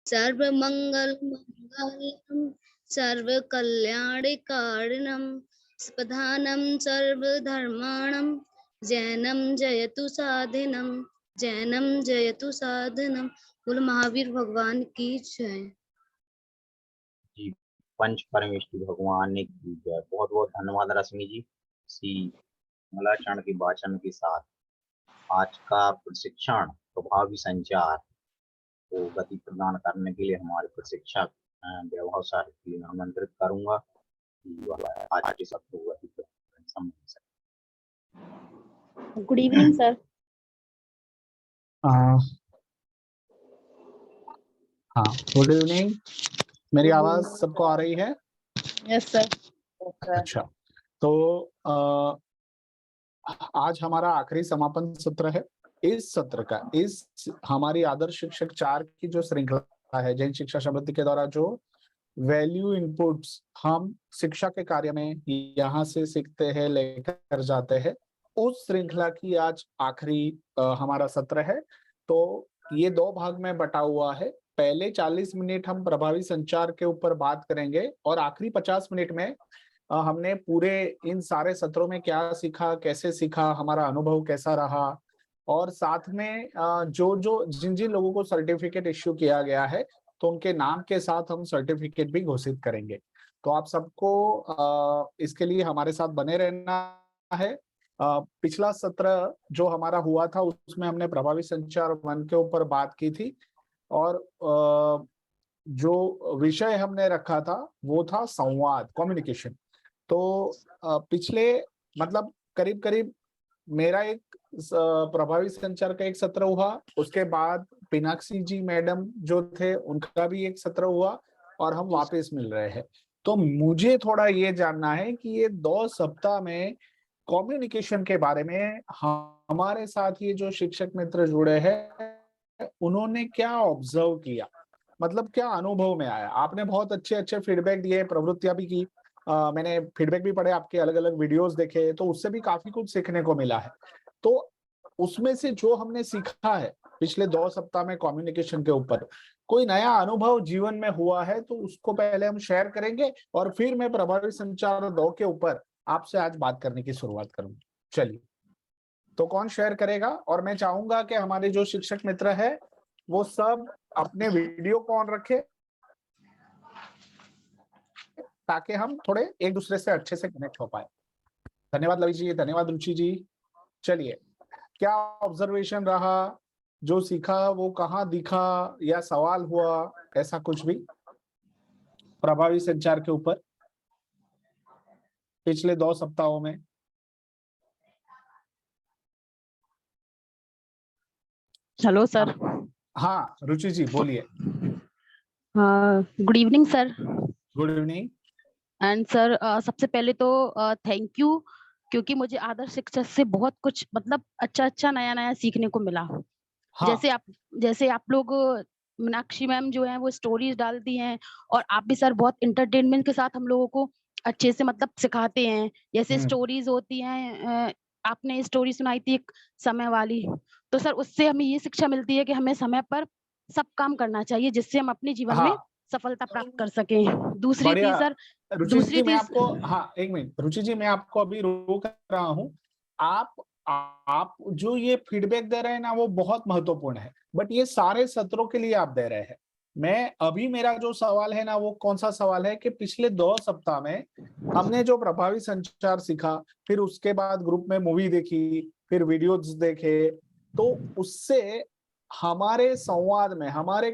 सर्वमंगल मंगलम सर्वकल्याणकारिणम प्रधानम सर्वधर्माणम जैनम जयतु साधनम जैनम जयतु साधनम। बोलो महावीर भगवान की जय। जी, पंच परमेष्टि भगवान की जय। बहुत बहुत धन्यवाद रश्मि जी। श्री मंगलाचरण के वाचन के साथ आज का प्रशिक्षण प्रभावी संचार को गति प्रदान करने के लिए हमारे प्रशिक्षक वैभव सर की आमंत्रित करूंगा कि आज के सत्र को गति प्रदान। Good evening sir. हाँ, गुड इवनिंग। मेरी आवाज सबको आ रही है? Yes sir. अच्छा, तो आज हमारा आखिरी समापन सत्र है। इस सत्र का इस हमारी आदर्श शिक्षक 4 की जो श्रृंखला है, जैन शिक्षा समृद्धि के द्वारा जो वैल्यू इनपुट्स हम शिक्षा के कार्य में यहाँ से सीखते हैं, लेकर जाते हैं, उस श्रृंखला की आज आखिरी हमारा सत्र है। तो ये 2 भाग में बटा हुआ है। पहले 40 मिनट हम प्रभावी संचार के ऊपर बात करेंगे और आखिरी 50 मिनट में हमने पूरे इन सारे सत्रों में क्या सीखा, कैसे सीखा, हमारा अनुभव कैसा रहा, और साथ में जिन जिन लोगों को सर्टिफिकेट इश्यू किया गया है तो उनके नाम के साथ हम सर्टिफिकेट भी घोषित करेंगे। तो आप सबको इसके लिए हमारे साथ बने रहना है। पिछला सत्र जो हमारा हुआ था उसमें हमने प्रभावी संचार 1 के ऊपर बात की थी और जो विषय हमने रखा था वो था संवाद, कम्युनिकेशन। तो पिछले मतलब करीब करीब मेरा एक प्रभावी संचार का एक सत्र हुआ, उसके बाद पिनाक्षी जी मैडम जो थे उनका भी एक सत्र हुआ और हम वापस मिल रहे हैं। तो मुझे थोड़ा ये जानना है कि ये 2 सप्ताह में कम्युनिकेशन के बारे में हमारे साथ ये जो शिक्षक मित्र जुड़े हैं उन्होंने क्या ऑब्जर्व किया, मतलब क्या अनुभव में आया। आपने बहुत अच्छे अच्छे फीडबैक दिए, प्रवृत्तियां भी की, मैंने फीडबैक भी पढ़े, आपके अलग अलग वीडियोस देखे, तो उससे भी काफी कुछ सीखने को मिला है। तो उसमें से जो हमने सीखा है पिछले 2 सप्ताह में कम्युनिकेशन के ऊपर, कोई नया अनुभव जीवन में हुआ है तो उसको पहले हम शेयर करेंगे और फिर मैं प्रभावी संचार 2 के ऊपर आपसे आज बात करने की शुरुआत करूंगा। चलिए, तो कौन शेयर करेगा? और मैं चाहूंगा कि हमारे जो शिक्षक मित्र है वो सब अपने वीडियो को ऑन रखे ताकि हम थोड़े एक दूसरे से अच्छे से कनेक्ट हो पाए। धन्यवाद लवी जी, धन्यवाद रुचि जी। चलिए, क्या ऑब्जर्वेशन रहा, जो सीखा वो कहाँ दिखा या सवाल हुआ, ऐसा कुछ भी प्रभावी संचार के ऊपर पिछले 2 सप्ताहों में? Hello sir. हाँ रुचि जी बोलिए। Good evening sir. Good evening. And sir सबसे पहले तो थैंक यू, क्योंकि मुझे आदर्श शिक्षक से बहुत कुछ मतलब अच्छा अच्छा नया नया सीखने को मिला। हाँ। जैसे आप लोग मीनाक्षी मैम जो है वो स्टोरीज डालती हैं और आप भी सर बहुत इंटरटेनमेंट के साथ हम लोगों को अच्छे से मतलब सिखाते हैं। जैसे स्टोरीज होती हैं, आपने स्टोरी सुनाई थी एक समय वाली, तो सर उससे हमें ये शिक्षा मिलती है कि हमें समय पर सब काम करना चाहिए जिससे हम अपने जीवन में सफलता प्राप्त कर सकें। दूसरी चीज सर, रुचि जी मैं आपको, हाँ एक मिनट रुचि जी, मैं आपको अभी रोक रहा हूँ। आप जो ये फीडबैक दे रहे हैं ना वो बहुत महत्वपूर्ण है, बट ये सारे सत्रों के लिए आप दे रहे हैं। मैं अभी मेरा जो सवाल है ना वो कौन सा सवाल है कि पिछले 2 सप्ताह में हमने जो प्रभावी संचार सीखा, फिर उसके बाद ग्रुप में मूवी देखी, फिर वीडियोस देखे, तो उससे हमारे संवाद में, हमारे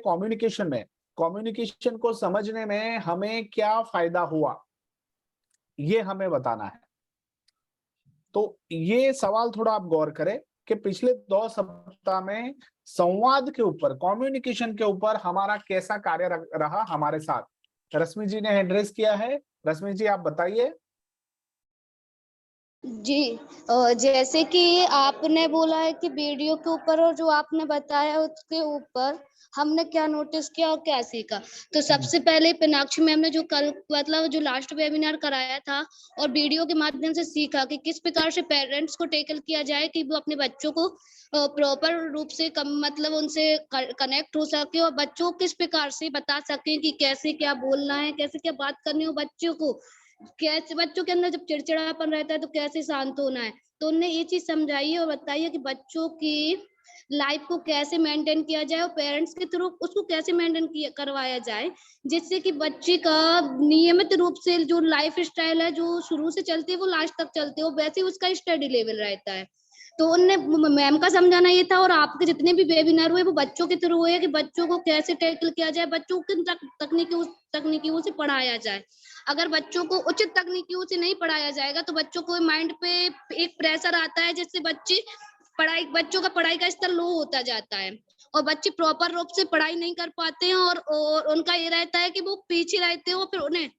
कम्युनिकेशन को समझने में हमें क्या फायदा हुआ, ये हमें बताना है। तो ये सवाल थोड़ा आप गौर करें कि पिछले 2 सप्ताह में संवाद के ऊपर, कम्युनिकेशन के ऊपर हमारा कैसा कार्य रहा हमारे साथ। रश्मि जी ने एड्रेस किया है, रश्मि जी आप बताइए। जी, जैसे कि आपने बोला है कि वीडियो के ऊपर और जो आपने बताया उसके ऊपर, हमने क्या नोटिस किया और क्या सीखा। तो सबसे पहले पिनाक्षी मैम ने जो कल मतलब जो लास्ट वेबिनार कराया था और वीडियो के माध्यम से सीखा कि किस प्रकार से पेरेंट्स को टैकल किया जाए कि वो अपने बच्चों को प्रॉपर रूप से मतलब उनसे कनेक्ट हो सके और बच्चों को किस प्रकार से बता सके कि कैसे क्या बोलना है, कैसे क्या बात करनी हो बच्चों को, कैसे बच्चों के अंदर जब चिड़चिड़ापन रहता है तो कैसे शांत होना है। तो उन्होंने ये चीज समझाई है और बताई है कि बच्चों की लाइफ को कैसे मेंटेन किया जाए और पेरेंट्स के थ्रू उसको कैसे मेंटेन करवाया जाए, जिससे कि बच्चे का नियमित रूप से जो लाइफ स्टाइल है जो शुरू से चलती है वो लास्ट तक चलती है, वैसे उसका स्टडी लेवल रहता है। तो उनने मैम का समझाना ये था और आपके जितने भी वेबिनार हुए वो बच्चों के थ्रू हुए कि बच्चों को कैसे टैकल किया जाए, बच्चों को किन तकनीकियों से पढ़ाया जाए। अगर बच्चों को उचित तकनीकियों से नहीं पढ़ाया जाएगा तो बच्चों को माइंड पे एक प्रेशर आता है जिससे बच्चों का पढ़ाई का स्तर लो होता जाता है और बच्चे प्रॉपर रूप से पढ़ाई नहीं कर पाते हैं और उनका ये रहता है कि वो पीछे रहते हो, फिर उन्हें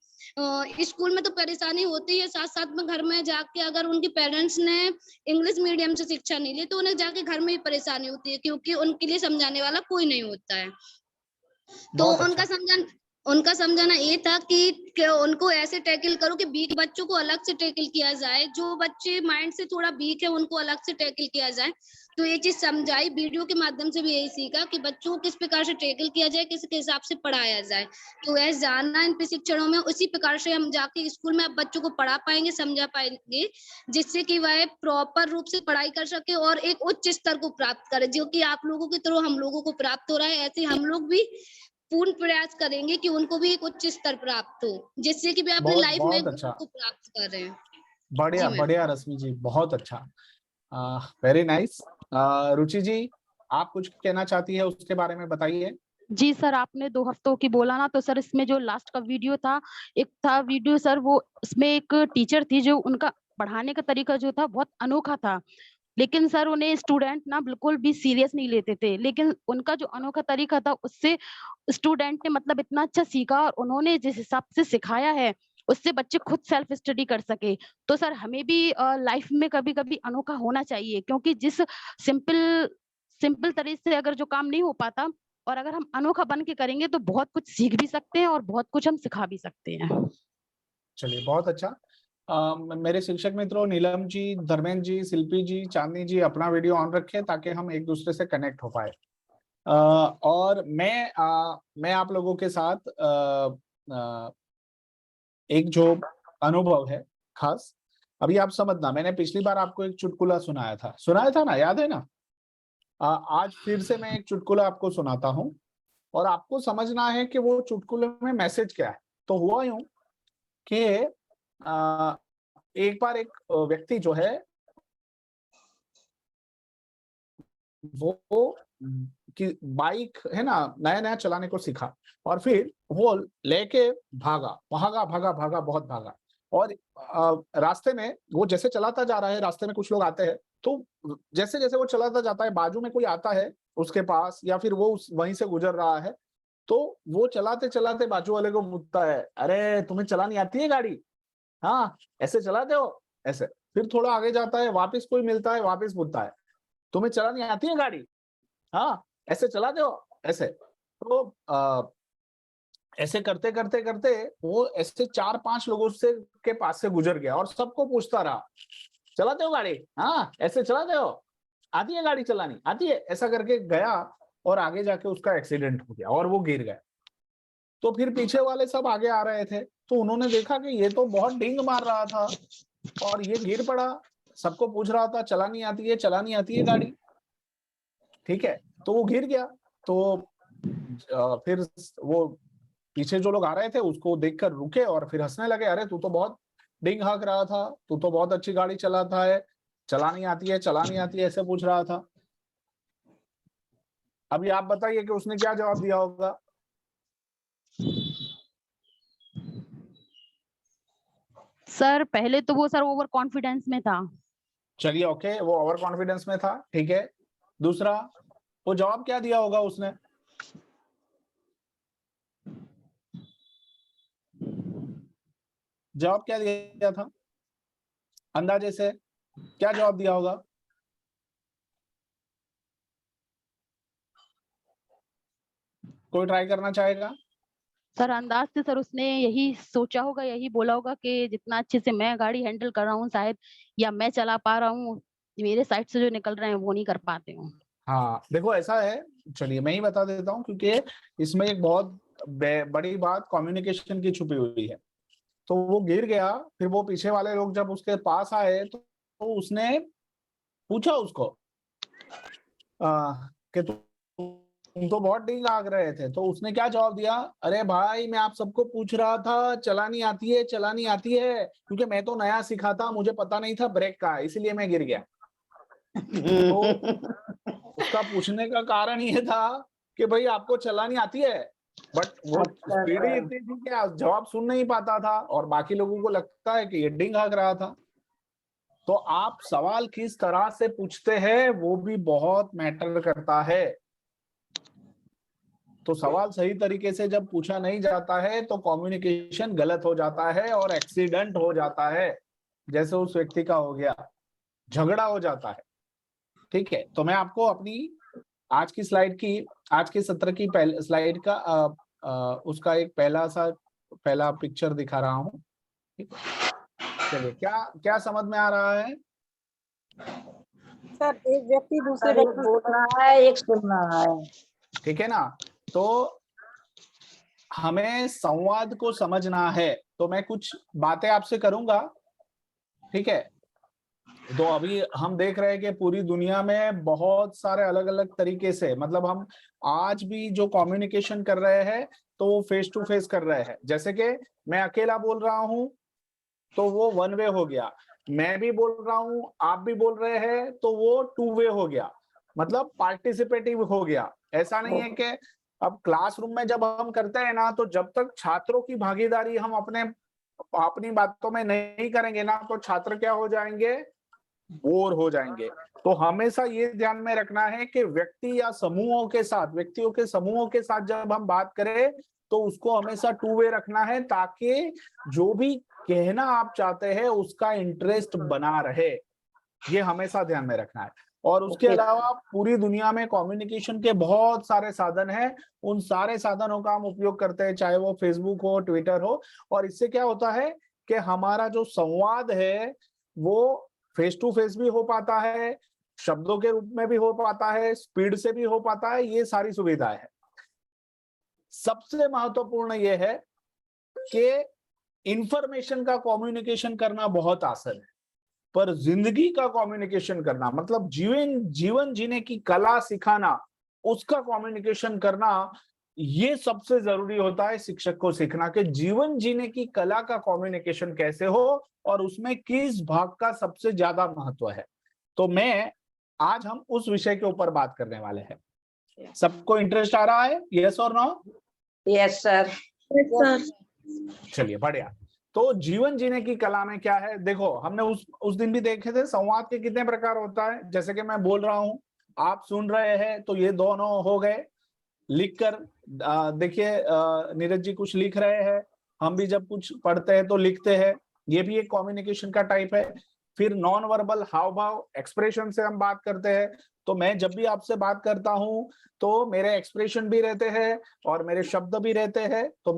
स्कूल में तो परेशानी होती है, साथ साथ में घर में जाके अगर उनके पेरेंट्स ने इंग्लिश मीडियम से शिक्षा नहीं ली तो उन्हें जाके घर में ही परेशानी होती है क्योंकि उनके लिए समझाने वाला कोई नहीं होता है। तो बहुत अच्छा। उनका समझाना ये था कि उनको ऐसे टैकल करो कि वीक बच्चों को अलग से टैकल किया जाए, जो बच्चे माइंड से थोड़ा वीक है उनको अलग से टैकल किया जाए। तो ये चीज समझाई, वीडियो के माध्यम से भी यही सीखा कि बच्चों को किस प्रकार से टैकल किया जाए, किस के हिसाब से पढ़ाया जाए। तो ऐसे जानना इन प्रशिक्षणों में, उसी प्रकार से हम जाके स्कूल में अब बच्चों को पढ़ा पाएंगे, समझा पाएंगे, जिससे कि वह प्रॉपर रूप से पढ़ाई कर सके और एक उच्च स्तर को प्राप्त करे, जो कि आप लोगों के थ्रू हम लोगों को प्राप्त हो रहा है। ऐसे हम लोग भी पूर्ण प्रयास करेंगे कि उनको भी एक उच्च स्तर प्राप्त हो, जिससे कि वे अपनी बहुत लाइफ में बहुत गोल अच्छा। को प्राप्त करें। बढ़िया जी मैम। बढ़िया रश्मि जी, बहुत अच्छा। Very nice. रुचि जी, आप कुछ कहना चाहती है उसके बारे में बताइए। जी सर, आपने 2 हफ्तों की बोला ना, तो सर इसमें जो लास्ट का वीडियो था, एक था वीडियो सर, वो उसमें एक टीचर थी जो उनका पढ़ाने का तरीका जो था बहुत अनोखा था। लेकिन सर उन्हें स्टूडेंट ना बिल्कुल भी सीरियस नहीं लेते थे। लेकिन उनका जो अनोखा तरीका था उससे स्टूडेंट ने मतलब इतना अच्छा सीखा और उन्होंने जिस हिसाब से सिखाया है, उससे बच्चे खुद सेल्फ स्टडी कर सके। तो सर हमें भी लाइफ में कभी-कभी अनोखा होना चाहिए, क्योंकि जिस सिंपल सिंपल तरीके से अगर जो काम नहीं हो पाता और अगर हम अनोखा बन के करेंगे तो बहुत कुछ सीख भी सकते हैं और बहुत कुछ हम सिखा भी सकते हैं। चलिए, बहुत अच्छा। मेरे शिक्षक मित्रों नीलम जी, धर्मेंद्र जी, शिल्पी जी, चांदनी जी, अपना वीडियो ऑन रखें ताकि हम एक दूसरे से कनेक्ट हो पाए। और मैं आप लोगों के साथ एक जो अनुभव है खास, अभी आप समझना, मैंने पिछली बार आपको एक चुटकुला सुनाया था ना, याद है ना? आज फिर से मैं एक चुटकुला आपको सुनाता हूँ और आपको समझना है कि वो चुटकुले में मैसेज क्या है। तो हुआ यूं कि एक बार एक व्यक्ति जो है वो कि बाइक है ना, नया नया चलाने को सीखा और फिर वो लेके भागा, बहुत भागा। और रास्ते में वो जैसे चलाता जा रहा है, रास्ते में कुछ लोग आते हैं, तो जैसे जैसे वो चलाता जाता है, बाजू में कोई आता है उसके पास या फिर वो वहीं से गुजर रहा है, तो वो चलाते चलाते बाजू वाले को पूछता है, अरे तुम्हें चलानी आती है गाड़ी? हाँ, ऐसे चलाते हो? ऐसे। फिर थोड़ा आगे जाता है, वापस कोई मिलता है, वापस पूछता है, तुम्हें चलानी आती है गाड़ी? हाँ, ऐसे चलाते हो? ऐसे। तो ऐसे करते करते करते वो ऐसे 4-5 लोगों से के पास से गुजर गया और सबको पूछता रहा, चलाते हो गाड़ी? हाँ, ऐसे चलाते हो? आती है गाड़ी चलानी? आती है? ऐसा करके गया और आगे जाके उसका एक्सीडेंट हो गया और वो गिर गया। तो फिर पीछे वाले सब आगे आ रहे थे, तो उन्होंने देखा कि ये तो बहुत डिंग मार रहा था और ये गिर पड़ा, सबको पूछ रहा था चलानी आती है गाड़ी, ठीक है? तो वो गिर गया। तो फिर वो पीछे जो लोग आ रहे थे उसको देखकर रुके और फिर हंसने लगे, अरे तू तो बहुत डिंग हाँक रहा था, तू तो बहुत अच्छी गाड़ी चलाता है, चलानी आती है, ऐसे पूछ रहा था। अभी आप बताइए कि उसने क्या जवाब दिया होगा? सर पहले तो वो सर ओवर कॉन्फिडेंस में था। चलिए, ओके, वो ओवर कॉन्फिडेंस में था, ठीक है। दूसरा, वो जवाब क्या दिया होगा उसने? जवाब क्या दिया था अंदाजे से? क्या जवाब दिया होगा? कोई ट्राई करना चाहेगा? सर अंदाज से सर उसने यही सोचा होगा, यही बोला होगा कि जितना अच्छे से मैं गाड़ी हैंडल कर रहा हूँ शायद, या मैं चला पा रहा हूँ, मेरे साइड से जो निकल रहे हैं वो नहीं कर पाते हूँ। हाँ देखो ऐसा है, चलिए मैं ही बता देता हूँ, क्योंकि इसमें एक बहुत बड़ी बात कम्युनिकेशन की छुपी हुई है। तो वो गिर गया, फिर वो पीछे वाले लोग जब उसके पास आए तो उसने पूछा उसको कि तुम तो बहुत डींग आग रहे थे। तो उसने क्या जवाब दिया, अरे भाई मैं आप सबको पूछ रहा था चलानी आती है, चलानी आती है, क्योंकि मैं तो नया सीखा था, मुझे पता नहीं था ब्रेक का, इसलिए मैं गिर गया। तो उसका पूछने का कारण ये था कि भाई आपको चलानी आती है, बट वो स्पीड ही इतनी थी कि जवाब सुन नहीं पाता था और बाकी लोगों को लगता है कि ये डिंग आग रहा था। तो आप सवाल किस तरह से पूछते हैं वो भी बहुत मैटर करता है। तो सवाल सही तरीके से जब पूछा नहीं जाता है तो कम्युनिकेशन गलत हो जाता है और एक्सीडेंट हो जाता है, जैसे उस व्यक्ति का हो गया, झगड़ा हो जाता है। ठीक है, तो मैं आपको अपनी आज की स्लाइड की, आज के सत्र की पहले स्लाइड का उसका एक पहला पिक्चर दिखा रहा हूँ। ठीक है, चलिए क्या क्या समझ में आ रहा है? सर एक व्यक्ति दूसरे व्यक्ति बोल रहा है, एक सुन रहा है। ठीक है ना, तो हमें संवाद को समझना है। तो मैं कुछ बातें आपसे करूंगा, ठीक है। तो अभी हम देख रहे हैं कि पूरी दुनिया में बहुत सारे अलग अलग तरीके से, मतलब हम आज भी जो कम्युनिकेशन कर रहे हैं तो वो फेस टू फेस कर रहे हैं। जैसे कि मैं अकेला बोल रहा हूं तो वो वन वे हो गया, मैं भी बोल रहा हूं आप भी बोल रहे हैं तो वो टू वे हो गया, मतलब पार्टिसिपेटिव हो गया। ऐसा नहीं है कि अब क्लासरूम में जब हम करते हैं ना, तो जब तक छात्रों की भागीदारी हम अपनी बातों में नहीं करेंगे ना, तो छात्र क्या हो जाएंगे, बोर हो जाएंगे। तो हमेशा ये ध्यान में रखना है कि व्यक्ति या समूहों के साथ, व्यक्तियों के समूहों के साथ जब हम बात करें तो उसको हमेशा टू वे रखना है, ताकि जो भी कहना आप चाहते हैं उसका इंटरेस्ट बना रहे, ये हमेशा ध्यान में रखना है। और उसके अलावा पूरी दुनिया में कम्युनिकेशन के बहुत सारे साधन हैं, उन सारे साधनों का हम उपयोग करते हैं, चाहे वो फेसबुक हो, ट्विटर हो। और इससे क्या होता है कि हमारा जो संवाद है वो फेस टू फेस भी हो पाता है, शब्दों के रूप में भी हो पाता है, स्पीड से भी हो पाता है, ये सारी सुविधाएं है। सबसे महत्वपूर्ण ये है कि इंफॉर्मेशन का कम्युनिकेशन करना बहुत आसान है, पर जिंदगी का कम्युनिकेशन करना, मतलब जीवन जीने की कला सिखाना, उसका कम्युनिकेशन करना, ये सबसे जरूरी होता है शिक्षक को सीखना, कि जीवन जीने की कला का कम्युनिकेशन कैसे हो और उसमें किस भाग का सबसे ज्यादा महत्व है। तो आज हम उस विषय के ऊपर बात करने वाले हैं। सबको इंटरेस्ट आ रहा है, यस और नो? Yes sir. चलिए बढ़िया। तो जीवन जीने की कला में क्या है, देखो हमने उस दिन भी देखे थे संवाद के कितने प्रकार होता है। जैसे कि मैं बोल रहा हूं, आप सुन रहे हैं, तो ये दोनों हो गए। लिखकर देखिए नीरज जी कुछ लिख रहे हैं, हम भी जब कुछ पढ़ते हैं तो लिखते हैं, ये भी एक कम्युनिकेशन का टाइप है। फिर नॉन वर्बल हाव भाव एक्सप्रेशन से हम बात करते हैं। तो मैं जब भी आपसे बात करता हूं तो मेरे एक्सप्रेशन भी रहते हैं और मेरे शब्द भी रहते हैं। तो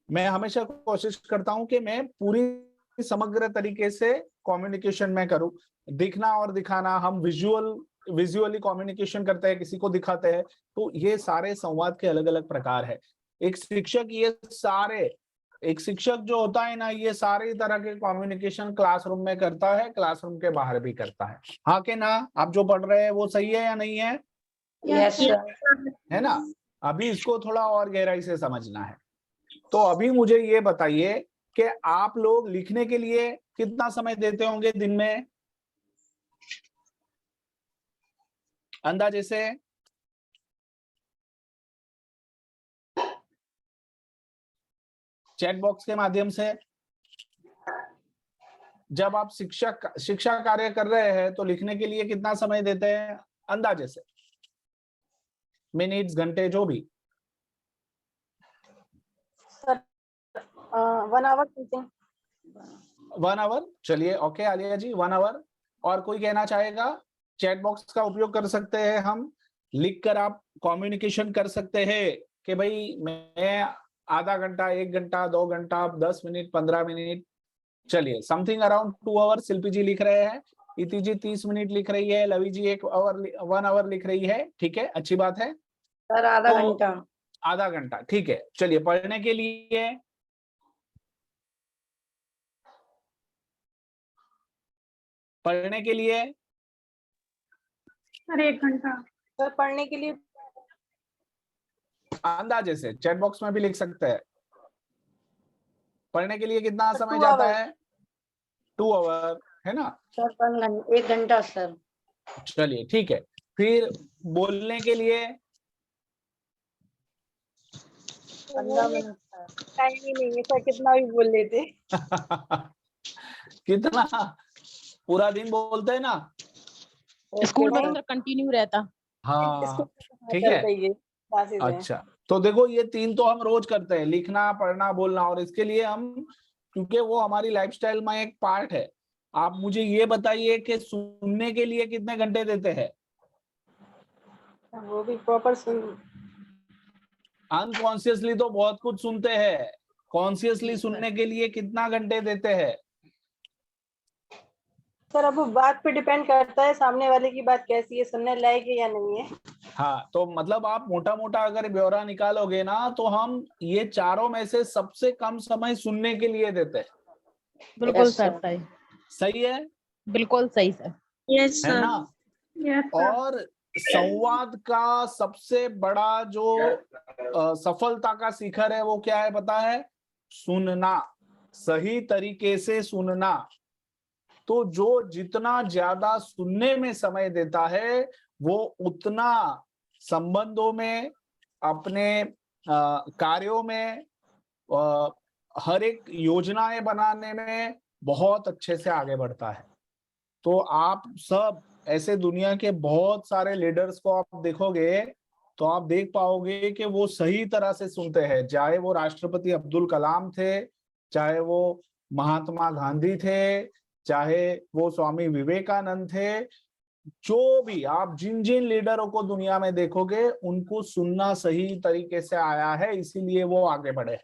मैं हमेशा कोशिश करता हूं कि मैं पूरी समग्र तरीके से कम्युनिकेशन में करूं। दिखना और दिखाना, हम विजुअली कम्युनिकेशन करते हैं, किसी को दिखाते हैं। तो ये सारे संवाद के अलग अलग प्रकार है। एक शिक्षक जो होता है ना, ये सारे तरह के कम्युनिकेशन क्लासरूम में करता है, क्लासरूम के बाहर भी करता है। हाँ कि ना? आप जो पढ़ रहे हैं वो सही है या नहीं है? Yes sir. है ना? अभी इसको थोड़ा और गहराई से समझना है। तो अभी मुझे ये बताइए कि आप लोग लिखने के लिए कितना समय देते होंगे दिन में, अंदाजे से? चैट बॉक्स के माध्यम से जब आप शिक्षा कार्य कर रहे हैं तो लिखने के लिए कितना समय देते हैं अंदाजे से, मिनट्स, घंटे, जो भी? Sir 1 hour teaching. 1 आवर। चलिए ओके आलिया जी, 1 आवर। और कोई कहना चाहेगा? चैट बॉक्स का उपयोग कर सकते हैं हम, लिखकर आप कम्युनिकेशन कर सकते हैं कि भाई मैं आधा घंटा, 1 घंटा, 2 घंटा, 10 मिनट, 15 मिनट, चलिए समथिंग अराउंड 2 आवर शिल्पी जी लिख रहे हैं, इति जी 30 मिनट लिख रही है, लवी जी 1 आवर लिख रही है, ठीक है, अच्छी बात है। सर आधा तो घंटा। आधा घंटा, ठीक है। चलिए पढ़ने के लिए सर 1 घंटा। सर पढ़ने के लिए अंदाजे से चैट बॉक्स में भी लिख सकते हैं। पढ़ने के लिए कितना समय 2 जाता आवर। है? 2 आवर, है ना? सर 1 घंटा सर। चलिए ठीक है। फिर बोलने के लिए 15 मिनट सर। टाइम ही नहीं है सर, कितना भी बोल लेते। कितना? पूरा दिन बोलते हैं ना? स्कूल में ओके तो सर। सर कंटिन्यू रहता। हाँ, ठीक चलता है। ही है, क्लासेस है। अच्छा, तो देखो ये 3 तो हम रोज करते हैं, लिखना, पढ़ना, बोलना, और इसके लिए हम, क्योंकि वो हमारी लाइफस्टाइल में एक पार्ट है। आप मुझे ये बताइए कि सुनने के लिए कितने घंटे देते हैं? वो भी प्रॉपर सुन। अनकॉन्शियसली तो बहुत कुछ सुनते हैं, कॉन्शियसली जी, सर। सुनने के लिए कितना घंटे देते हैं? सर अब वो बात पे डिपेंड करता है, सामने वाले की बात कैसी है, सुनने लायक है या नहीं है। हाँ, तो मतलब आप मोटा मोटा अगर ब्यौरा निकालोगे ना, तो हम ये चारों में से सबसे कम समय सुनने के लिए देते हैं। बिल्कुल Yes, सर, sir. सही, सही है? बिल्कुल सही सर। यस है सर। ना? Yes sir. और संवाद का सबसे बड़ा जो सफलता का शिखर है वो क्या है पता है? सुनना, सही तरीके से सुनना। तो जो जितना ज्यादा सुनने में समय देता है, वो उतना संबंधों में, अपने कार्यों में, हर एक योजनाएं बनाने में बहुत अच्छे से आगे बढ़ता है। तो आप सब ऐसे दुनिया के बहुत सारे लीडर्स को आप देखोगे, तो आप देख पाओगे कि वो सही तरह से सुनते हैं। चाहे वो राष्ट्रपति अब्दुल कलाम थे, चाहे वो महात्मा गांधी थे, चाहे वो स्वामी विवेकानंद थे, जो भी आप जिन जिन लीडरों को दुनिया में देखोगे, उनको सुनना सही तरीके से आया है, इसीलिए वो आगे बढ़े।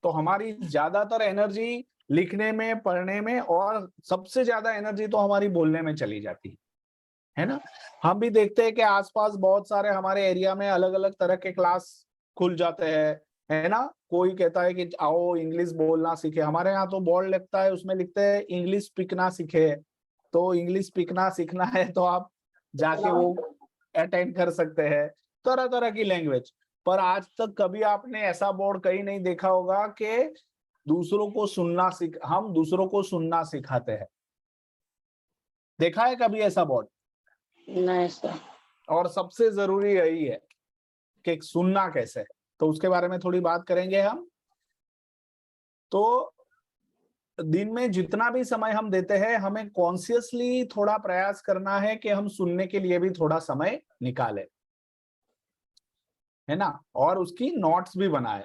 तो हमारी ज्यादातर एनर्जी लिखने में, पढ़ने में, और सबसे ज्यादा एनर्जी तो हमारी बोलने में चली जाती है ना? हम भी देखते हैं कि आसपास बहुत सारे हमारे एरिया में अलग अलग तरह के क्लास खुल जाते हैं, है ना? कोई कहता है कि आओ इंग्लिश बोलना सीखे। हमारे यहाँ तो बोर्ड लगता है, उसमें लिखते हैं इंग्लिश स्पीकना सीखे। तो इंग्लिश स्पीकना सीखना है तो आप जाके वो अटेंड कर सकते हैं, तरह तरह की लैंग्वेज। पर आज तक कभी आपने ऐसा बोर्ड कहीं नहीं देखा होगा कि दूसरों को सुनना हम दूसरों को सुनना सिखाते हैं। देखा है कभी ऐसा बोर्ड? नहीं सर। और सबसे जरूरी यही है कि सुनना कैसे है, तो उसके बारे में थोड़ी बात करेंगे हम। तो दिन में जितना भी समय हम देते हैं, हमें कॉन्शियसली थोड़ा प्रयास करना है कि हम सुनने के लिए भी थोड़ा समय निकालें, है ना? और उसकी नोट्स भी बनाए,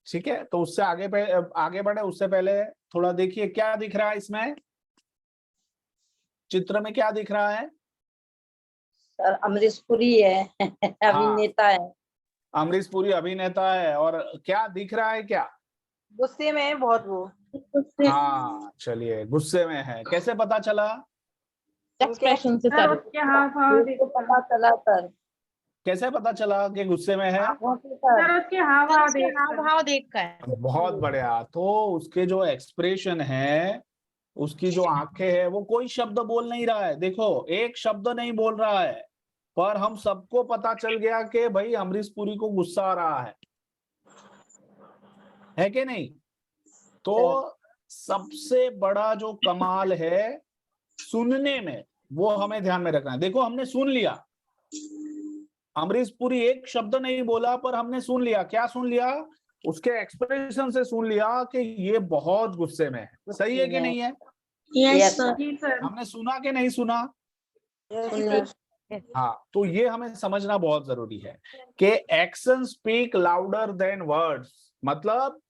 ठीक है? तो उससे आगे बढ़े उससे पहले थोड़ा देखिए क्या दिख रहा है इसमें, चित्र में क्या दिख रहा है? सर अमरीश पुरी है, अभिनेता है। अमरीश पुरी अभिनेता है, और क्या दिख रहा है क्या? गुस्से में है बहुत वो। हाँ, चलिए, गुस्से में है। कैसे पता चला? एक्सप्रेशन से सर सर। उसके हाव भाव तो पता चला सर। कैसे पता चला कि गुस्से में है? आंखों से सर। सर उसके हाव भाव देख हाव कर। भाव देखकर। बहुत बढ़िया। तो उसके जो एक्सप्रेशन है, उसकी जो आंखें है, वो कोई शब्द बोल नहीं रहा है। देखो, एक शब्द नहीं बोल रहा है, पर हम सबको पता चल गया कि भाई अमरीश पुरी को गुस्सा आ रहा है कि नहीं? तो सबसे बड़ा जो कमाल है सुनने में, वो हमें ध्यान में रखना है। देखो, हमने सुन लिया, अमरीश पुरी एक शब्द नहीं बोला, पर हमने सुन लिया। क्या सुन लिया? उसके एक्सप्रेशन से सुन लिया कि ये बहुत गुस्से में है। सही है कि नहीं है? यस जी सर। हमने सुना कि नहीं सुना? सर। हाँ, तो ये हमें समझना बहुत जरूरी है कि action speak louder than words. मतलब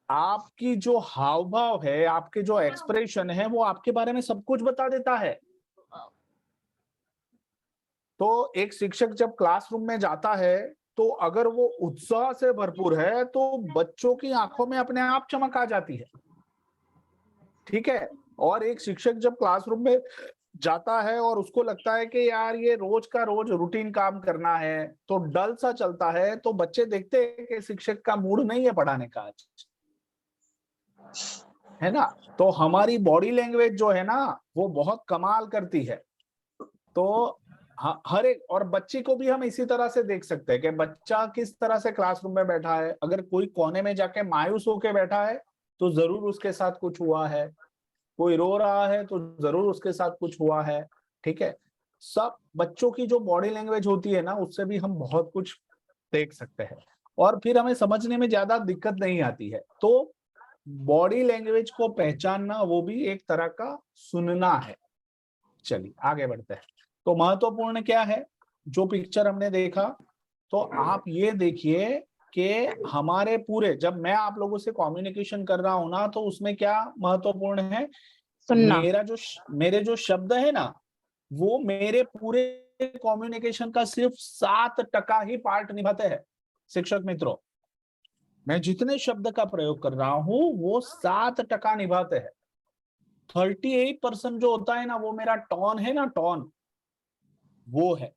आपकी जो हाव भाव है, आपके जो एक्सप्रेशन है, वो आपके बारे में सब कुछ बता देता है। तो एक शिक्षक जब क्लासरूम में जाता है तो अगर वो उत्साह से भरपूर है तो बच्चों की आंखों में अपने आप चमक आ जाती है, ठीक है। और एक शिक्षक जब क्लासरूम में जाता है और उसको लगता है कि यार ये रोज का रोज रूटीन काम करना है, तो डल सा चलता है, तो बच्चे देखते हैं कि शिक्षक का मूड नहीं है पढ़ाने का आज, है ना। तो हमारी बॉडी लैंग्वेज जो है ना वो बहुत कमाल करती है। तो हर एक, और बच्चे को भी हम इसी तरह से देख सकते हैं कि बच्चा किस तरह से क्लासरूम में बैठा है। अगर कोई कोने में जाके मायूस होके बैठा है तो जरूर उसके साथ कुछ हुआ है, कोई रो रहा है तो जरूर उसके साथ कुछ हुआ है, ठीक है। सब बच्चों की जो बॉडी लैंग्वेज होती है ना उससे भी हम बहुत कुछ देख सकते हैं और फिर हमें समझने में ज्यादा दिक्कत नहीं आती है। तो बॉडी लैंग्वेज को पहचानना वो भी एक तरह का सुनना है। चलिए आगे बढ़ते हैं। तो महत्वपूर्ण क्या है जो पिक्चर हमने देखा, तो आप ये देखिए कि हमारे पूरे, जब मैं आप लोगों से कम्युनिकेशन कर रहा हूं ना तो उसमें क्या महत्वपूर्ण है, सुनना। मेरे जो शब्द है ना वो मेरे पूरे कम्युनिकेशन का सिर्फ 7% ही पार्ट निभाते हैं। शिक्षक मित्रों, मैं जितने शब्द का प्रयोग कर रहा हूं वो 7% निभाते हैं। 38% जो होता है ना वो मेरा टोन है ना, टोन वो है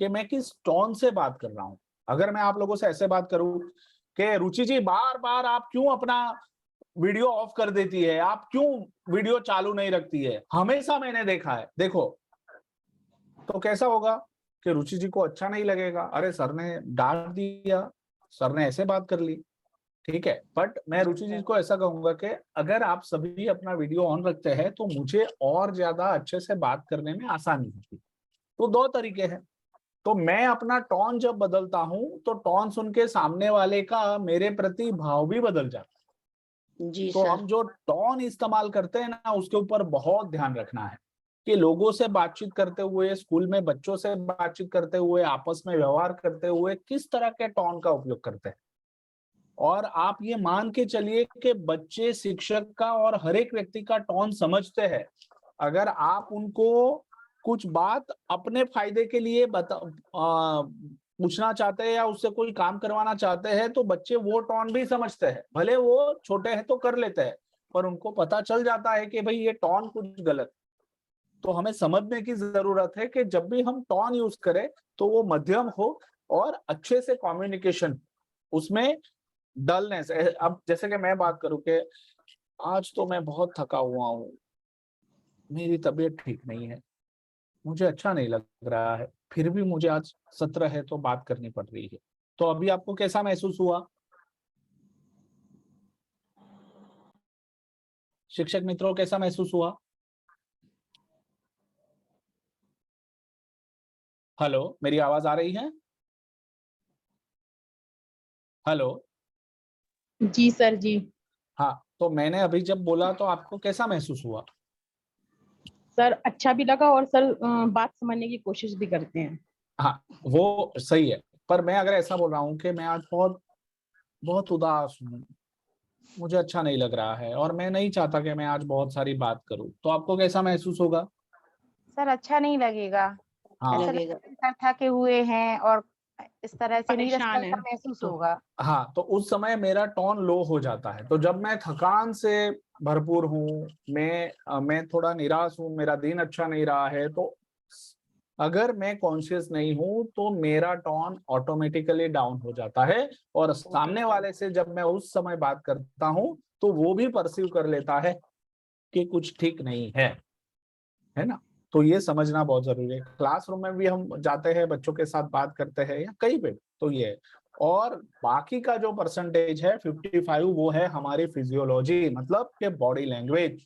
कि मैं किस टोन से बात कर रहा हूं। अगर मैं आप लोगों से ऐसे बात करूं कि रुचि जी बार बार आप क्यों अपना वीडियो ऑफ कर देती है, आप क्यों वीडियो चालू नहीं रखती है, हमेशा मैंने देखा है, देखो, तो कैसा होगा कि रुचि जी को अच्छा नहीं लगेगा, अरे सर ने डांट दिया, सर ने ऐसे बात कर ली, ठीक है। बट मैं रुचि जी को ऐसा कहूंगा कि अगर आप सभी अपना वीडियो ऑन रखते हैं तो मुझे और ज्यादा अच्छे से बात करने में आसानी होती। तो 2 तरीके हैं। तो मैं अपना टोन जब बदलता हूं तो टोन सुन के सामने वाले का मेरे प्रति भाव भी बदल जाता है। जी तो सर। हम जो टोन इस्तेमाल करते हैं ना उसके ऊपर बहुत ध्यान रखना है कि लोगों से बातचीत करते हुए, स्कूल में बच्चों से बातचीत करते हुए, आपस में व्यवहार करते हुए किस तरह के टोन का उपयोग करते हैं। और आप ये मान के चलिए कि बच्चे शिक्षक का और हर एक व्यक्ति का टोन समझते हैं। अगर आप उनको कुछ बात अपने फायदे के लिए पूछना चाहते हैं या उससे कोई काम करवाना चाहते हैं तो बच्चे वो टोन भी समझते हैं, भले वो छोटे हैं तो कर लेते हैं, पर उनको पता चल जाता है कि भाई ये टोन कुछ गलत। तो हमें समझने की जरूरत है कि जब भी हम टोन यूज करें तो वो मध्यम हो और अच्छे से कम्युनिकेशन, उसमें डलनेस। अब जैसे कि मैं बात करूं कि आज तो मैं बहुत थका हुआ हूँ, मेरी तबीयत ठीक नहीं है, मुझे अच्छा नहीं लग रहा है, फिर भी मुझे आज सत्र है तो बात करनी पड़ रही है। तो अभी आपको कैसा महसूस हुआ? शिक्षक मित्रों कैसा महसूस हुआ? हेलो, मेरी आवाज आ रही है? हेलो। जी सर जी। हाँ, तो मैंने अभी जब बोला तो आपको कैसा महसूस हुआ? सर अच्छा भी लगा और सर बात समझने की कोशिश भी करते हैं। हाँ, वो सही है, पर मैं अगर ऐसा बोल रहा हूँ कि मैं आज बहुत बहुत उदास हूँ, मुझे अच्छा नहीं लग रहा है और मैं नहीं चाहता कि मैं आज बहुत सारी बात करूं, तो आपको कैसा महसूस होगा? सर अच्छा नहीं लगेगा। हाँ, ऐसा लगेगा कि सर थके हुए हैं और इस तरह से परेशान नीरसता है। सा महसूस तो होगा। हाँ, तो उस समय मेरा टोन लो हो जाता है। तो जब मैं थकान से भरपूर हूँ, मैं थोड़ा निराश हूँ, मेरा दिन अच्छा नहीं रहा है, तो अगर मैं कॉन्शियस नहीं हूँ तो मेरा टोन ऑटोमेटिकली डाउन हो जाता है और सामने वाले से जब मैं उस समय बात करता हूँ तो वो भी परसीव कर लेता है कि कुछ ठीक नहीं है ना। तो ये समझना बहुत जरूरी है। क्लासरूम में भी हम जाते हैं, बच्चों के साथ बात करते हैं या कहीं पे, तो ये। और बाकी का जो परसेंटेज है 55, वो है हमारी फिजियोलॉजी, मतलब के बॉडी लैंग्वेज।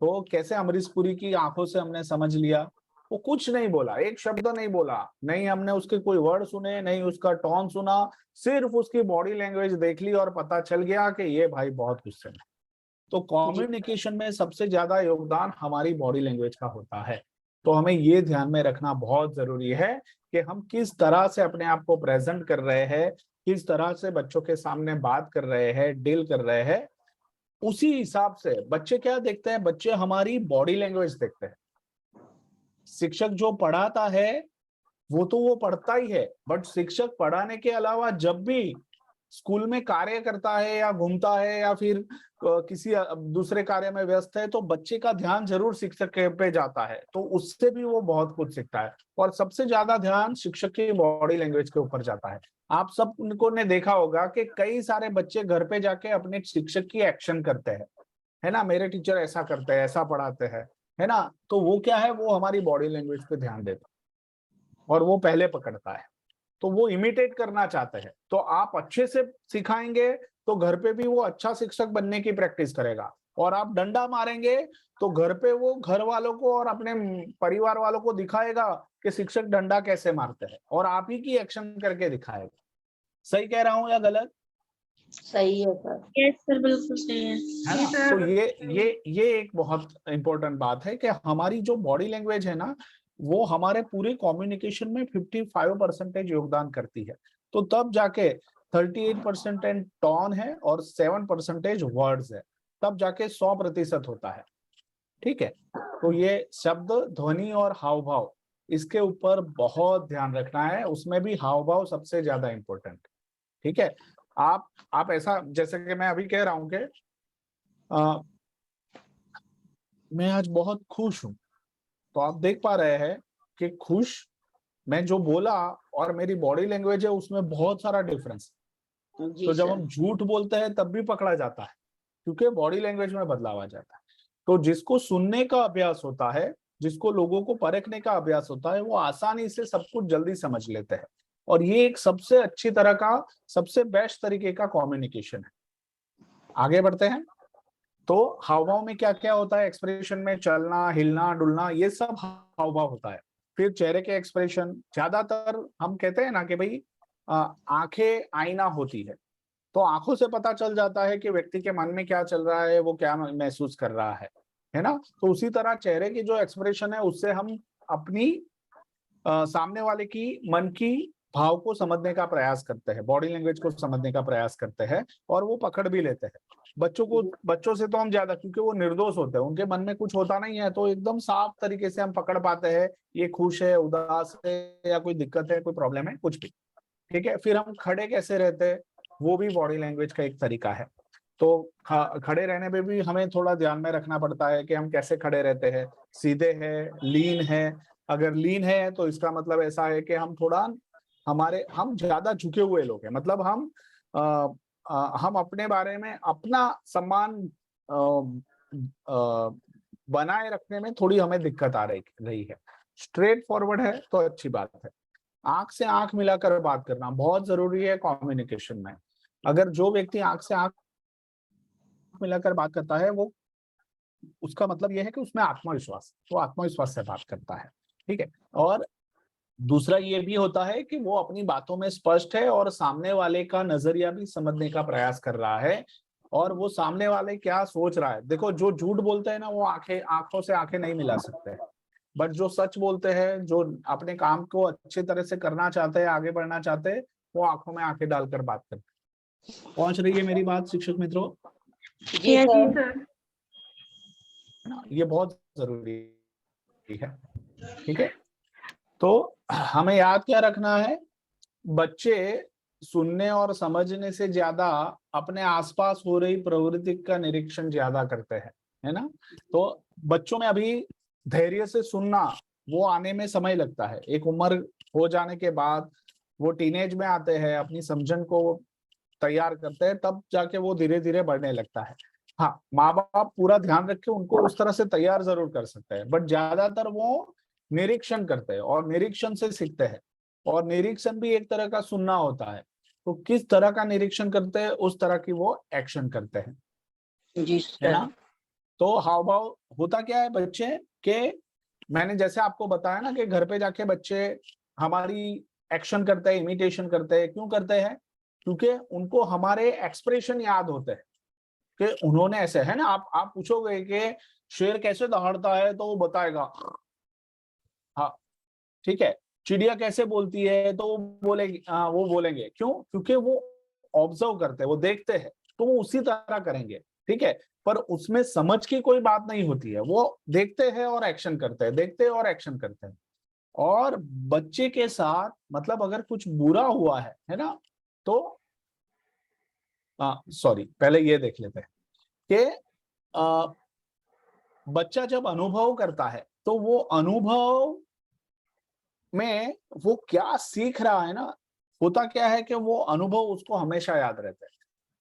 तो कैसे अमरीश पुरी की आंखों से हमने समझ लिया, वो कुछ नहीं बोला, एक शब्द नहीं बोला, नहीं हमने उसके कोई वर्ड सुने, नहीं उसका टोन सुना, सिर्फ उसकी बॉडी लैंग्वेज देख ली और पता चल गया कि ये भाई बहुत गुस्से में। तो कम्युनिकेशन में सबसे ज्यादा योगदान हमारी बॉडी लैंग्वेज का होता है। तो हमें ये ध्यान में रखना बहुत जरूरी है कि हम किस तरह से अपने आप को प्रेजेंट कर रहे हैं, किस तरह से बच्चों के सामने बात कर रहे हैं, डील कर रहे हैं। उसी हिसाब से बच्चे क्या देखते हैं, बच्चे हमारी बॉडी लैंग्वेज देखते हैं। शिक्षक जो पढ़ाता है वो तो वो पढ़ता ही है, बट शिक्षक पढ़ाने के अलावा जब भी स्कूल में कार्य करता है या घूमता है या फिर किसी दूसरे कार्य में व्यस्त है, तो बच्चे का ध्यान जरूर शिक्षक पे जाता है, तो उससे भी वो बहुत कुछ सीखता है। और सबसे ज्यादा ध्यान शिक्षक की बॉडी लैंग्वेज के ऊपर जाता है। आप सब उनको ने देखा होगा कि कई सारे बच्चे घर पे जाके अपने शिक्षक की एक्शन करते हैं, है ना, मेरे टीचर ऐसा करते हैं, ऐसा पढ़ाते हैं, है ना, तो वो क्या है, वो हमारी बॉडी लैंग्वेज पे ध्यान देता है और वो पहले पकड़ता है, तो वो इमिटेट करना चाहते हैं। तो आप अच्छे से सिखाएंगे तो घर पे भी वो अच्छा शिक्षक बनने की प्रैक्टिस करेगा, और आप डंडा मारेंगे तो घर पे वो घर वालों को और अपने परिवार वालों को दिखाएगा कि शिक्षक डंडा कैसे मारते हैं, और आप ही की एक्शन करके दिखाएगा। सही कह रहा हूं या गलत? सही है सर। यस सर, बिल्कुल सही है। है ना? तो ये एक बहुत इंपॉर्टेंट बात है कि हमारी जो बॉडी लैंग्वेज है ना, वो हमारे पूरे कम्युनिकेशन में 55% योगदान करती है। तो तब जाके 38% टोन है और 7% वर्ड्स है, तब जाके 100% होता है। ठीक है, तो ये शब्द, ध्वनि और हाव भाव, इसके ऊपर बहुत ध्यान रखना है, उसमें भी हाव भाव सबसे ज्यादा इंपॉर्टेंट। ठीक है, आप ऐसा, जैसे कि मैं अभी कह रहा हूं कि मैं आज बहुत खुश हूं, तो आप देख पा रहे हैं कि खुश मैं जो बोला और मेरी बॉडी लैंग्वेज है उसमें बहुत सारा डिफरेंस। तो जब हम झूठ बोलते हैं तब भी पकड़ा जाता है, क्योंकि बॉडी लैंग्वेज में बदलाव आ जाता है। तो जिसको सुनने का अभ्यास होता है, जिसको लोगों को परखने का अभ्यास होता है, वो आसानी से सब कुछ जल्दी समझ लेते हैं, और ये एक सबसे अच्छी तरह का, सबसे बेस्ट तरीके का कम्युनिकेशन है। आगे बढ़ते हैं। तो हाव भाव में क्या क्या होता है? एक्सप्रेशन में चलना, हिलना, डुलना, ये सब हाव भाव होता है। फिर चेहरे के एक्सप्रेशन, ज्यादातर हम कहते हैं ना कि भाई आंखें आईना होती है, तो आंखों से पता चल जाता है कि व्यक्ति के मन में क्या चल रहा है, वो क्या महसूस कर रहा है ना। तो उसी तरह चेहरे की जो एक्सप्रेशन है, उससे हम अपनी सामने वाले की मन की भाव को समझने का प्रयास करते हैं, बॉडी लैंग्वेज को समझने का प्रयास करते हैं, और वो पकड़ भी लेते हैं। बच्चों से तो हम ज्यादा, क्योंकि वो निर्दोष होते हैं, उनके मन में कुछ होता नहीं है, तो एकदम साफ तरीके से हम पकड़ पाते हैं ये खुश है, उदास है, या कोई दिक्कत है, कोई प्रॉब्लम है, कुछ भी। ठीक है, फिर हम खड़े कैसे रहते हैं, वो भी बॉडी लैंग्वेज का एक तरीका है। तो खड़े रहने पे भी हमें थोड़ा ध्यान में रखना पड़ता है कि हम कैसे खड़े रहते हैं, सीधे है, लीन है। अगर लीन है तो इसका मतलब ऐसा है कि हम थोड़ा हम ज्यादा झुके हुए लोग हैं, मतलब हम अपने बारे में अपना सम्मान बनाए रखने में थोड़ी हमें दिक्कत आ रही है। स्ट्रेट फॉरवर्ड है तो अच्छी बात है। आंख से आंख मिलाकर बात करना बहुत जरूरी है कम्युनिकेशन में। अगर जो व्यक्ति आंख से आंख मिलाकर बात करता है, वो उसका मतलब यह है कि उसमें आत्मविश्वास, वो आत्मविश्वास से बात करता है। ठीक है, और दूसरा ये भी होता है कि वो अपनी बातों में स्पष्ट है और सामने वाले का नजरिया भी समझने का प्रयास कर रहा है, और वो सामने वाले क्या सोच रहा है। देखो, जो झूठ बोलते हैं ना, वो आंखों से आंखें नहीं मिला सकते हैं, बट जो सच बोलते हैं, जो अपने काम को अच्छी तरह से करना चाहते हैं, आगे बढ़ना चाहते हैं, वो आंखों में आंखें डालकर बात करते हैं। पहुंच रही है मेरी बात शिक्षक मित्रों? जी सर। ये बहुत जरूरी है। ठीक है, तो हमें याद क्या रखना है, बच्चे सुनने और समझने से ज्यादा अपने आसपास हो रही प्रवृत्ति का निरीक्षण ज्यादा करते हैं, है ना। तो बच्चों में अभी धैर्य से सुनना, वो आने में समय लगता है। एक उम्र हो जाने के बाद वो टीनेज में आते हैं, अपनी समझन को तैयार करते हैं, तब जाके वो धीरे धीरे बढ़ने लगता है। हाँ, माँ बाप पूरा ध्यान रख के उनको उस तरह से तैयार जरूर कर सकते हैं, बट ज्यादातर वो निरीक्षण करते हैं और निरीक्षण से सीखते हैं। और निरीक्षण भी एक तरह का सुनना होता है, तो किस तरह का निरीक्षण करते हैं, उस तरह की वो एक्शन करते हैं। जी है ना। तो हाव भाव होता क्या है बच्चे के, मैंने जैसे आपको बताया ना कि घर पे जाके बच्चे हमारी एक्शन करते हैं, इमिटेशन करते हैं। क्यों करते हैं? क्योंकि उनको हमारे एक्सप्रेशन याद होते हैं कि उन्होंने ऐसे, है ना। आप पूछोगे कि शेर कैसे दहाड़ता है, तो वो बताएगा, हाँ ठीक है। चिड़िया कैसे बोलती है, तो वो बोलेंगे। क्यों? क्योंकि वो ऑब्जर्व करते हैं, वो देखते हैं, तो वो उसी तरह करेंगे। ठीक है, पर उसमें समझ की कोई बात नहीं होती है, वो देखते हैं और एक्शन करते हैं, देखते हैं और एक्शन करते हैं। और बच्चे के साथ मतलब अगर कुछ बुरा हुआ है ना, तो सॉरी पहले ये देख लेते हैं कि बच्चा जब अनुभव करता है तो वो अनुभव में वो क्या सीख रहा है ना, होता क्या है कि वो अनुभव उसको हमेशा याद रहता है।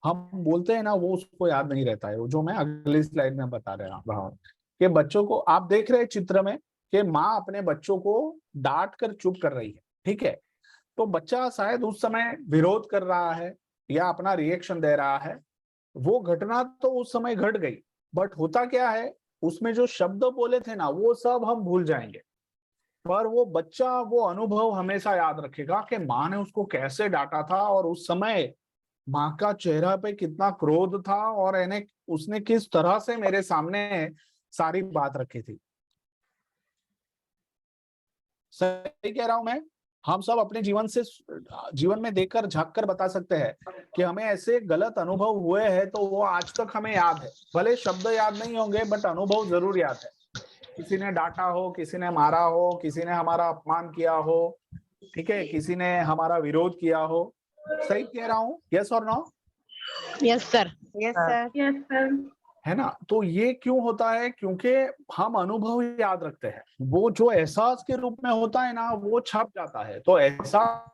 हम बोलते हैं ना वो उसको याद नहीं रहता है, जो मैं अगली स्लाइड में बता रहा हूँ कि बच्चों को आप देख रहे हैं चित्र में कि माँ अपने बच्चों को डांट कर चुप कर रही है, ठीक है। तो बच्चा शायद उस समय विरोध कर रहा है या अपना रिएक्शन दे रहा है, वो घटना तो उस समय घट गई, बट होता क्या है उसमें जो शब्द बोले थे ना वो सब हम भूल जाएंगे, पर वो बच्चा वो अनुभव हमेशा याद रखेगा कि माँ ने उसको कैसे डांटा था और उस समय माँ का चेहरा पे कितना क्रोध था और उसने किस तरह से मेरे सामने सारी बात रखी थी। सही कह रहा हूं मैं? हम सब अपने जीवन में देखकर झांक कर बता सकते हैं कि हमें ऐसे गलत अनुभव हुए हैं तो वो आज तक हमें याद है, भले शब्द याद नहीं होंगे बट अनुभव जरूर याद है। किसी ने डांटा हो, किसी ने मारा हो, किसी ने हमारा अपमान किया हो, ठीक है, किसी ने हमारा विरोध किया हो। सही कह रहा हूँ? यस और no? Yes sir. Yes sir. Yes sir. है ना? तो ये क्यों होता है? क्योंकि हम अनुभव याद रखते हैं, वो जो एहसास के रूप में होता है ना वो छप जाता है। तो एहसास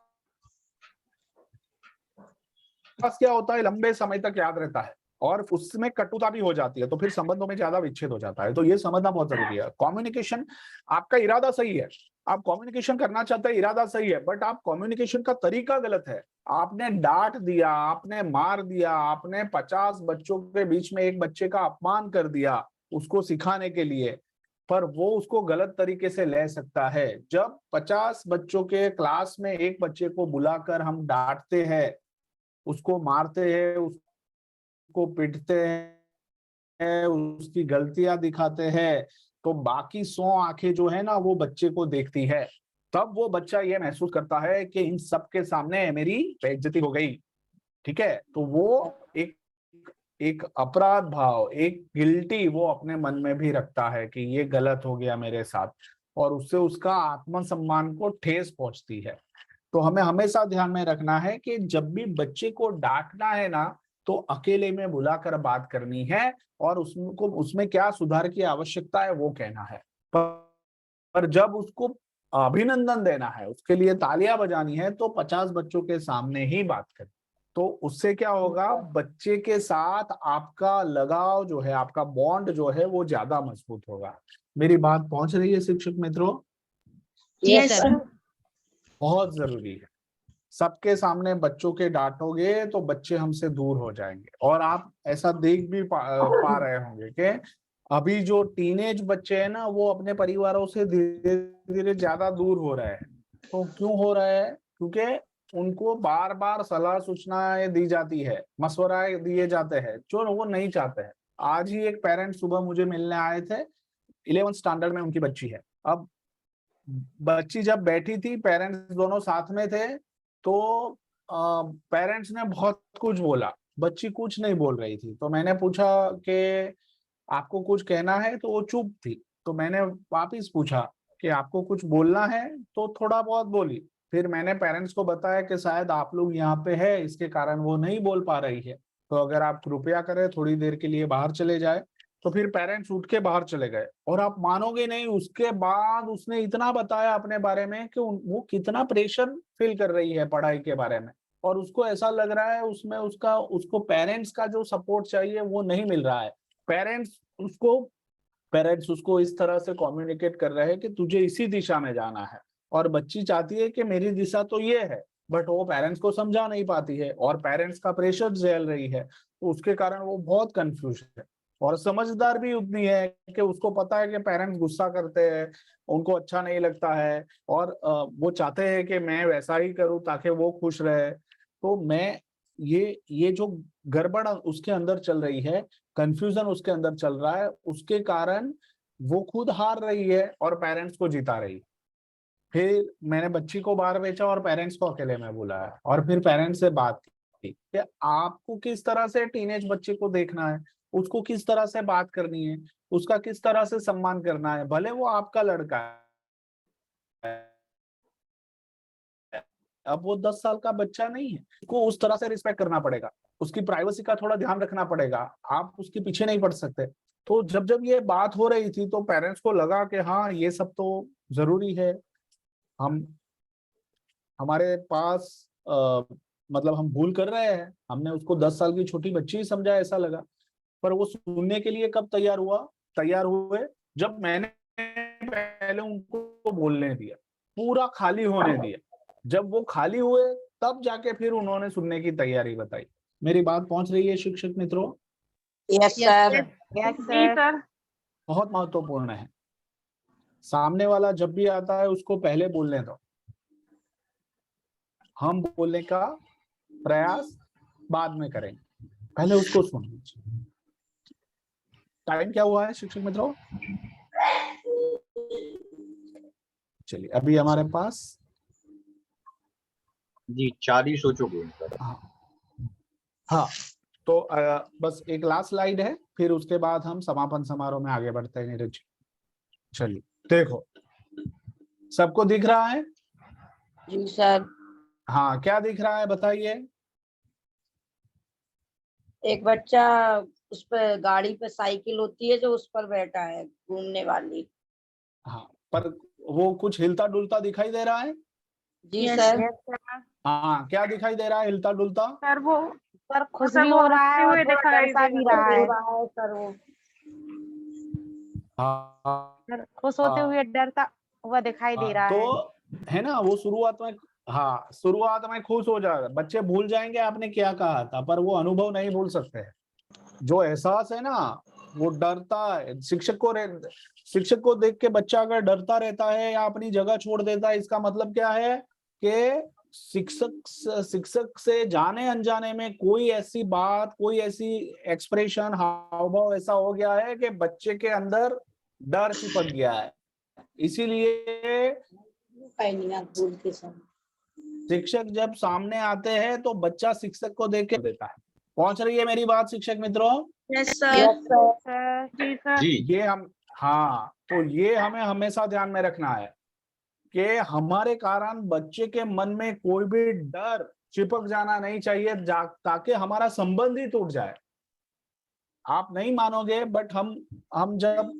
क्या होता है, लंबे समय तक याद रहता है और उसमें कटुता भी हो जाती है, तो फिर संबंधों में ज्यादा विच्छेद हो जाता है। तो ये समझना बहुत जरूरी है। कम्युनिकेशन, आपका इरादा सही है, आप कम्युनिकेशन करना चाहते हैं, इरादा सही है, बट आप कम्युनिकेशन का तरीका गलत है। आपने डांट दिया, आपने मार दिया, आपने 50 बच्चों के बीच में एक बच्चे का अपमान कर दिया उसको सिखाने के लिए, पर वो उसको गलत तरीके से ले सकता है। जब 50 बच्चों के क्लास में एक बच्चे को बुलाकर हम डांटते हैं, उसको मारते हैं, उसको पीटते हैं, उसकी गलतियां दिखाते हैं, तो बाकी 100 आंखें जो है ना वो बच्चे को देखती है। तब वो बच्चा ये महसूस करता है कि इन सब के सामने मेरी बेइज्जती हो गई, ठीक है। तो वो एक एक अपराध भाव, एक गिल्टी वो अपने मन में भी रखता है कि ये गलत हो गया मेरे साथ, और उससे उसका आत्मसम्मान को ठेस पहुंचती है। तो हमें हमेशा ध्यान में रखना है कि जब भी बच्चे को डांटना है ना तो अकेले में बुलाकर बात करनी है और उसमें क्या सुधार की आवश्यकता है वो कहना है। पर जब उसको अभिनंदन देना है, उसके लिए तालियां बजानी है, तो 50 बच्चों के सामने ही बात करें। तो उससे क्या होगा, बच्चे के साथ आपका लगाव जो है, आपका बॉन्ड जो है वो ज्यादा मजबूत होगा। मेरी बात पहुंच रही है शिक्षक मित्रों? Yes sir. बहुत जरूरी है। सबके सामने बच्चों के डांटोगे तो बच्चे हमसे दूर हो जाएंगे। और आप ऐसा देख भी पा रहे होंगे कि अभी जो टीनेज बच्चे हैं ना वो अपने परिवारों से धीरे धीरे ज्यादा दूर हो रहे हैं। तो क्यों हो रहा है? क्योंकि उनको बार बार सलाह सूचनाएं दी जाती है, मशवरा दिए जाते हैं जो वो नहीं चाहते हैं। आज ही एक पेरेंट सुबह मुझे मिलने आए थे, 11th स्टैंडर्ड में उनकी बच्ची है। अब बच्ची जब बैठी थी, पेरेंट्स दोनों साथ में थे, तो पेरेंट्स ने बहुत कुछ बोला, बच्ची कुछ नहीं बोल रही थी। तो मैंने पूछा कि आपको कुछ कहना है, तो वो चुप थी। तो मैंने वापिस पूछा कि आपको कुछ बोलना है, तो थोड़ा बहुत बोली। फिर मैंने पेरेंट्स को बताया कि शायद आप लोग यहाँ पे है, इसके कारण वो नहीं बोल पा रही है, तो अगर आप कृपया करें थोड़ी देर के लिए बाहर चले जाए। तो फिर पेरेंट्स उठ के बाहर चले गए, और आप मानोगे नहीं, उसके बाद उसने इतना बताया अपने बारे में कि वो कितना प्रेशर फील कर रही है पढ़ाई के बारे में, और उसको ऐसा लग रहा है उसमें उसको पेरेंट्स का जो सपोर्ट चाहिए वो नहीं मिल रहा है। पेरेंट्स उसको इस तरह से कम्युनिकेट कर रहे हैं कि तुझे इसी दिशा में जाना है, और बच्ची चाहती है कि मेरी दिशा तो ये है, बट वो पेरेंट्स को समझा नहीं पाती है और पेरेंट्स का प्रेशर झेल रही है। तो उसके कारण वो बहुत कंफ्यूज है। और समझदार भी उतनी है कि उसको पता है कि पेरेंट्स गुस्सा करते हैं, उनको अच्छा नहीं लगता है, और वो चाहते हैं कि मैं वैसा ही करूं ताकि वो खुश रहे। तो मैं ये जो गड़बड़ उसके अंदर चल रही है, कंफ्यूजन उसके अंदर चल रहा है, उसके कारण वो खुद हार रही है और पेरेंट्स को जिता रही है। फिर मैंने बच्ची को बाहर भेजा और पेरेंट्स को अकेले में बुलाया, और फिर पेरेंट्स से बात की कि आपको किस तरह से टीनेज बच्चे को देखना है, उसको किस तरह से बात करनी है, उसका किस तरह से सम्मान करना है। भले वो आपका लड़का है, अब वो 10 साल का बच्चा नहीं है, उसको उस तरह से रिस्पेक्ट करना पड़ेगा, उसकी प्राइवेसी का थोड़ा ध्यान रखना पड़ेगा, आप उसके पीछे नहीं पड़ सकते। तो जब जब ये बात हो रही थी तो पेरेंट्स को लगा कि हाँ ये सब तो जरूरी है, हम हमारे पास मतलब हम भूल कर रहे हैं, हमने उसको 10 साल की छोटी बच्ची ही समझा, ऐसा लगा। पर वो सुनने के लिए कब तैयार हुए जब मैंने पहले उनको बोलने दिया, पूरा खाली होने दिया। जब वो खाली हुए तब जाके फिर उन्होंने सुनने की तैयारी बताई। मेरी बात पहुंच रही है शिक्षक मित्रों? Yes sir. Yes sir. बहुत महत्वपूर्ण है, सामने वाला जब भी आता है उसको पहले बोलने दो, हम बोलने का प्रयास बाद में करेंगे, पहले उसको सुन लीजिए। टाइम क्या हुआ है शिक्षक मित्रों? चलिए अभी हमारे पास जी 40 हो चुके हैं सर। हाँ तो बस एक लास्ट स्लाइड है, फिर उसके बाद हम समापन समारोह में आगे बढ़ते हैं नीरज। चलिए देखो, सबको दिख रहा है? जी सर। हाँ क्या दिख रहा है बताइए? एक बच्चा उस पर गाड़ी पे साइकिल होती है जो उस पर बैठा है घूमने वाली। हाँ पर वो कुछ हिलता डुलता दिखाई दे रहा है? जी सर। हाँ क्या दिखाई दे रहा है हिलता डुलता? सर वो सर खुश भी हो रहा है और थोड़ा डरता भी रहा है। सर वो हाँ सर खुश होते हुए डरता हुआ दिखाई दे रहा है। तो है ना, वो शुरुआत में खुश हो जाएगा, बच्चे भूल जाएंगे आपने क्या कहा था, पर वो अनुभव नहीं भूल सकते हैं। जो एहसास है ना, वो डरता है। शिक्षक को देख के बच्चा अगर डरता रहता है या अपनी जगह छोड़ देता है, इसका मतलब क्या है कि शिक्षक से जाने अनजाने में कोई ऐसी बात, कोई ऐसी एक्सप्रेशन, हाव भाव ऐसा हो गया है कि बच्चे के अंदर डर चिपक गया है। इसीलिए शिक्षक जब सामने आते हैं तो बच्चा शिक्षक को देख के देता है। पहुंच रही है मेरी बात शिक्षक मित्रों? Yes sir. जी सर। जी ये हम तो ये हमें हमेशा ध्यान में रखना है कि हमारे कारण बच्चे के मन में कोई भी डर चिपक जाना नहीं चाहिए, ताकि हमारा संबंध ही टूट जाए। आप नहीं मानोगे, बट हम जब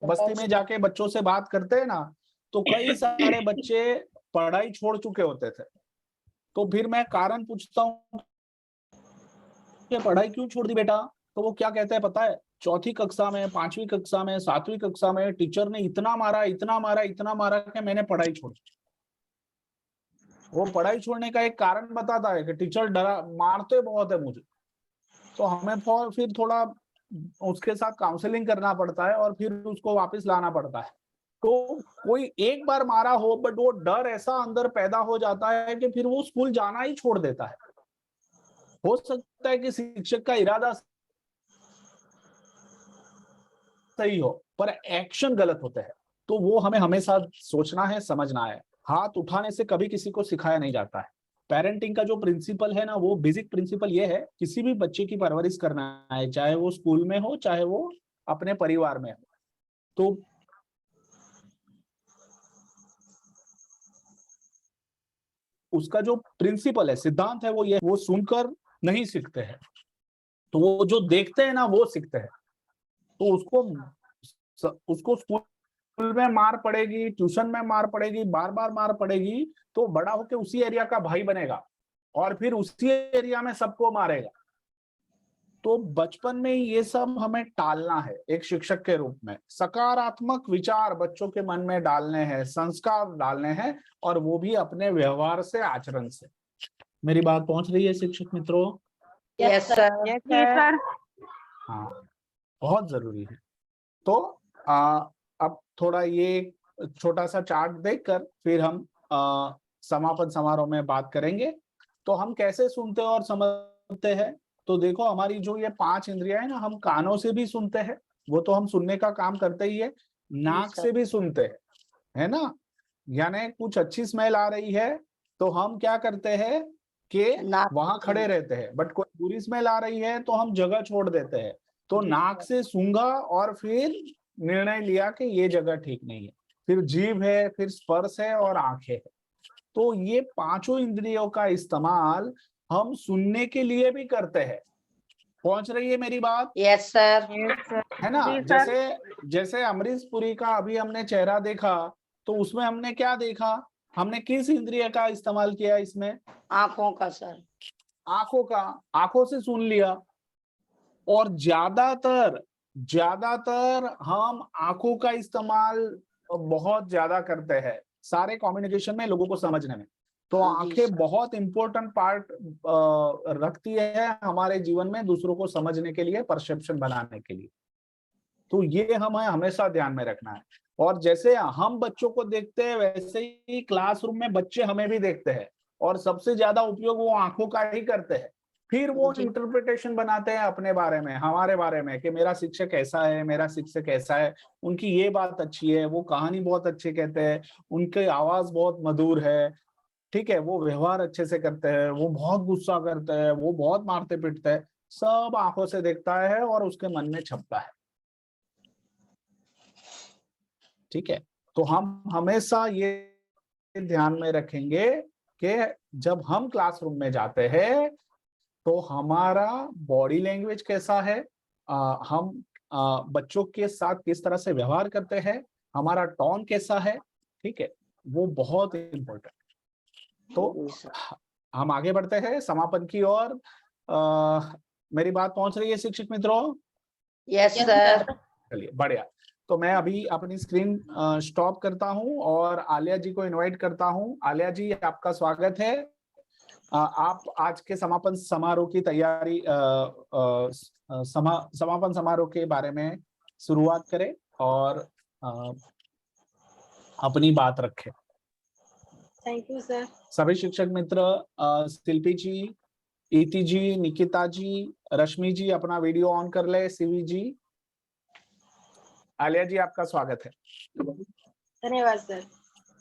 बस्ती में जाके बच्चों से बात करते हैं ना, तो कई सारे बच्चे पढ़ाई छोड़ चुके होते थे। तो फिर मैं कारण पूछता हूँ कि पढ़ाई क्यों छोड़ दी बेटा? तो वो क्या कहते हैं पता है? चौथी कक्षा में, 5वीं कक्षा में, 7वीं कक्षा में टीचर ने इतना मारा कि मैंने पढ़ाई छोड़ दी। वो पढ़ाई छोड़ने का एक कारण बताता है कि टीचर मारते बहुत है मुझे। तो हमें फिर थोड़ा उसके साथ काउंसलिंग करना पड़ता है और फिर उसको वापस लाना पड़ता है। तो कोई एक बार मारा हो, बट वो डर ऐसा अंदर पैदा हो जाता है कि फिर वो स्कूल जाना ही छोड़ देता है। हो सकता है कि शिक्षक का इरादा सही हो, पर एक्शन गलत होते हैं। तो वो हमें हमेशा सोचना है, समझना है। हाथ उठाने से कभी किसी को सिखाया नहीं जाता है। पेरेंटिंग का जो प्रिंसिपल है ना, वो बेसिक प्रिंसिपल ये है, किसी भी बच्चे की परवरिश करना है, चाहे वो स्कूल में हो, चाहे वो अपने परिवार में हो, तो उसका जो प्रिंसिपल है, सिद्धांत है, वो सुनकर नहीं सीखते हैं। तो वो जो देखते हैं ना, वो सीखते हैं। तो उसको स्कूल में मार पड़ेगी, ट्यूशन में मार पड़ेगी, बार बार मार पड़ेगी, तो बड़ा होकर उसी एरिया का भाई बनेगा और फिर उसी एरिया में सबको मारेगा। तो बचपन में ये सब हमें टालना है। एक शिक्षक के रूप में सकारात्मक विचार बच्चों के मन में डालने हैं, संस्कार डालने हैं, और वो भी अपने व्यवहार से, आचरण से। मेरी बात पहुंच रही है शिक्षक मित्रों? Yes sir. हाँ बहुत जरूरी है। तो अब थोड़ा ये छोटा सा चार्ट देखकर फिर हम समापन समारोह में बात करेंगे। तो हम कैसे सुनते और समझते हैं? तो देखो, हमारी जो ये 5 इंद्रियां है ना, हम कानों से भी सुनते हैं, वो तो हम सुनने का काम करते ही है। नाक से भी सुनते हैं, है ना? यानी कुछ अच्छी स्मेल आ रही है तो हम क्या करते हैं कि वहां खड़े रहते हैं, बट कोई बुरी स्मेल आ रही है तो हम जगह छोड़ देते हैं। तो नाक से सूंघा और फिर निर्णय लिया कि ये जगह ठीक नहीं है। फिर जीभ है, फिर स्पर्श है और आंखें है। तो ये पांचों इंद्रियों का इस्तेमाल हम सुनने के लिए भी करते हैं। पहुंच रही है मेरी बात? Yes sir. है ना? जी, सर। जैसे जैसे अमरीश पुरी का अभी हमने चेहरा देखा, तो उसमें हमने क्या देखा? हमने किस इंद्रिय का इस्तेमाल किया इसमें? आंखों का सर। आंखों का। आंखों से सुन लिया। और ज्यादातर हम आंखों का इस्तेमाल बहुत ज्यादा करते हैं सारे कम्युनिकेशन में, लोगों को समझने में। तो जी आंखें सर। बहुत इंपॉर्टेंट पार्ट रखती है हमारे जीवन में, दूसरों को समझने के लिए, परसेप्शन बनाने के लिए। तो ये हमें हमेशा ध्यान में रखना है। और जैसे हम बच्चों को देखते हैं, वैसे ही क्लासरूम में बच्चे हमें भी देखते हैं, और सबसे ज्यादा उपयोग वो आंखों का ही करते हैं। फिर वो जी। इंटरप्रिटेशन बनाते हैं अपने बारे में, हमारे बारे में, कि मेरा शिक्षक ऐसा है, मेरा शिक्षक ऐसा है, उनकी ये बात अच्छी है, वो कहानी बहुत अच्छी कहते हैं, उनकी आवाज बहुत मधुर है, ठीक है, वो व्यवहार अच्छे से करते हैं, वो बहुत गुस्सा करते हैं, वो बहुत मारते पीटते हैं। सब आंखों से देखता है और उसके मन में छपता है। ठीक है, तो हम हमेशा ये ध्यान में रखेंगे कि जब हम क्लासरूम में जाते हैं तो हमारा बॉडी लैंग्वेज कैसा है, हम बच्चों के साथ किस तरह से व्यवहार करते हैं, हमारा टोन कैसा है, ठीक है, वो बहुत इम्पोर्टेंट। तो जी सर। हम आगे बढ़ते हैं समापन की ओर। मेरी बात पहुंच रही है शिक्षक मित्रों? Yes sir. चलिए, बढ़िया। तो मैं अभी अपनी स्क्रीन स्टॉप करता हूं और आलिया जी को इनवाइट करता हूं। आलिया जी, आपका स्वागत है। आप आज के समापन समारोह की तैयारी, समापन समारोह के बारे में शुरुआत करें और अपनी बात रखें। Thank you sir. सभी शिक्षक मित्र, शिल्पी जी, इति जी, निकिता जी, रश्मि जी, अपना वीडियो ऑन कर ले। सीवी जी, आलिया जी, आपका स्वागत है। धन्यवाद सर।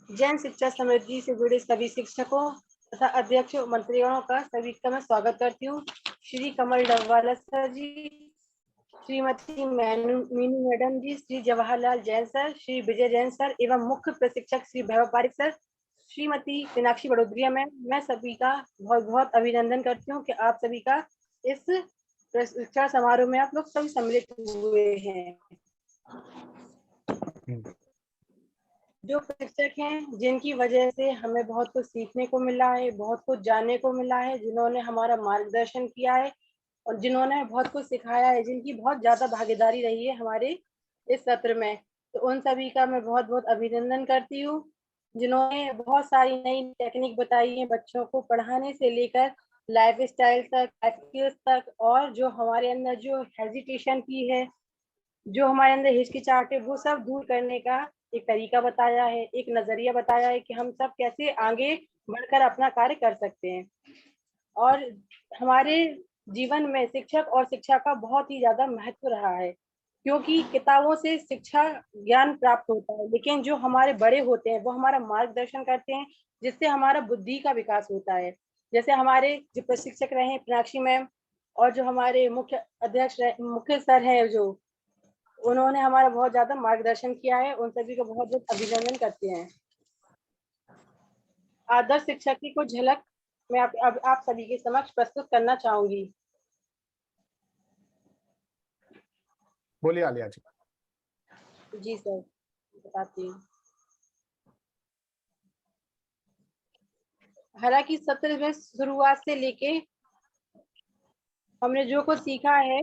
जैन शिक्षा समृद्धि से जुड़े सभी शिक्षकों तथा अध्यक्ष मंत्रीगणों का सभी का मैं स्वागत करती हूँ। श्री कमल डबवाला सर जी, श्रीमती मीनू मैडम जी, श्री जवाहरलाल जैन सर, श्री विजय जैन सर एवं मुख्य प्रशिक्षक श्री वैभव पारिक सर, श्रीमती मीनाक्षी बड़ोदरिया मैम, मैं सभी का बहुत बहुत अभिनंदन करती हूँ कि आप सभी का इस प्रशिक्षण समारोह में आप लोग सभी सम्मिलित हुए हैं। जो शिक्षक हैं जिनकी वजह से हमें बहुत कुछ सीखने को मिला है, बहुत कुछ जानने को मिला है, जिन्होंने हमारा मार्गदर्शन किया है और जिन्होंने बहुत कुछ सिखाया है, जिनकी बहुत ज्यादा भागीदारी रही है हमारे इस सत्र में, तो उन सभी का मैं बहुत बहुत अभिनंदन करती हूँ, जिन्होंने बहुत सारी नई टेक्निक बताई है बच्चों को पढ़ाने से लेकर लाइफ स्टाइल तक, स्किल्स तक, और जो हमारे अंदर जो हेजिटेशन की है, जो हमारे अंदर हिचकिचाहट है, वो सब दूर करने का एक तरीका बताया है, एक नजरिया बताया है कि हम सब कैसे आगे बढ़कर अपना कार्य कर सकते हैं। और हमारे जीवन में शिक्षक और शिक्षा का बहुत ही ज्यादा महत्व रहा है, क्योंकि किताबों से शिक्षा ज्ञान प्राप्त होता है, लेकिन जो हमारे बड़े होते हैं वो हमारा मार्गदर्शन करते हैं, जिससे हमारा बुद्धि का विकास होता है। जैसे हमारे जो प्रशिक्षक रहे मीनाक्षी मैम, और जो हमारे मुख्य अध्यक्ष मुख्य सर हैं, जो उन्होंने हमारा बहुत ज्यादा मार्गदर्शन किया है, उन सभी को बहुत बहुत अभिनंदन करते हैं। आदर्श शिक्षक की कुछ झलक मैं आप सभी के समक्ष प्रस्तुत करना चाहूंगी। बोलिए आलिया जी। जी सर, बताती हूँ। हालांकि सत्र में शुरुआत से लेके हमने जो कुछ सीखा है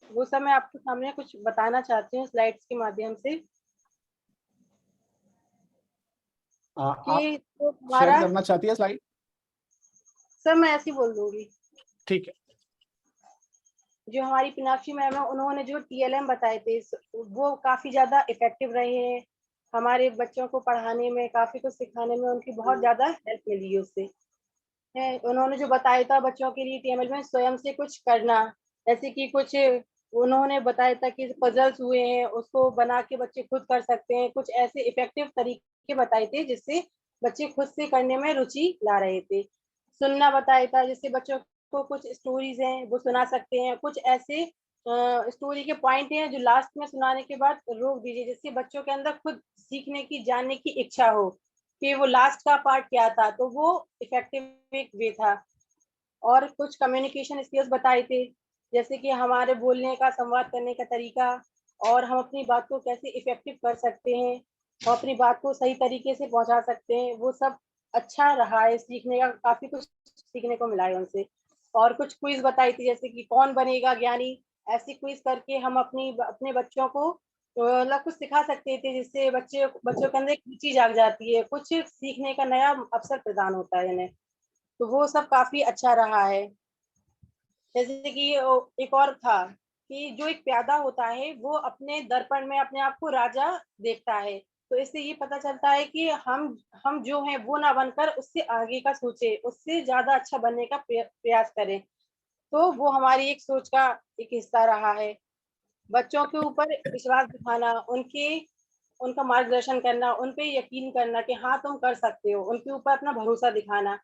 वो सब मैं आपके सामने कुछ बताना चाहती हूँ स्लाइड्स के माध्यम से। आप कि तो शेयर हमारा, करना चाहती है स्लाइड? सर मैं ऐसे ही बोल दूंगी। ठीक है। जो हमारी मीनाक्षी मैम है, उन्होंने जो TLM बताए थे वो काफी ज्यादा इफेक्टिव रहे हैं, हमारे बच्चों को पढ़ाने में, काफी कुछ सिखाने में उनकी बहुत ज्यादा हेल्प मिली है उससे। है, उन्होंने जो बताया था बच्चों के लिए TML में स्वयं से कुछ करना, जैसे कि कुछ उन्होंने बताया था कि पजल्स हुए हैं उसको बना के बच्चे खुद कर सकते हैं, कुछ ऐसे इफेक्टिव तरीके बताए थे जिससे बच्चे खुद से करने में रुचि ला रहे थे। सुनना बताया था, जिससे बच्चों को कुछ स्टोरीज हैं वो सुना सकते हैं, कुछ ऐसे स्टोरी के पॉइंट हैं जो लास्ट में सुनाने के बाद रोक दीजिए, जिससे बच्चों के अंदर खुद सीखने की, जानने की इच्छा हो। कि वो लास्ट का पार्ट क्या था, तो वो इफेक्टिव वे था। और कुछ कम्युनिकेशन स्किल्स बताए थे, जैसे कि हमारे बोलने का, संवाद करने का तरीका, और हम अपनी बात को कैसे इफेक्टिव कर सकते हैं और अपनी बात को सही तरीके से पहुंचा सकते हैं। वो सब अच्छा रहा है, सीखने का काफी कुछ सीखने को मिला है उनसे। और कुछ क्विज बताई थी, जैसे कि कौन बनेगा ज्ञानी, ऐसी क्विज करके हम अपने बच्चों को मतलब कुछ सिखा सकते थे, जिससे बच्चों के अंदर एक रुचि जाग जाती है, कुछ सीखने का नया अवसर प्रदान होता है इन्हें। तो वो सब काफी अच्छा रहा है। जैसे कि एक और था कि जो एक प्यादा होता है वो अपने दर्पण में अपने आप को राजा देखता है, तो इससे ये पता चलता है कि हम जो हैं वो ना बनकर उससे आगे का सोचे, उससे ज्यादा अच्छा बनने का प्रयास करें। तो वो हमारी एक सोच का एक हिस्सा रहा है। बच्चों के ऊपर विश्वास दिखाना, उनका मार्गदर्शन करना, उन पे यकीन करना कि हाँ तुम कर सकते हो, उनके ऊपर अपना भरोसा दिखाना,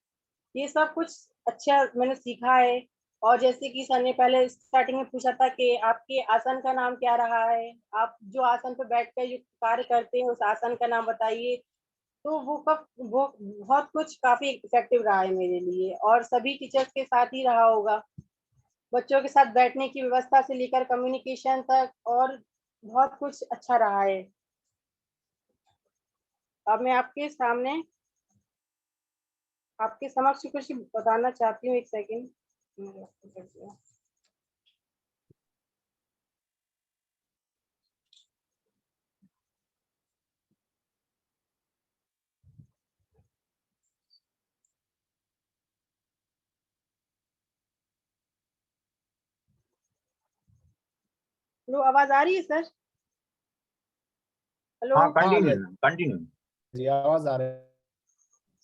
ये सब कुछ अच्छा मैंने सीखा है। और जैसे कि सर ने पहले स्टार्टिंग में पूछा था कि आपके आसन का नाम क्या रहा है, आप जो आसन पर बैठ कर जो कार्य करते हैं उस आसन का नाम बताइए। तो वो बहुत कुछ काफी इफेक्टिव रहा है मेरे लिए, और सभी टीचर्स के साथ ही रहा होगा। बच्चों के साथ बैठने की व्यवस्था से लेकर कम्युनिकेशन तक, और बहुत कुछ अच्छा रहा है। अब मैं आपके समक्ष कुछ बताना चाहती हूँ, एक सेकंड। लो, आवाज आ रही है सर? हेलो हाँ, कंटिन्यू। जी आवाज आ रही है।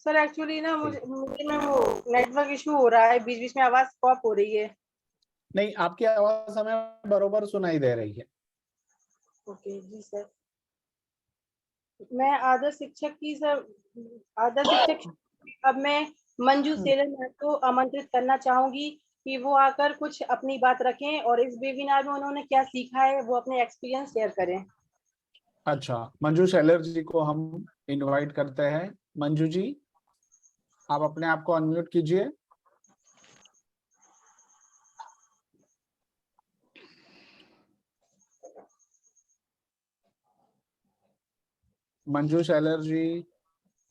सर, एक्चुअली ना मुझे ना वो नेटवर्क इशू हो रहा है, बीच बीच में आवाज स्टॉप हो रही है। नहीं, आपकी आवाज हमें बरोबर सुनाई दे रही है। ओके जी सर। मैं आदर्श शिक्षक अब मैं मंजू सेलर मैम को आमंत्रित करना चाहूंगी कि वो आकर कुछ अपनी बात रखें, और इस वेबिनार में उन्होंने क्या सीखा है वो अपने एक्सपीरियंस शेयर करें। अच्छा, मंजू शैलर जी को हम इनवाइट करते हैं। मंजू जी, आप अपने आप को अनम्यूट कीजिए। मंजू शैलर जी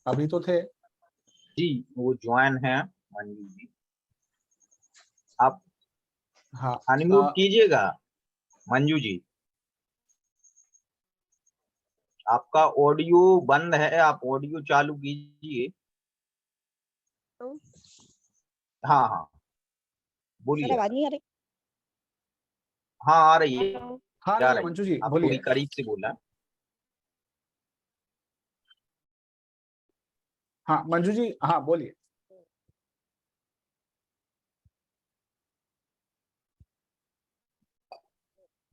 अभी तो थे। जी, वो ज्वाइन है मंजू जी। आप हाँ, अनम्यूट कीजिएगा मंजू जी। आपका ऑडियो बंद है, आप ऑडियो चालू कीजिए। हाँ हाँ, सर बोलिए। आवाज नहीं आ रही? हाँ, आ रही है, हेलो। हाँ जा रही है रही है। मंजू जी, आप थोड़ी बोलिए। करीब से बोला। हाँ मंजू जी, हाँ बोलिए।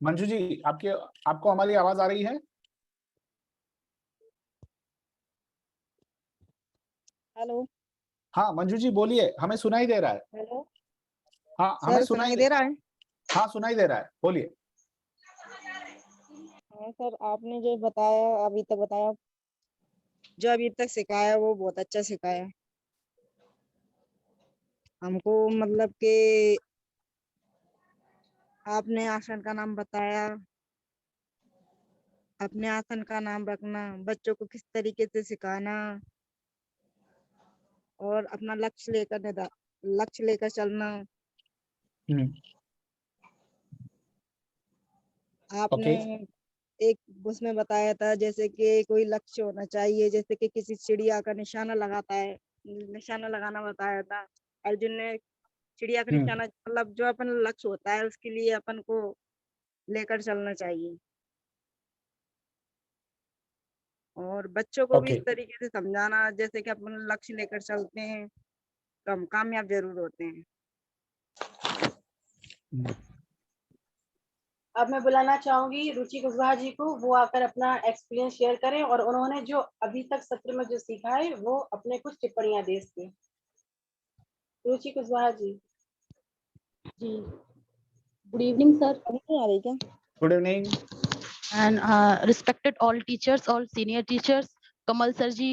मंजू जी, आपको हमारी आवाज आ रही है? हेलो। हाँ मंजू जी बोलिए, हमें सुनाई दे रहा है। हेलो। हाँ हमें सर सुनाई दे रहा है? हाँ सुनाई दे रहा है, बोलिए। हाँ सर, आपने जो बताया अभी तक बताया, जो अभी तक सिखाया वो बहुत अच्छा सिखाया हमको। मतलब कि आपने आसन का नाम बताया, अपने आसन का नाम रखना, बच्चों को किस तरीके से सिखाना, और अपना लक्ष्य लेकर चलना। हम्म, आपने ओके। एक उसमें बताया था जैसे कि कोई लक्ष्य होना चाहिए, जैसे कि किसी चिड़िया का निशाना लगाता है, निशाना लगाना बताया था अर्जुन ने। चिड़िया का हम्म, निशाना मतलब जो अपन लक्ष्य होता है उसके लिए अपन को लेकर चलना चाहिए, और बच्चों को भी ओके। इस तरीके से समझाना जैसे कि अपन लक्ष्य लेकर चलते हैं तो हम कामयाब जरूर होते हैं। हम्म, अब मैं बुलाना चाहूंगी रुचि कुशवाहा जी को, वो आकर अपना एक्सपीरियंस शेयर करें, और उन्होंने जो अभी तक सत्र में जो सीखा है वो अपने कुछ टिप्पणियां दे सके। रुचि कुशवाहा जी। जी, गुड इवनिंग सर नहीं आ रही क्या? Good evening. and respected all teachers, all senior teachers, Kamal sir ji,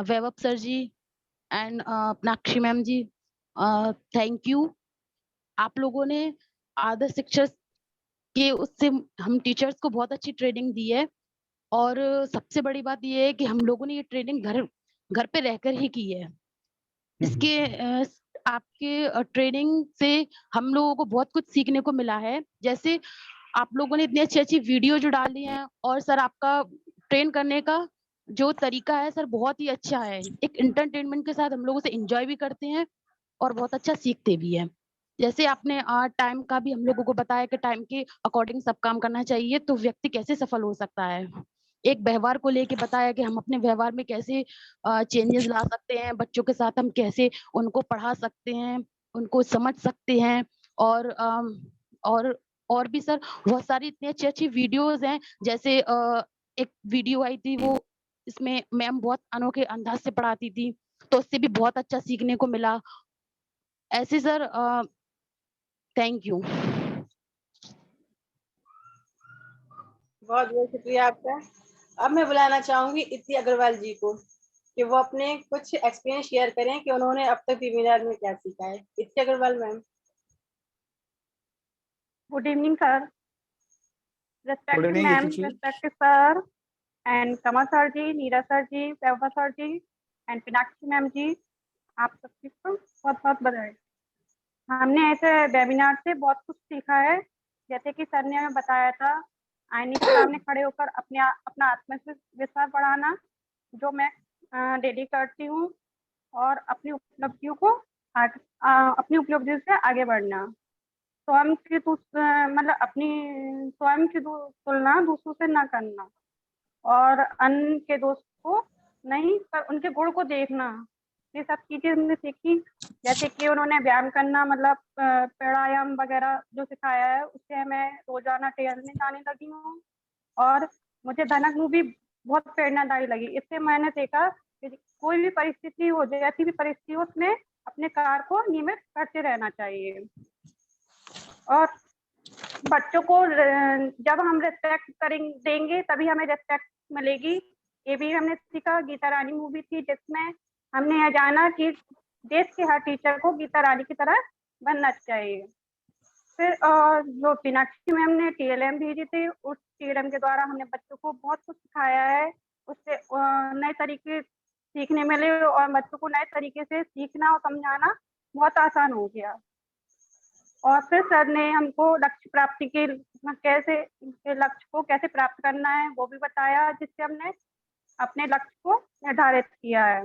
Vaibhav sir ji and Meenakshi ma'am ji, thank you. आप लोगों ने आदर्श शिक्षक के उससे हम टीचर्स को बहुत अच्छी ट्रेनिंग दी है, और सबसे बड़ी बात ये है कि हम लोगों ने ये ट्रेनिंग घर पे रहकर ही की है। इसके आपके ट्रेनिंग से हम लोगों को बहुत कुछ सीखने को मिला है। जैसे आप लोगों ने इतनी अच्छी वीडियो जो डाली है, और सर आपका ट्रेन करने का जो तरीका है सर बहुत ही अच्छा है। एक एंटरटेनमेंट के साथ हम लोग उसे एंजॉय भी करते हैं और बहुत अच्छा सीखते भी हैं। जैसे आपने टाइम का भी हम लोगों को बताया कि टाइम के अकॉर्डिंग सब काम करना चाहिए, तो व्यक्ति कैसे सफल हो सकता है। एक व्यवहार को लेके बताया कि हम अपने व्यवहार में कैसे चेंजेस ला सकते हैं, बच्चों के साथ हम कैसे उनको पढ़ा सकते हैं, उनको समझ सकते हैं। और और भी सर बहुत सारी इतनी अच्छी वीडियोस हैं। जैसे एक वीडियो आई थी, वो इसमें मैम बहुत अनोखे अंदाज से पढ़ाती थी, तो उससे भी बहुत अच्छा सीखने को मिला। ऐसे सर थैंक यू। बहुत बहुत शुक्रिया आपका। अब मैं बुलाना चाहूंगी इति अग्रवाल जी को कि वो अपने कुछ एक्सपीरियंस शेयर करें कि उन्होंने अब तक वेबिनार में क्या सीखा है। Iti Agarwal ma'am. Good evening, sir. Good Respected evening ma'am, Iti ji. respected sir, and Kamal sir ji, Neera sir ji, Vaibhav sir ji, and Pinakshi ma'am जी, आप सबकी को बहुत बहुत बधाई। हमने ऐसे वेबिनार से बहुत कुछ सीखा है। जैसे कि सर ने हमें बताया था, आईने के सामने खड़े होकर अपना आत्मविश्वास बढ़ाना, जो मैं डेली करती हूँ, और अपनी उपलब्धियों को अपनी उपलब्धियों से आगे बढ़ना। स्वयं की मतलब अपनी स्वयं की तुलना दूसरों से ना करना, और अन्य के दोष को नहीं पर उनके गुण को देखना। ये सब चीजें हमने सीखी। जैसे कि उन्होंने व्यायाम करना, मतलब प्राणायाम वगैरह जो सिखाया है, उससे मैं रोजाना टहलने जाने लगी हूँ। और मुझे धनक मूवी बहुत प्रेरणादायी लगी। इससे मैंने देखा कि कोई भी परिस्थिति हो, जैसी भी परिस्थिति हो, उसमें अपने कार्य को नियमित करते रहना चाहिए। और बच्चों को जब हम रिस्पेक्ट देंगे तभी हमें रिस्पेक्ट मिलेगी। ये भी हमने सीखा। गीता रानी मूवी थी जिसमें हमने यह जाना कि देश के हर टीचर को गीता रानी की तरह बनना चाहिए। फिर जो मीनाक्षी मैम ने TLM भेजी थी, उस TLM के द्वारा हमने बच्चों को बहुत कुछ सिखाया है। उससे नए तरीके सीखने मिले, और बच्चों को नए तरीके से सीखना और समझाना बहुत आसान हो गया। और फिर सर ने हमको लक्ष्य प्राप्ति के लक्ष्य को कैसे प्राप्त करना है वो भी बताया, जिससे हमने अपने लक्ष्य को निर्धारित किया है।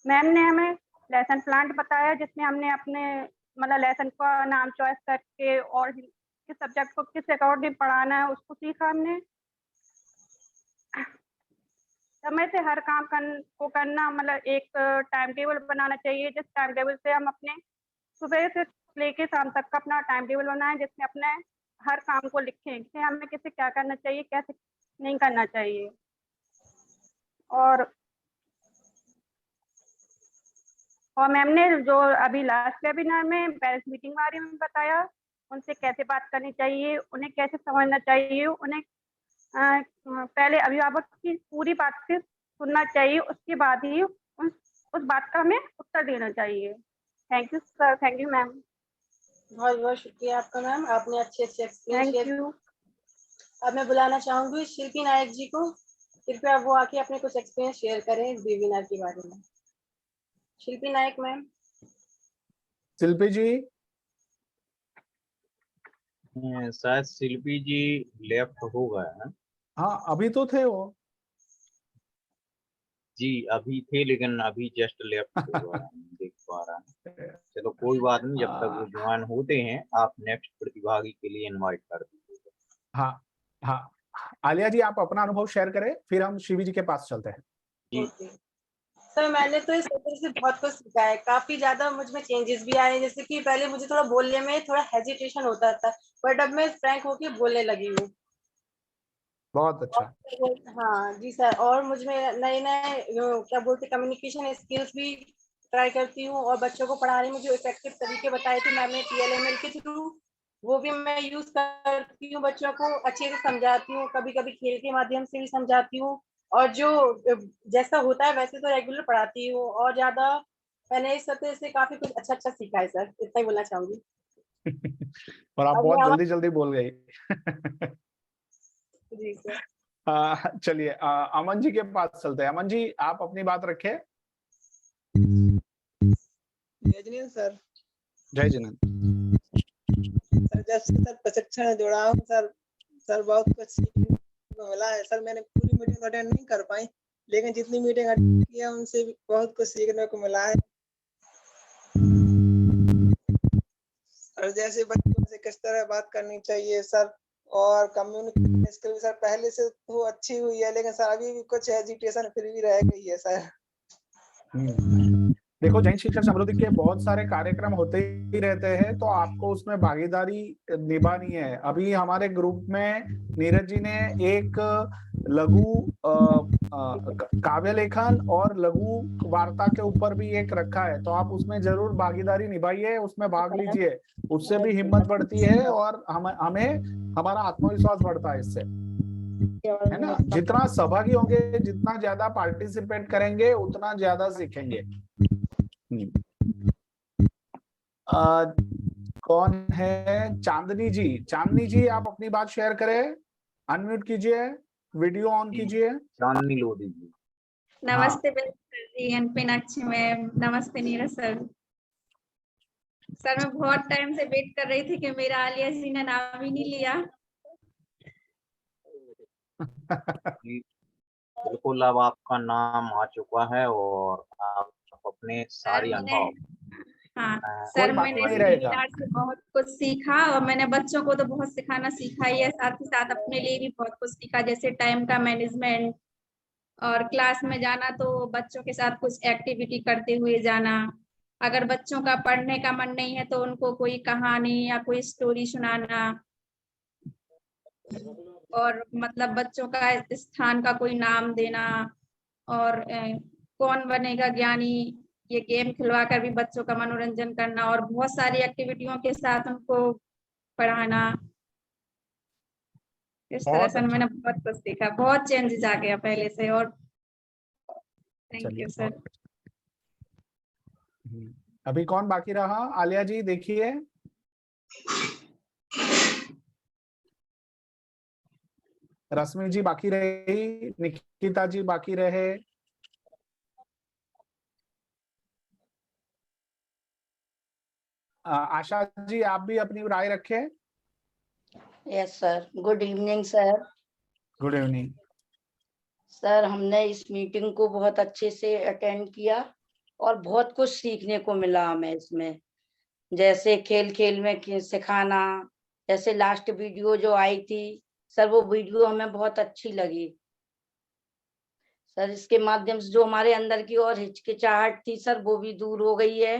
मैम ने हमें लेसन प्लान बताया, जिसमें हमने अपने मतलब लेसन का नाम चॉइस करके और किस सब्जेक्ट को किस अकॉर्डिंग पढ़ाना है उसको सीखा हमने। समय से हर काम को करना, मतलब एक टाइम टेबल बनाना चाहिए, जिस टाइम टेबल से हम अपने सुबह से लेके शाम तक का अपना टाइम टेबल बनाएं, जिसमें अपने हर काम को लिखें कि हमें किसे क्या करना चाहिए, कैसे नहीं करना चाहिए। और मैम ने जो अभी लास्ट वेबिनार में पेरेंट्स मीटिंग बारे में बताया, उनसे कैसे बात करनी चाहिए, उन्हें कैसे समझना चाहिए, उन्हें पहले अभिभावक की पूरी बात से सुनना चाहिए, उसके बाद ही उस बात का हमें उत्तर देना चाहिए। Thank you sir. Thank you ma'am. बहुत बहुत शुक्रिया आपका मैम, आपने अच्छे एक्सपीरियंस थैंक शेयर। यू। अब मैं बुलाना चाहूंगी शिल्पी नायक जी को। कृपया वो आके अपने कुछ एक्सपीरियंस शेयर करें इस वेबिनार के बारे में। शिल्पी नायक मैम। शिल्पी जी। शायद शिल्पी जी लेफ्ट हो गए हैं। हाँ अभी तो थे वो। जी अभी थे, लेकिन अभी जस्ट लेफ्ट हो गए हैं, देख पा रहा है। चलो कोई बात नहीं, जब तक वो ज्वाइन होते हैं आप नेक्स्ट प्रतिभागी के लिए इनवाइट कर दीजिए। हाँ हाँ, आलिया जी आप अपना अनुभव शेयर करें, फिर हम शिवी जी के पास चलते हैं। जी। ओके सर, मैंने तो इस सत्र से बहुत कुछ सीखा है। काफी ज्यादा मुझ में चेंजेस भी आए, जैसे कि पहले मुझे थोड़ा बोलने में थोड़ा हेजिटेशन होता था, बट अब मैं फ्रैंक होके बोलने लगी हूँ। बहुत अच्छा। हाँ जी सर, और मुझ में नए नए क्या बोलते कम्युनिकेशन स्किल्स भी ट्राई करती हूँ, और बच्चों को पढ़ाने में जो इफेक्टिव तरीके बताए थे मैम ने TLML के थ्रू, वो भी मैं यूज करती हूँ। बच्चों को अच्छे से समझाती हूँ, कभी कभी खेल के माध्यम से भी समझाती हूँ, और जो जैसा होता है वैसे तो रेगुलर पढ़ाती हूँ, और ज्यादा मैंने इस सत्र से काफी कुछ अच्छा अच्छा सीखा है सर, इतना ही बोलना चाहूंगी। और आप अब बहुत मैं जल्दी जल्दी बोल गई। जी सर। चलिए अमन जी के पास चलते हैं। अमन जी आप अपनी बात रखें। जय जिनेंद्र सर। जय जिनेंद्र सर, जब से सर प्रशिक्षण जुड़ा हूँ सर बहुत कुछ सीखने को मिला है सर। मैंने पूरी मीटिंग अटेंड नहीं कर पाई, लेकिन जितनी मीटिंग अटेंड किया उनसे भी बहुत कुछ सीखने को मिला है। और जैसे बच्चों से किस तरह बात करनी चाहिए सर, और कम्युनिकेशन स्किल सर पहले से तो अच्छी हुई है, लेकिन सर अभी भी कुछ हेजिटेशन फिर भी रह गई है सर। देखो, जैन शिक्षक समृद्धि के बहुत सारे कार्यक्रम होते ही रहते हैं, तो आपको उसमें भागीदारी निभानी है। अभी हमारे ग्रुप में नीरज जी ने एक लघु काव्य लेखन और लघु वार्ता के ऊपर भी एक रखा है, तो आप उसमें जरूर भागीदारी निभाइए, उसमें भाग लीजिए। उससे भी हिम्मत बढ़ती है और हमें हमारा आत्मविश्वास बढ़ता है इससे, है ना। जितना सहभागी होंगे, जितना ज्यादा पार्टिसिपेट करेंगे, उतना ज्यादा सीखेंगे। कौन है? चांदनी जी। चांदनी जी आप अपनी बात शेयर करें, अनम्यूट कीजिए, वीडियो ऑन कीजिए। चांदनी लोधी जी। नमस्ते sir ji and Meenakshi ma'am, नमस्ते नीरज सर। सर मैं बहुत टाइम से वेट कर रही थी कि मेरा आलिया जी ने नाम ही नहीं लिया। बिल्कुल, अब आपका नाम आ चुका है और आप अपने सारी अनुभव। हाँ कोई सर, बात मैंने नहीं इस रहेगा। वेबिनार से बहुत कुछ सीखा, और मैंने बच्चों को तो बहुत सिखाना सीखा ही है, साथ ही साथ अपने लिए भी बहुत कुछ सीखा, जैसे टाइम का मैनेजमेंट, और क्लास में जाना तो बच्चों के साथ कुछ एक्टिविटी करते हुए जाना। अगर बच्चों का पढ़ने का मन नहीं है तो उनको कोई कहानी या कोई स्टोरी सुनाना, और मतलब बच्चों का स्थान का कोई नाम देना, और कौन बनेगा ज्ञानी, ये गेम खिलवा कर भी बच्चों का मनोरंजन करना, और बहुत सारी एक्टिविटियों के साथ उनको पढ़ाना। इस तरह से मैंने बहुत कुछ सीखा, बहुत चेंजेस आ गया पहले से। और थैंक यू सर। अभी कौन बाकी रहा? आलिया जी देखिए। रश्मि जी बाकी रही, निकिता जी बाकी रहे। आशा जी आप भी अपनी राय रखें। Yes sir, good evening sir. Good evening sir, हमने इस मीटिंग को बहुत अच्छे से अटेंड किया और बहुत कुछ सीखने को मिला हमें इसमें, जैसे खेल खेल में सिखाना। जैसे लास्ट वीडियो जो आई थी सर, वो वीडियो हमें बहुत अच्छी लगी सर। इसके माध्यम से जो हमारे अंदर की और हिचकिचाहट थी सर, वो भी दूर हो गई है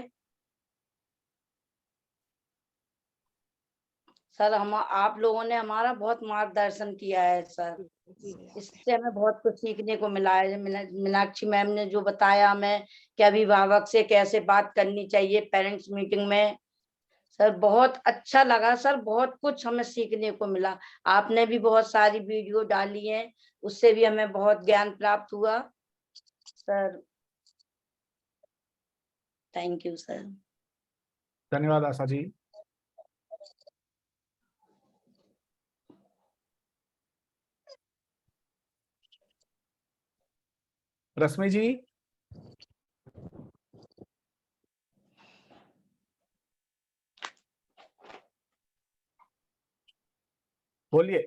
सर। हम आप लोगों ने हमारा बहुत मार्गदर्शन किया है सर, इससे हमें बहुत कुछ सीखने को मिला है। मीनाक्षी मैम ने जो बताया हमें कि अभिभावक से कैसे बात करनी चाहिए पेरेंट्स मीटिंग में, सर बहुत अच्छा लगा सर, बहुत कुछ हमें सीखने को मिला। आपने भी बहुत सारी वीडियो डाली है, उससे भी हमें बहुत ज्ञान प्राप्त हुआ सर। Thank you sir. धन्यवाद आशा जी। रश्मि जी। बोलिए।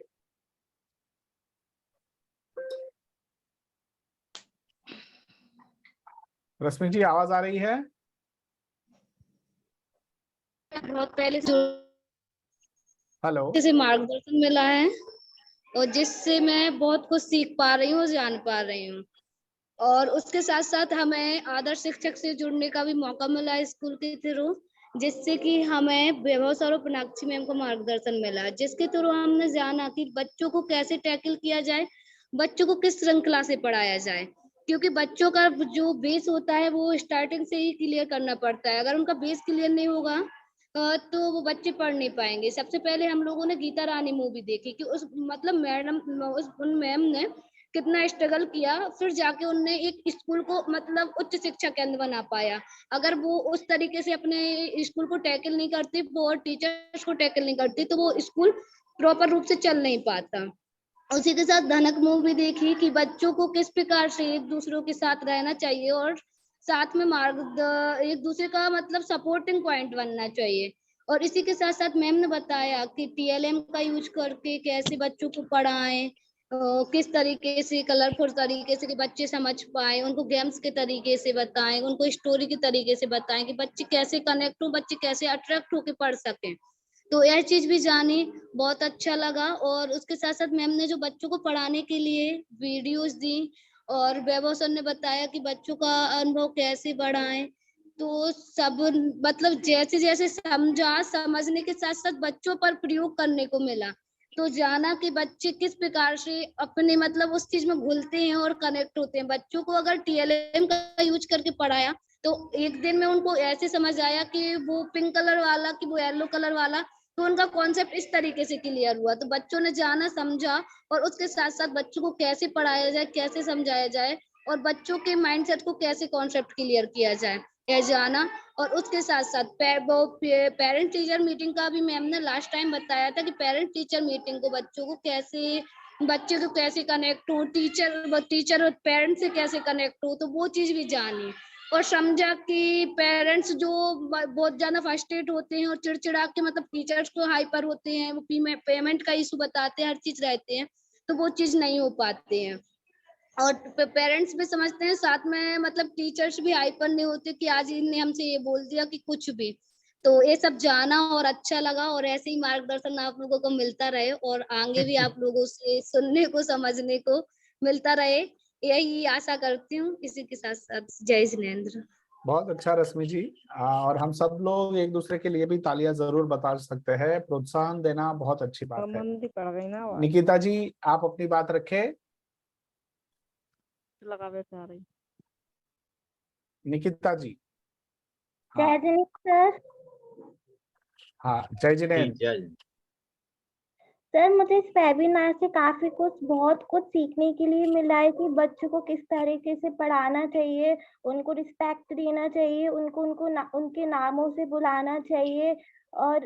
रश्मि जी आवाज आ रही है? बहुत पहले से हेलो। जैसे मार्गदर्शन मिला है, और जिससे मैं बहुत कुछ सीख पा रही हूँ, जान पा रही हूँ। और उसके साथ साथ हमें आदर्श शिक्षक से जुड़ने का भी मौका मिला है स्कूल के थ्रू, जिससे कि हमें वैभव सर और मीनाक्षी मैम को मार्गदर्शन मिला, जिसके थ्रू हमने जाना कि बच्चों को कैसे टैकल किया जाए, बच्चों को किस श्रृंखला से पढ़ाया जाए। क्योंकि बच्चों का जो बेस होता है वो स्टार्टिंग से ही क्लियर करना पड़ता है। अगर उनका बेस क्लियर नहीं होगा तो वो बच्चे पढ़ नहीं पाएंगे। सबसे पहले हम लोगों ने गीता रानी मूवी देखी कि उस मतलब मैडम उन मैम ने कितना स्ट्रगल किया, फिर जाके उनने एक स्कूल को मतलब उच्च शिक्षा केंद्र बना पाया। अगर वो उस तरीके से अपने स्कूल को टैकल नहीं करती, वो टीचर्स को टैकल नहीं करती, तो वो स्कूल प्रॉपर रूप से चल नहीं पाता। उसी के साथ धनक मूवी देखी कि बच्चों को किस प्रकार से एक दूसरों के साथ रहना चाहिए और साथ में एक दूसरे का मतलब सपोर्टिंग पॉइंट बनना चाहिए। और इसी के साथ साथ मैम ने बताया कि TLM का यूज करके कैसे बच्चों को पढ़ाएं, किस तरीके से कलरफुल तरीके से कि बच्चे समझ पाए, उनको गेम्स के तरीके से बताएं, उनको स्टोरी के तरीके से बताएं कि बच्चे कैसे कनेक्ट हो, बच्चे कैसे अट्रैक्ट होकर पढ़ सकें। तो यह चीज भी जानी, बहुत अच्छा लगा। और उसके साथ साथ मैम ने जो बच्चों को पढ़ाने के लिए वीडियोस दी और वैभव सर ने बताया कि बच्चों का अनुभव कैसे बढ़ाएं, तो सब मतलब जैसे जैसे समझने के साथ साथ बच्चों पर प्रयोग करने को मिला, तो जाना कि बच्चे किस प्रकार से अपने मतलब उस चीज में घुलते हैं और कनेक्ट होते हैं। बच्चों को अगर TLM का यूज करके पढ़ाया तो एक दिन में उनको ऐसे समझ आया कि वो पिंक कलर वाला कि वो येलो कलर वाला, तो उनका कॉन्सेप्ट इस तरीके से क्लियर हुआ। तो बच्चों ने जाना, समझा, और उसके साथ साथ बच्चों को कैसे पढ़ाया जाए, कैसे समझाया जाए और बच्चों के माइंडसेट को कैसे कॉन्सेप्ट क्लियर किया जाए, यह जाना। और उसके साथ साथ पेरेंट टीचर मीटिंग का भी मैम ने लास्ट टाइम बताया था कि पेरेंट टीचर मीटिंग को बच्चे को कैसे कनेक्ट हो, टीचर और पेरेंट्स से कैसे कनेक्ट हो, तो वो चीज भी जानी। और समझा कि पेरेंट्स जो बहुत ज्यादा फ्रस्ट्रेट होते हैं और चिड़चिड़ा के मतलब टीचर्स को हाइपर होते हैं, वो पेमेंट का इशू बताते हैं, हर चीज रहते हैं, तो वो चीज नहीं हो पाते हैं। और पेरेंट्स भी समझते हैं, साथ में मतलब टीचर्स भी हाइपर नहीं होते कि आज इनने हमसे ये बोल दिया कि कुछ भी। तो ये सब जाना और अच्छा लगा, और ऐसे ही मार्गदर्शन आप लोगों को मिलता रहे और आगे भी आप लोगों से सुनने को समझने को मिलता रहे, यही आशा करती हूँ। इसी के साथ साथ जय जिनेंद्र। बहुत अच्छा रश्मि जी। और हम सब लोग एक दूसरे के लिए भी तालियां जरूर बता सकते हैं, प्रोत्साहन देना बहुत अच्छी बात है। मंदी पड़ गई ना आवाज। निकिता जी, आप अपनी बात रखें। लगावे से आ रही। निकिता जी। हाँ, जय जिनेंद्र सर। हाँ, जय जी, जिनेंद्र। जय। सर मुझे इस वेबिनार से काफी बहुत कुछ सीखने के लिए मिला है कि बच्चों को किस तरीके से पढ़ाना चाहिए, उनको रिस्पेक्ट देना चाहिए, उनके नामों से बुलाना चाहिए। और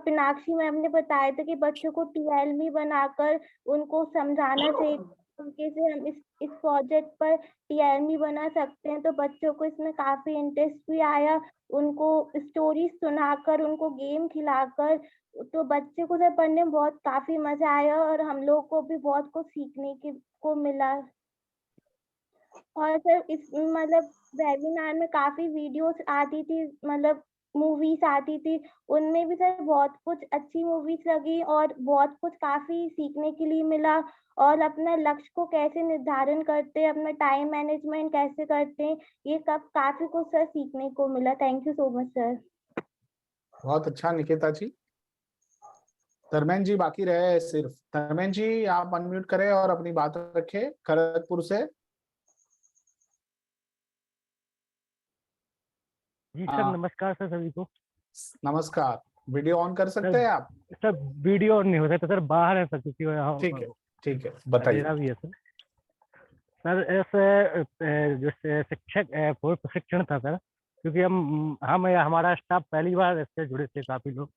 पिनाक्षी मैम ने बताया था कि बच्चों को TLM बनाकर उनको समझाना चाहिए तरीके से हम इस प्रोजेक्ट पर TLM बना सकते हैं। तो बच्चों को इसमें काफी इंटरेस्ट भी आया, उनको स्टोरी सुनाकर, उनको गेम खिलाकर, तो बच्चे को जब पढ़ने में बहुत काफी मजा आया और हम लोग को भी बहुत कुछ सीखने को मिला। और सर इस मतलब वेबिनार में काफी वीडियोस आती थी, मतलब मूवीज आती थी, उनमें भी सर बहुत कुछ अच्छी मूवीज लगी और बहुत कुछ काफी सीखने के लिए मिला। और अपना लक्ष्य को कैसे निर्धारण करते हैं, अपना टाइम मैनेजमेंट कैसे करते हैं, ये काफी कुछ सर सीखने को मिला। Thank you so much sir. बहुत अच्छा निकिता जी। धर्मेंद्र जी बाकी रहे सिर्फ। धर्मेंद्र जी, आप अनम्यूट करें और अपनी बात रखें खड़गपुर से। जी सर, नमस्कार सर सभी को। नमस्कार। वीडियो ऑन कर सकते हैं आप? सर वीडियो ऑन नहीं होता तो सर बाहर है सर, क्योंकि यहाँ ठीक है बताइए। अंधेरा भी है सर। सर ऐसे जो शिक्षक पूर्व प्रशिक्षण था सर, क्योंकि हमारा स्टाफ पहली बार इससे जुड़े थे काफी लोग,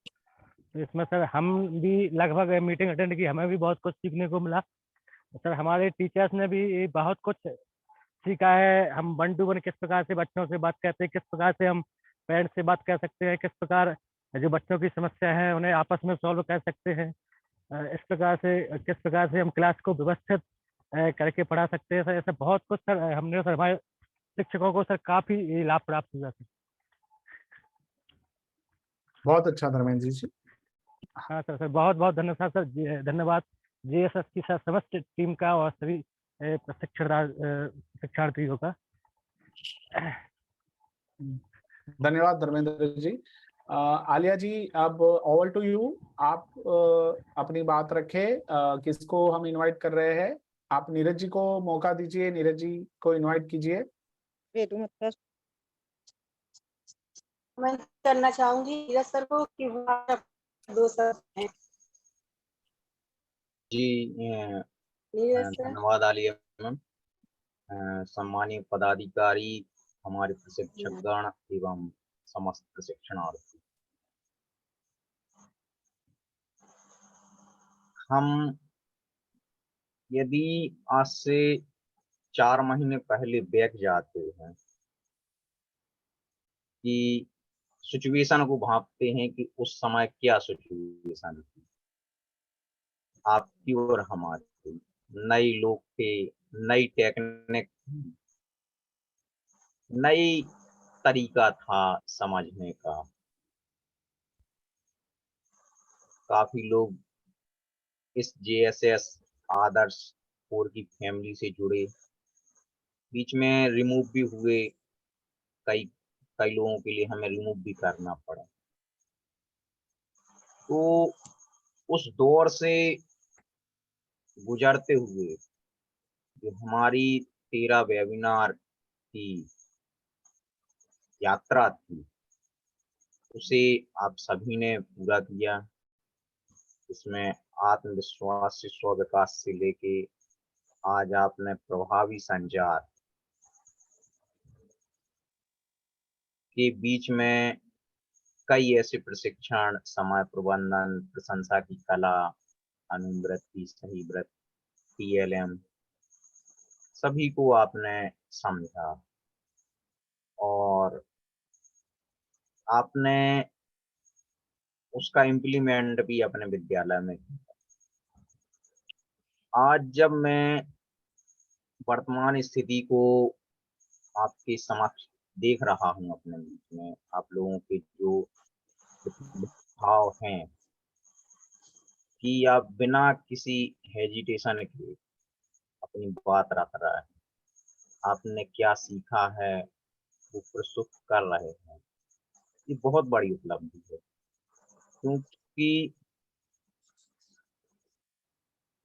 तो इसमें सर हम भी लगभग मीटिंग अटेंड की, हमें भी बहुत कुछ सीखने को मिला। सर हमारे टीचर्स ने भी बहुत कुछ सीखा है। हम 1 to 1 किस प्रकार से बच्चों से बात करते हैं, किस प्रकार से हम पेरेंट्स से बात कर सकते हैं, किस प्रकार जो बच्चों की समस्या है उन्हें आपस में सॉल्व कर सकते हैं, इस प्रकार से किस प्रकार से हम क्लास को व्यवस्थित करके पढ़ा सकते हैं। सर ऐसा बहुत कुछ सर हमने सर हमारे शिक्षकों को सर काफी लाभ प्राप्त हुआ सर। बहुत अच्छा धर्मेंद्र जी। हाँ सर बहुत बहुत धन्यवाद सर, धन्यवाद JSS की सर समस्त टीम का और सभी शिक्षार्थियों का। धन्यवाद धर्मेंद्र जी। आलिया जी, अब ओवर टू यू। आप अपनी बात रखें। किसको हम इनवाइट कर रहे हैं? आप नीरज जी को मौका दीजिए, नीरज जी को इनवाइट कीजिए। मैं करना चाहूंगी नीरज सर को कि वो 2 सर हैं। जी नीरज सर। धन्यवाद आलिया मैम। सम्मानीय पदाधिकारी, हमारे प्रशिक्षकगण एवं समस्त प्रशिक्षणार्थी, हम यदि आज से 4 महीने पहले बैक जाते हैं कि सिचुएशन को भांपते हैं कि उस समय क्या सिचुएशन थी, आपकी और हमारी। नए लोग थे, नई टेक्निक थी, नई तरीका था समझने का। काफी लोग इस JSS आदर्श कोर की फैमिली से जुड़े, बीच में रिमूव भी हुए, कई लोगों के लिए हमें रिमूव भी करना पड़ा। तो उस दौर से गुजरते हुए जो हमारी 13 वेबिनार की यात्रा थी, उसे आप सभी ने पूरा किया। इसमें आत्मविश्वास से स्व विकास से लेके आज आपने प्रभावी संचार के बीच में कई ऐसे प्रशिक्षण, समय प्रबंधन, प्रशंसा की कला, अनुवृत्ति, सही व्रत, TLM, सभी को आपने समझा और आपने उसका इम्प्लीमेंट भी अपने विद्यालय में किया। आज जब मैं वर्तमान स्थिति को आपके समक्ष देख रहा हूं, अपने बीच में आप लोगों के जो भाव हैं कि आप बिना किसी हेजिटेशन के अपनी बात रख रहे हैं, आपने क्या सीखा है वो प्रस्तुत कर रहे हैं, ये बहुत बड़ी उपलब्धि है। क्योंकि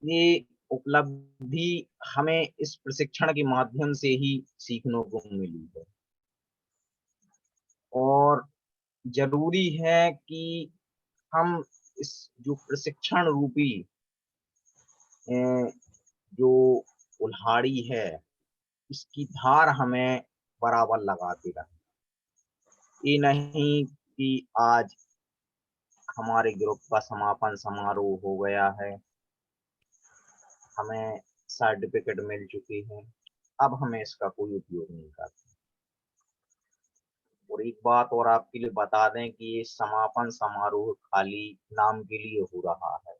ये उपलब्धि हमें इस प्रशिक्षण के माध्यम से ही सीखने को मिली है और जरूरी है कि हम इस जो प्रशिक्षण रूपी जो कुल्हाड़ी है, इसकी धार हमें बराबर लगाते रहे। ये नहीं कि आज हमारे ग्रुप का समापन समारोह हो गया है, हमें सर्टिफिकेट मिल चुके हैं, अब हमें इसका कोई उपयोग नहीं करते। और एक बात और आपके लिए बता दें कि ये समापन समारोह खाली नाम के लिए हो रहा है,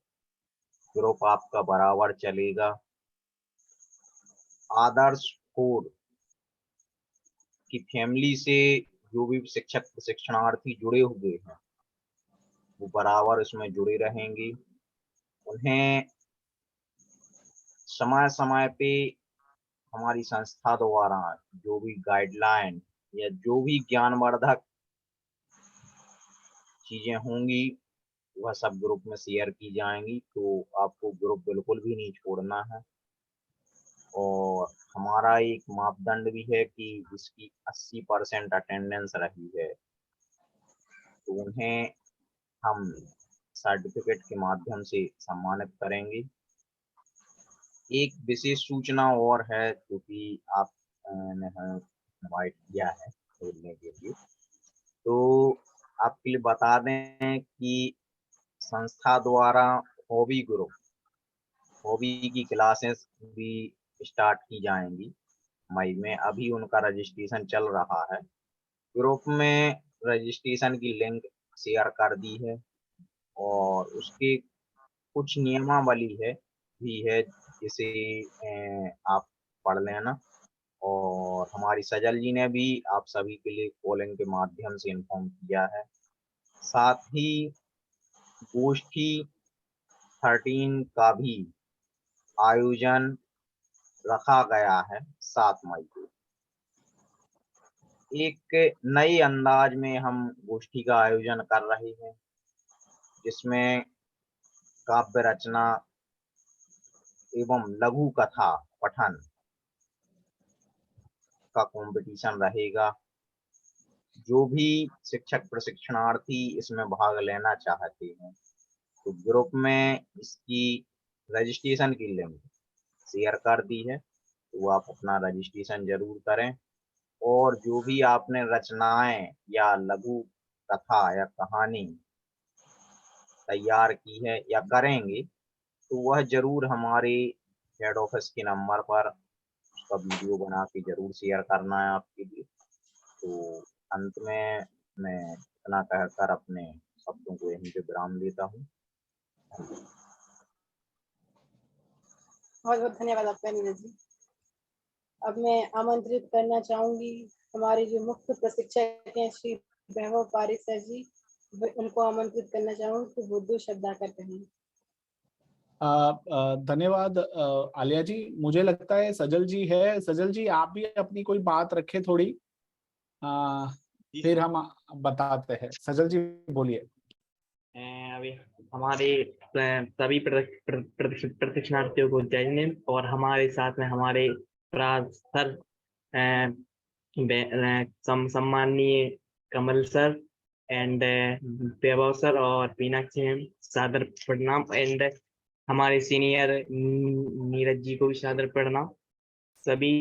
ग्रुप आपका बराबर चलेगा। आदर्श कोर की फैमिली से जो भी शिक्षक प्रशिक्षणार्थी जुड़े हुए हैं वो बराबर इसमें जुड़े रहेंगे। उन्हें समय समय पे हमारी संस्था द्वारा जो भी गाइडलाइन या जो भी ज्ञानवर्धक चीजें होंगी वह सब ग्रुप में शेयर की जाएंगी। तो आपको ग्रुप बिल्कुल भी नहीं छोड़ना है और हमारा एक मापदंड भी है कि इसकी 80% अटेंडेंस रही है तो उन्हें हम सर्टिफिकेट के माध्यम से सम्मानित करेंगे। एक विशेष सूचना और है क्योंकि आप ने इनवाइट किया है बोलने के लिए, तो आपके लिए बता दें कि संस्था द्वारा हॉबी ग्रुप, हॉबी की क्लासेस भी स्टार्ट की जाएंगी मई में। अभी उनका रजिस्ट्रेशन चल रहा है। ग्रुप में रजिस्ट्रेशन की लिंक शेयर कर दी है और उसके कुछ नियमावली भी है जिसे आप पढ़ लेना। और हमारी सजल जी ने भी आप सभी के लिए कॉलिंग के माध्यम से इन्फॉर्म किया है। साथ ही गोष्ठी 13 का भी आयोजन रखा गया है 7 मई को। एक नए अंदाज में हम गोष्ठी का आयोजन कर रहे हैं जिसमें काव्य रचना एवं लघु कथा पठन का कंपटीशन रहेगा। जो भी शिक्षक प्रशिक्षणार्थी इसमें भाग लेना चाहते हैं तो ग्रुप में इसकी रजिस्ट्रेशन की लिंक शेयर कर दी है, तो आप अपना रजिस्ट्रेशन जरूर करें। और जो भी आपने रचनाएं या लघु कथा या कहानी तैयार की है या करेंगे, तो वह जरूर हमारे हेड ऑफिस के नंबर पर उसका वीडियो बना के जरूर शेयर करना है आपके लिए। तो अंत में मैं इतना कहकर अपने शब्दों को यहीं पे विराम देता हूँ। बहुत बहुत धन्यवाद आपका नीरज जी। अब मैं आमंत्रित करना चाहूंगी हमारे जो मुख्य प्रशिक्षक हैं श्री वैभव पारिक सर जी, उनको आमंत्रित करना चाहूंगी कि वो 2 शब्द आकर कहें। धन्यवाद आलिया जी। मुझे लगता है सजल जी है। सजल जी आप भी अपनी कोई बात रखें थोड़ी, फिर हम बताते हैं। सजल जी बोलिए। अभी हमारे सभी प्रशिक्षणार्थियों को जय हिंद, और हमारे साथ में हमारे सर सम्माननीय कमल सर एंड वैभव सर और मीनाक्षी मैम, सादर प्रणाम। एंड हमारे सीनियर नीरज जी को भी सादर प्रणाम। सभी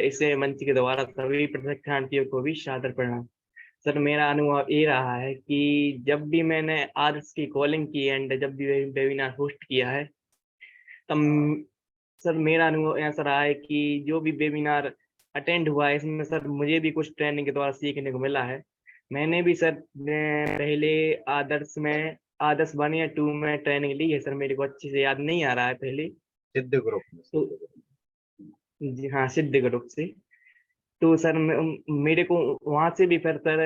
इसे मंच के द्वारा सभी प्रशिक्षणार्थियों को भी सादर प्रणाम। सर मेरा अनुभव ये रहा है कि जब भी मैंने आदर्श की कॉलिंग की एंड जब भी वेबिनार होस्ट किया है, तब सर मेरा अनुभव ऐसा रहा है कि जो भी वेबिनार अटेंड हुआ है, इसमें सर मुझे भी कुछ ट्रेनिंग के द्वारा सीखने को मिला है। मैंने भी सर पहले आदर्श 1 या 2 में ट्रेनिंग ली है सर, मेरे को अच्छे से याद नहीं आ रहा है पहले। सिद्ध ग्रुप में। तो जी हाँ, सिद्ध ग्रुप से। तो सर मेरे को वहां से भी फिर सर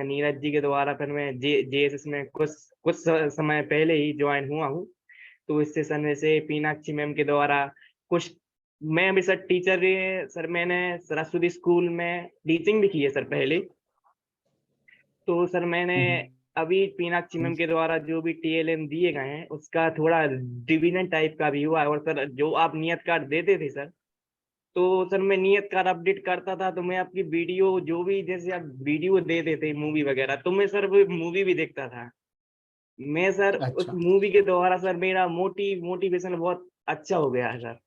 नीरज जी के द्वारा फिर मैं जेएसएस में कुछ समय पहले ही ज्वाइन हुआ हूँ। तो इससे सर जैसे मीनाक्षी मैम के द्वारा कुछ, मैं भी सर टीचर सर मैंने सरस्वती स्कूल में टीचिंग भी की है सर पहले। तो सर मैंने अभी मीनाक्षी मैम के द्वारा जो भी टीएलएम दिए गए हैं उसका थोड़ा डिवीजन टाइप का भी हुआ है। और सर जो आप नियत कार्ड देते थे सर, तो सर मैं नियत कार्ड अपडेट करता था, तो मैं आपकी वीडियो जो भी जैसे आप वीडियो दे देते मूवी वगैरह, तो मैं सर वो मूवी भी देखता था। मैं सर उस मूवी के द्वारा सर मेरा मोटिवेशन बहुत अच्छा हो गया है सर।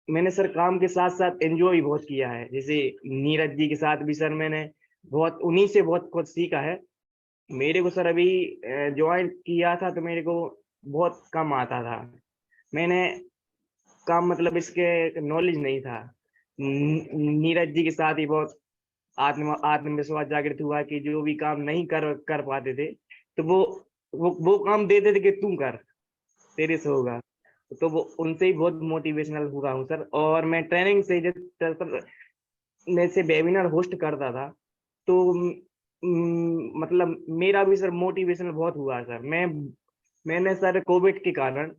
मैंने सर काम के साथ साथ एंजॉय भी बहुत किया है। जैसे नीरज जी के साथ भी सर मैंने बहुत उन्हीं से बहुत कुछ सीखा है। मेरे को सर अभी ज्वाइन किया था तो मेरे को बहुत कम आता था, मैंने काम मतलब इसके नॉलेज नहीं था। नीरज जी के साथ ही बहुत आत्मविश्वास जागृत हुआ कि जो भी काम नहीं कर पाते थे, तो वो काम देते थे कि तू कर, तेरे से होगा। तो वो उनसे ही बहुत मोटिवेशनल हुआ हूँ सर। और मैं ट्रेनिंग से जैसे वेबिनार होस्ट करता था, तो मतलब मेरा भी सर मोटिवेशनल बहुत हुआ सर। मैंने सर कोविड के कारण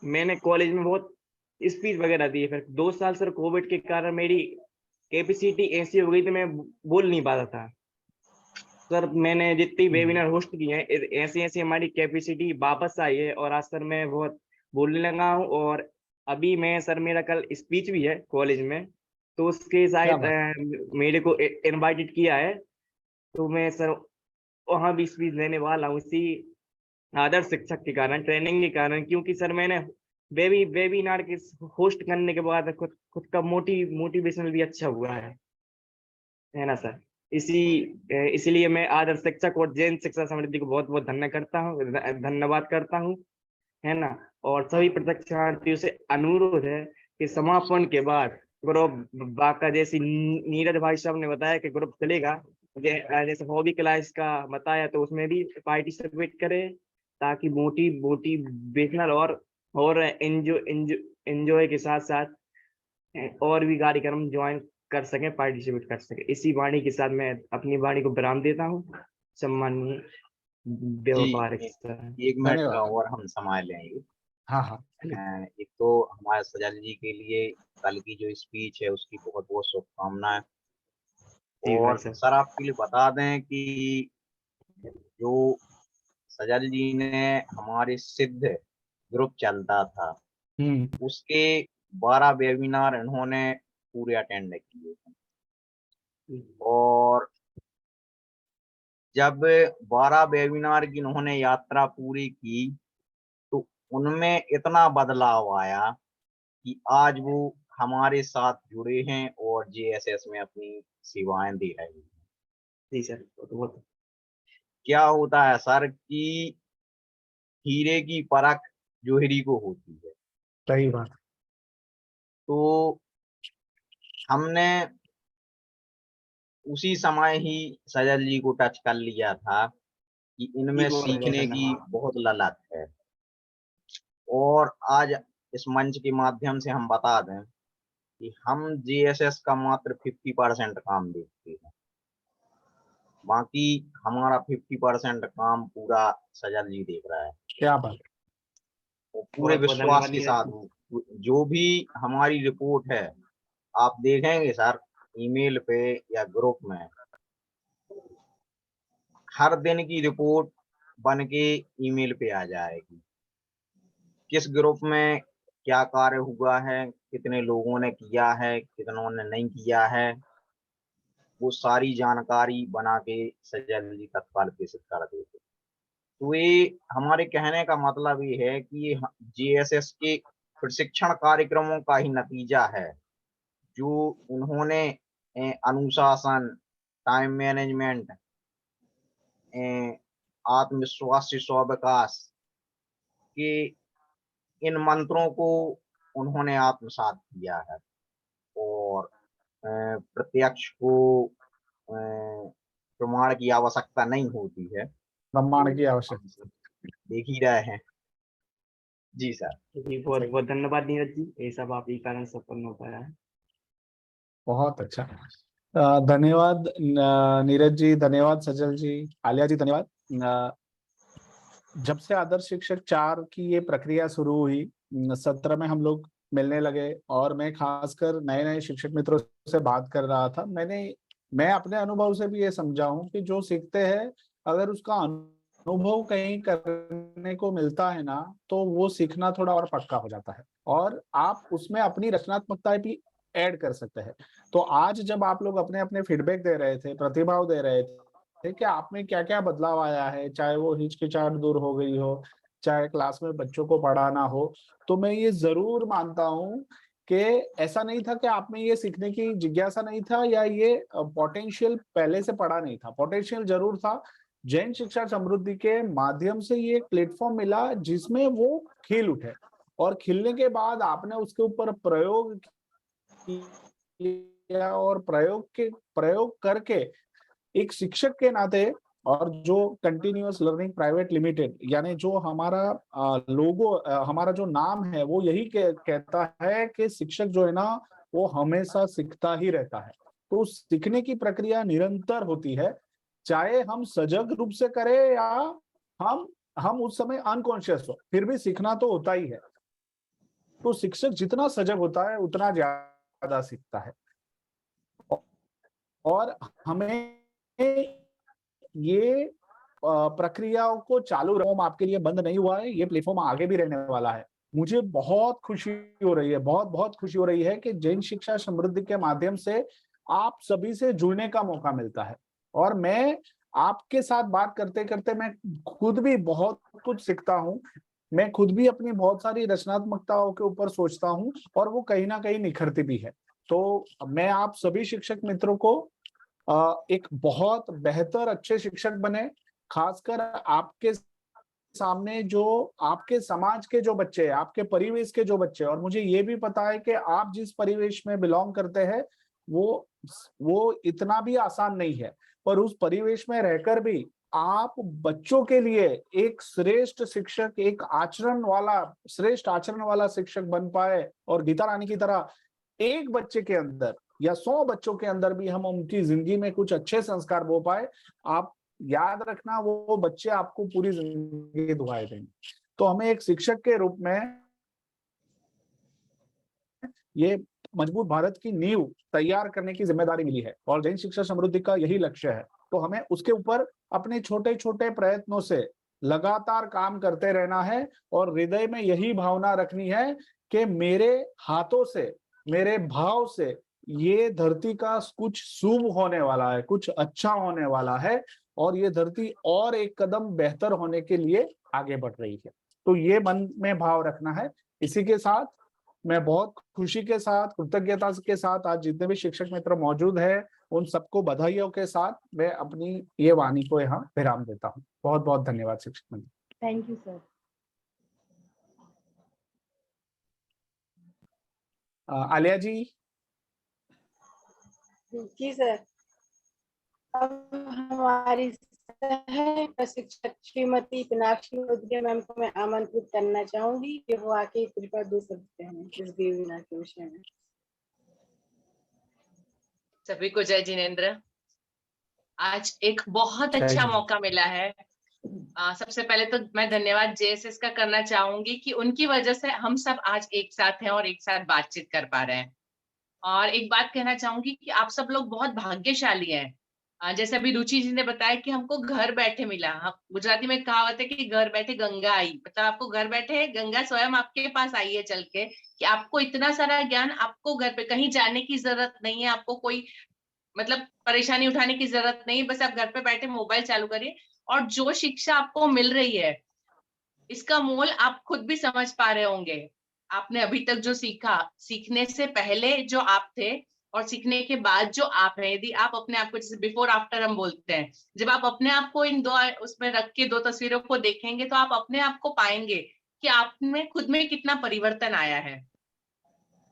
मैंने कॉलेज में बहुत स्पीच वगैरह दी है। फिर 2 साल सर कोविड के कारण मेरी कैपेसिटी ऐसी हो गई थी मैं बोल नहीं पाता था सर। मैंने जितनी वेबिनार होस्ट किए हैं ऐसी हमारी कैपेसिटी वापस आई है, और आज सर मैं बहुत बोलने लगा हूँ। और अभी मैं सर मेरा कल स्पीच भी है कॉलेज में, तो उसके शायद मेरे को इनवाइटेड किया है, तो मैं सर वहाँ भी स्पीच देने वाला हूँ इसी आदर्श शिक्षक के कारण, ट्रेनिंग के कारण। क्योंकि सर मैंने वेबिनार के होस्ट करने के बाद खुद का मोटिवेशन भी अच्छा हुआ है ना सर। इसीलिए मैं आदर्श शिक्षक और जैन शिक्षा समिति को बहुत बहुत धन्यवाद करता हूँ, है ना। और सभी प्रशिक्षणार्थियों से अनुरोध है कि समापन के बाद ग्रुप बाका, जैसे नीरज भाई साहब ने बताया कि ग्रुप चलेगा, जैसे हॉबी क्लास का बताया, तो उसमें भी पार्टिसिपेट करें ताकि मोटिवेशनल और एंजॉय के साथ साथ और भी कार्यक्रम ज्वाइन कर सके, पार्टिसिपेट कर सके। इसी वाणी के साथ मैं अपनी वाणी को विराम देता हूँ। सम्माननीय व्यापारिक एक मिनट का और हम समय लेंगे। हाँ। एक तो हमारे सजल जी के लिए कल की जो स्पीच है उसकी बहुत बहुत शुभकामनाएं। और सर आपके लिए बता दें कि जो सजल जी ने हमारे सिद्ध ग्रुप चलता था उसके 12 वेबिनार इन्होंने पूरे अटेंड किए थे। और जब 12 वेबिनार की इन्होंने यात्रा पूरी की तो उनमें इतना बदलाव आया कि आज वो हमारे साथ जुड़े हैं और जेएसएस में अपनी सेवाएं दे रहे हैं। जी सर, बहुत क्या होता है सर कि हीरे की परख जोहरी को होती है। सही बात। तो हमने उसी समय ही सजल जी को टच कर लिया था कि इनमें बहुत बहुत सीखने की धन्यवाद। बहुत ललक है, और आज इस मंच के माध्यम से हम बता दें कि हम जेएसएस का मात्र 50% काम देखते हैं, बाकी हमारा 50% काम पूरा सजल जी देख रहा है। क्या बात। और पूरे बहुत बहुत विश्वास धन्यवाद के नीरज साथ जी। जो भी हमारी रिपोर्ट है आप देखेंगे सर ईमेल पे या ग्रुप में, हर दिन की रिपोर्ट बन के ईमेल पे आ जाएगी। किस ग्रुप में क्या कार्य हुआ है, कितने लोगों ने किया है, कितनों ने नहीं किया है, वो सारी जानकारी बना के सजल जी तत्काल प्रेषित कर देते। तो ये हमारे कहने का मतलब ये है कि ये जेएसएस के प्रशिक्षण कार्यक्रमों का ही नतीजा है, जो उन्होंने अनुशासन, टाइम मैनेजमेंट, आत्मविश्वास से स्व विकास के इन मंत्रों को उन्होंने आत्मसात किया है। और प्रत्यक्ष को प्रमाण की आवश्यकता नहीं होती है, प्रमाण की तो आवश्यकता। हम देख ही रहे हैं। जी सर। जी बहुत बहुत धन्यवाद नीरज जी, ये सब आप ही कारण सफल हो पाया है। बहुत अच्छा। धन्यवाद नीरज जी, धन्यवाद सजल जी, आलिया जी धन्यवाद। जब से आदर्श शिक्षक 4 की ये प्रक्रिया शुरू हुई, सत्र में हम लोग मिलने लगे और मैं खासकर नए नए शिक्षक मित्रों से बात कर रहा था। मैं अपने अनुभव से भी ये समझा हूँ कि जो सीखते हैं अगर उसका अनुभव कहीं करने को मिलता है ना, तो वो सीखना थोड़ा और पक्का हो जाता है और आप उसमें अपनी रचनात्मकता भी ऐड कर सकते हैं। तो आज जब आप लोग अपने अपने फीडबैक दे रहे थे, प्रतिभाव दे रहे थे कि आप में क्या क्या बदलाव आया है, चाहे वो हिचकिचाहट दूर हो गई हो, चाहे क्लास में बच्चों को पढ़ाना हो, तो मैं ये जरूर मानता हूँ कि ऐसा नहीं था कि आप में ये सीखने की जिज्ञासा नहीं था या ये पोटेंशियल पहले से पड़ा नहीं था। पोटेंशियल जरूर था। जैन शिक्षा समृद्धि के माध्यम से ये एक प्लेटफॉर्म मिला जिसमें वो खिल उठे और खिलने के बाद आपने उसके ऊपर प्रयोग किया और प्रयोग करके एक शिक्षक के नाते, और जो कंटिन्यूअस लर्निंग प्राइवेट लिमिटेड यानी जो हमारा लोगो, हमारा जो नाम है वो यही कहता है कि शिक्षक जो है ना वो हमेशा सीखता ही रहता है। तो सीखने की प्रक्रिया निरंतर होती है, चाहे हम सजग रूप से करें या हम उस समय अनकॉन्शियस हो, फिर भी सीखना तो होता ही है। तो शिक्षक जितना सजग होता है उतना ज्यादा सीखता है। और हमें ये प्रक्रियाओं को चालू रखना आपके लिए बंद नहीं हुआ है, ये प्लेटफॉर्म आगे भी रहने वाला है। मुझे बहुत खुशी हो रही है, बहुत खुशी हो रही है कि जैन शिक्षा समृद्धि के माध्यम से आप सभी से जुड़ने का मौका मिलता है और मैं आपके साथ बात करते करते मैं खुद भी बहुत कुछ सीखता हूँ। मैं खुद भी अपनी बहुत सारी रचनात्मकताओं के ऊपर सोचता हूँ और वो कहीं ना कहीं निखरती भी है। तो मैं आप सभी शिक्षक मित्रों को एक बहुत बेहतर अच्छे शिक्षक बने, खासकर आपके सामने जो आपके समाज के जो बच्चे हैं, आपके परिवेश के जो बच्चे, और मुझे ये भी पता है कि आप जिस परिवेश में बिलोंग करते हैं वो इतना भी आसान नहीं है, पर उस परिवेश में रहकर भी आप बच्चों के लिए एक श्रेष्ठ शिक्षक, एक श्रेष्ठ आचरण वाला शिक्षक बन पाए और गीता रानी की तरह एक बच्चे के अंदर या 100 बच्चों के अंदर भी हम उनकी जिंदगी में कुछ अच्छे संस्कार बो पाए। आप याद रखना वो बच्चे आपको पूरी जिंदगी दुआएं देंगे। तो हमें एक शिक्षक के रूप में ये मजबूत भारत की नींव तैयार करने की जिम्मेदारी मिली है और जैन शिक्षा समृद्धि का यही लक्ष्य है। तो हमें उसके ऊपर अपने छोटे छोटे प्रयत्नों से लगातार काम करते रहना है और हृदय में यही भावना रखनी है कि मेरे हाथों से, मेरे भाव से ये धरती का कुछ शुभ होने वाला है, कुछ अच्छा होने वाला है और ये धरती और एक कदम बेहतर होने के लिए आगे बढ़ रही है। तो ये मन में भाव रखना है। इसी के साथ मैं बहुत खुशी के साथ, कृतज्ञता के साथ आज जितने भी शिक्षक मित्र मौजूद है उन सबको बधाइयों के साथ मैं अपनी ये वाणी को यहाँ विराम देता हूँ। बहुत बहुत धन्यवाद शिक्षक मित्र। Thank you sir. Aliya ji. जी सर। अब हमारी प्रशिक्षक श्रीमती पिनाक्षी मोदिया मैम को मैं आमंत्रित करना चाहूंगी कि वो आके कृपया 2 शब्द कहें इस वेबिनार के विषय में। सभी को जय जिनेंद्र। आज एक बहुत अच्छा मौका मिला है। सबसे पहले तो मैं धन्यवाद JSS का करना चाहूंगी कि उनकी वजह से हम सब आज एक साथ हैं और एक साथ बातचीत कर पा रहे हैं। और एक बात कहना चाहूंगी कि आप सब लोग बहुत भाग्यशाली हैं। जैसे अभी रुचि जी ने बताया कि हमको घर बैठे मिला। गुजराती में कहावत है कि घर बैठे गंगा आई, मतलब आपको घर बैठे गंगा स्वयं आपके पास आई है चल के, कि आपको इतना सारा ज्ञान आपको घर पे, कहीं जाने की जरूरत नहीं है, आपको कोई मतलब परेशानी उठाने की जरूरत नहीं, बस आप घर पे बैठे मोबाइल चालू करिए और जो शिक्षा आपको मिल रही है इसका मोल आप खुद भी समझ पा रहे होंगे। आपने अभी तक जो सीखा, सीखने से पहले जो आप थे और सीखने के बाद जो आप हैं, यदि आप अपने आप को, जैसे बिफोर आफ्टर हम बोलते हैं, जब आप अपने आप को इन 2 उसमें रख के 2 तस्वीरों को देखेंगे तो आप अपने आप को पाएंगे कि आप में खुद में कितना परिवर्तन आया है।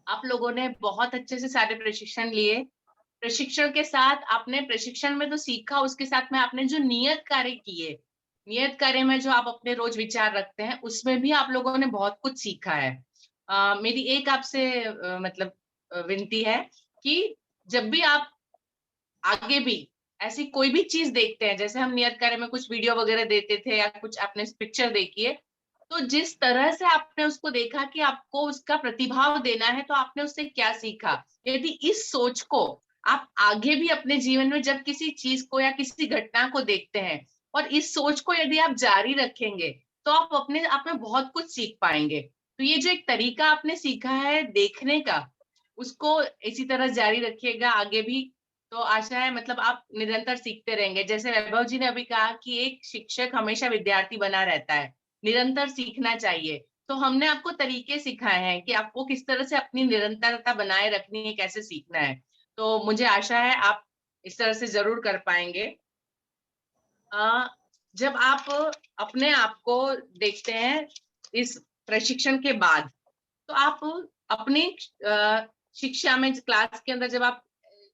आप लोगों ने बहुत अच्छे से सारे प्रशिक्षण लिए। प्रशिक्षण के साथ आपने प्रशिक्षण में तो सीखा, उसके साथ में आपने जो नियत कार्य किए, नियत कार्य में जो आप अपने रोज विचार रखते हैं उसमें भी आप लोगों ने बहुत कुछ सीखा है। मेरी एक आपसे मतलब विनती है कि जब भी आप आगे भी ऐसी कोई भी चीज देखते हैं, जैसे हम नियत कार्य में कुछ वीडियो वगैरह देते थे या कुछ आपने पिक्चर देखी है, तो जिस तरह से आपने उसको देखा कि आपको उसका प्रतिभाव देना है, तो आपने उससे क्या सीखा। यदि इस सोच को आप आगे भी अपने जीवन में जब किसी चीज को या किसी घटना को देखते हैं और इस सोच को यदि आप जारी रखेंगे तो आप अपने आप में बहुत कुछ सीख पाएंगे। तो ये जो एक तरीका आपने सीखा है देखने का, उसको इसी तरह जारी रखिएगा आगे भी। तो आशा है मतलब आप निरंतर सीखते रहेंगे। जैसे वैभव जी ने अभी कहा कि एक शिक्षक हमेशा विद्यार्थी बना रहता है, निरंतर सीखना चाहिए। तो हमने आपको तरीके सिखाए हैं कि आपको किस तरह से अपनी निरंतरता बनाए रखनी है, कैसे सीखना है। तो मुझे आशा है आप इस तरह से जरूर कर पाएंगे। जब आप अपने आप को देखते हैं इस प्रशिक्षण के बाद, तो आप अपनी शिक्षा में क्लास के अंदर जब आप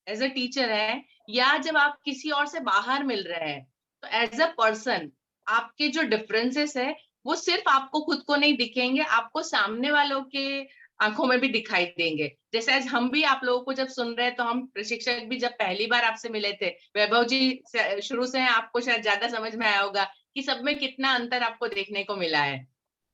एज अ टीचर है या जब आप किसी और से बाहर मिल रहे हैं, तो एज अ पर्सन आपके जो डिफरेंसेस है वो सिर्फ आपको खुद को नहीं दिखेंगे, आपको सामने वालों के आंखों में भी दिखाई देंगे। जैसे आज हम भी आप लोगों को जब सुन रहे हैं, तो हम प्रशिक्षक भी जब पहली बार आपसे मिले थे, वैभव जी शुरू से हैं, आपको शायद ज्यादा समझ में आया होगा कि सब में कितना अंतर आपको देखने को मिला है।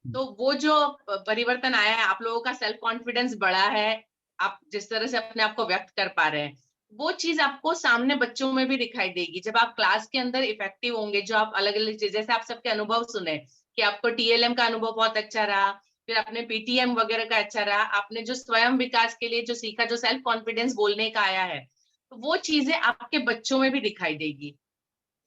तो वो जो परिवर्तन आया है, आप लोगों का सेल्फ कॉन्फिडेंस बढ़ा है, आप जिस तरह से अपने आप को व्यक्त कर पा रहे हैं, वो चीज आपको सामने बच्चों में भी दिखाई देगी। जब आप क्लास के अंदर इफेक्टिव होंगे, जो आप अलग अलग चीज, जैसे आप सबके अनुभव सुने कि आपको TLM का अनुभव बहुत अच्छा रहा, फिर आपने PTM वगैरह का अच्छा रहा, आपने जो स्वयं विकास के लिए जो सीखा, जो सेल्फ कॉन्फिडेंस बोलने का आया है, तो वो चीजें आपके बच्चों में भी दिखाई देगी।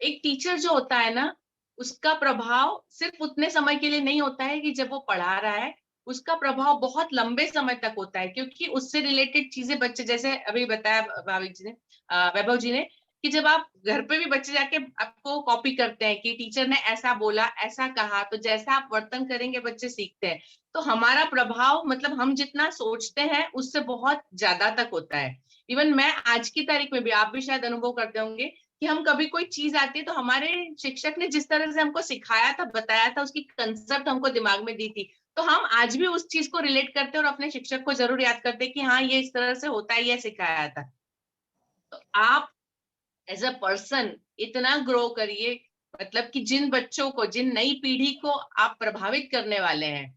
एक टीचर जो होता है ना, उसका प्रभाव सिर्फ उतने समय के लिए नहीं होता है कि जब वो पढ़ा रहा है, उसका प्रभाव बहुत लंबे समय तक होता है, क्योंकि उससे रिलेटेड चीजें बच्चे, जैसे अभी बताया वैभव जी ने, कि जब आप घर पे भी बच्चे जाके आपको कॉपी करते हैं कि टीचर ने ऐसा बोला, ऐसा कहा, तो जैसा आप वर्तन करेंगे बच्चे सीखते हैं। तो हमारा प्रभाव मतलब हम जितना सोचते हैं उससे बहुत ज्यादा तक होता है। इवन मैं आज की तारीख में भी, आप भी शायद अनुभव करते होंगे कि हम कभी कोई चीज आती है तो हमारे शिक्षक ने जिस तरह से हमको सिखाया था, बताया था, उसकी कंसेप्ट हमको दिमाग में दी थी, तो हम आज भी उस चीज को रिलेट करते हैं और अपने शिक्षक को जरूर याद करते हैं कि हाँ ये इस तरह से होता है, ये सिखाया था। तो आप एज अ पर्सन इतना ग्रो करिए, मतलब कि जिन बच्चों को, जिन नई पीढ़ी को आप प्रभावित करने वाले हैं,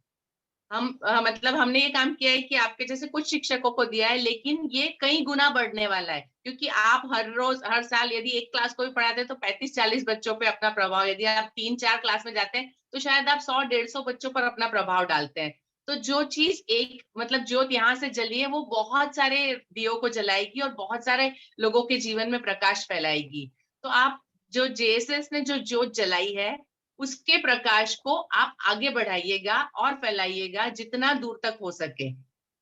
मतलब हमने ये काम किया है कि आपके जैसे कुछ शिक्षकों को दिया है, लेकिन ये कई गुना बढ़ने वाला है, क्योंकि आप हर रोज हर साल यदि एक क्लास को भी पढ़ाते हैं तो 35-40 बच्चों पे अपना प्रभाव, यदि आप 3-4 क्लास में जाते हैं तो शायद आप 100-150 बच्चों पर अपना प्रभाव डालते हैं। तो जो चीज एक मतलब ज्योत यहाँ से जली है, वो बहुत सारे दियों को जलाएगी और बहुत सारे लोगों के जीवन में प्रकाश फैलाएगी। तो आप जो JSS ने जो ज्योत जलाई है, उसके प्रकाश को आप आगे बढ़ाइएगा और फैलाइएगा जितना दूर तक हो सके।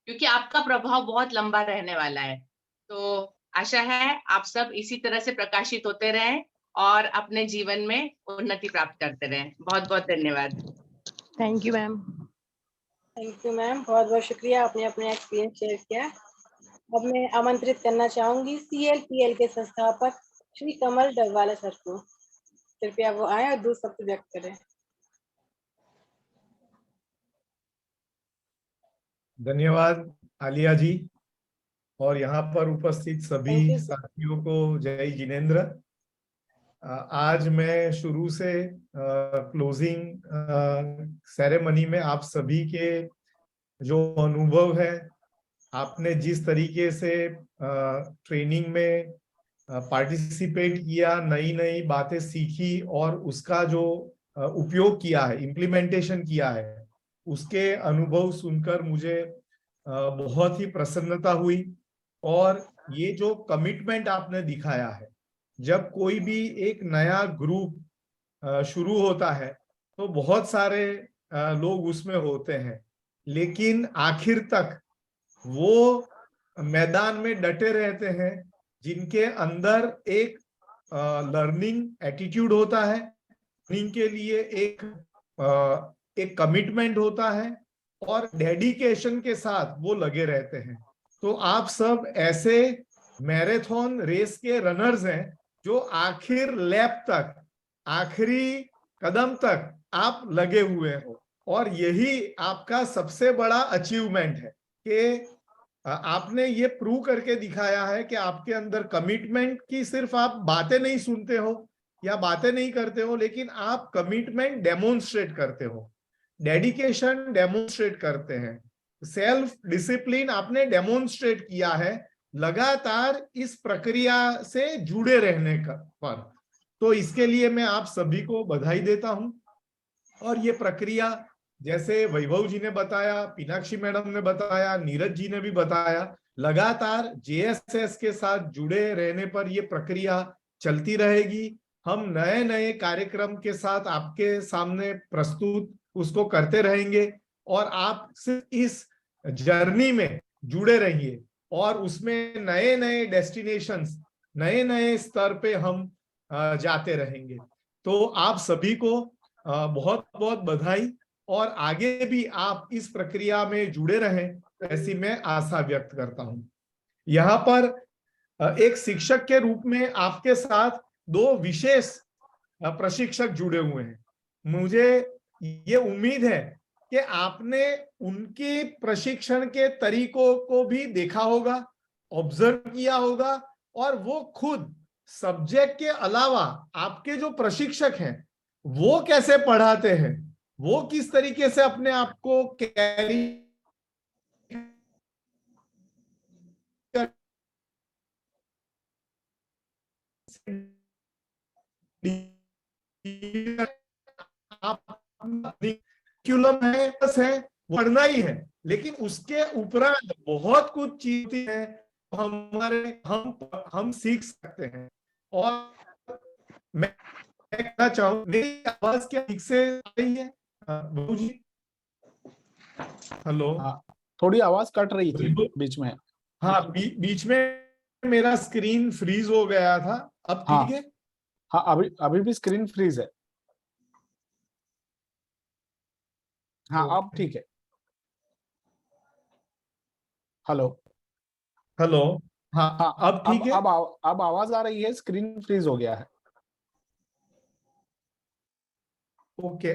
क्योंकि आपका प्रभाव बहुत लंबा रहने वाला है। तो आशा है आप सब इसी तरह से प्रकाशित होते रहें और अपने जीवन में उन्नति प्राप्त करते रहें। बहुत बहुत धन्यवाद। Thank you ma'am. Thank you ma'am, बहुत बहुत शुक्रिया, आपने अपने एक्सपीरियंस शेयर किया। अब मैं आमंत्रित करना चाहूंगी CLPL के संस्थापक श्री कमल डगवाला सर को। कृपया वो आए और 2 शब्द व्यक्त करें। धन्यवाद आलिया जी और यहाँ पर उपस्थित सभी Thank you, sir. साथियों को जय जिनेंद्र। आज मैं शुरू से क्लोजिंग सेरेमनी में आप सभी के जो अनुभव है, आपने जिस तरीके से ट्रेनिंग में पार्टिसिपेट किया, नई नई बातें सीखी और उसका जो उपयोग किया है, इम्प्लीमेंटेशन किया है, उसके अनुभव सुनकर मुझे बहुत ही प्रसन्नता हुई। और ये जो कमिटमेंट आपने दिखाया है, जब कोई भी एक नया ग्रुप शुरू होता है तो बहुत सारे लोग उसमें होते हैं, लेकिन आखिर तक वो मैदान में डटे रहते हैं जिनके अंदर एक लर्निंग एटीट्यूड होता है, लर्निंग के लिए एक कमिटमेंट होता है और डेडिकेशन के साथ वो लगे रहते हैं। तो आप सब ऐसे मैराथन रेस के रनर्स हैं जो आखिर लैप तक, आखिरी कदम तक आप लगे हुए हो, और यही आपका सबसे बड़ा अचीवमेंट है कि आपने ये प्रूव करके दिखाया है कि आपके अंदर कमिटमेंट की सिर्फ आप बातें नहीं सुनते हो या बातें नहीं करते हो, लेकिन आप कमिटमेंट डेमोन्स्ट्रेट करते हो, डेडिकेशन डेमोन्स्ट्रेट करते हैं, सेल्फ डिसिप्लिन आपने डेमोन्स्ट्रेट किया है लगातार इस प्रक्रिया से जुड़े रहने का पर। तो इसके लिए मैं आप सभी को बधाई देता हूं। और ये प्रक्रिया जैसे वैभव जी ने बताया, पिनाक्षी मैडम ने बताया, नीरज जी ने भी बताया, लगातार JSS के साथ जुड़े रहने पर ये प्रक्रिया चलती रहेगी। हम नए नए कार्यक्रम के साथ आपके सामने प्रस्तुत उसको करते रहेंगे और आप सिर्फ इस जर्नी में जुड़े रहिए और उसमें नए नए डेस्टिनेशंस, नए नए स्तर पे हम जाते रहेंगे। तो आप सभी को बहुत बहुत बधाई और आगे भी आप इस प्रक्रिया में जुड़े रहें ऐसी मैं आशा व्यक्त करता हूं। यहाँ पर एक शिक्षक के रूप में आपके साथ 2 विशेष प्रशिक्षक जुड़े हुए हैं। मुझे ये उम्मीद है कि आपने उनके प्रशिक्षण के तरीकों को भी देखा होगा, ऑब्जर्व किया होगा, और वो खुद सब्जेक्ट के अलावा आपके जो प्रशिक्षक हैं वो कैसे पढ़ाते हैं, वो किस तरीके से अपने आप को कैरी करिकुलम है पढ़ना ही है, लेकिन उसके उपरांत बहुत कुछ चीजें हैं हम सीख सकते हैं। और मैं कहना चाहूँ, मेरी आवाज क्या ठीक से आ रही है बबू जी? हेलो। थोड़ी आवाज कट रही थी बीच में। हाँ, बीच में मेरा स्क्रीन फ्रीज हो गया था। अब ठीक है? हाँ, अभी भी स्क्रीन फ्रीज है। हाँ, अब ठीक है। Hello hello. हाँ, अब ठीक है? अब आवाज आ रही है, स्क्रीन फ्रीज हो गया है। ओके।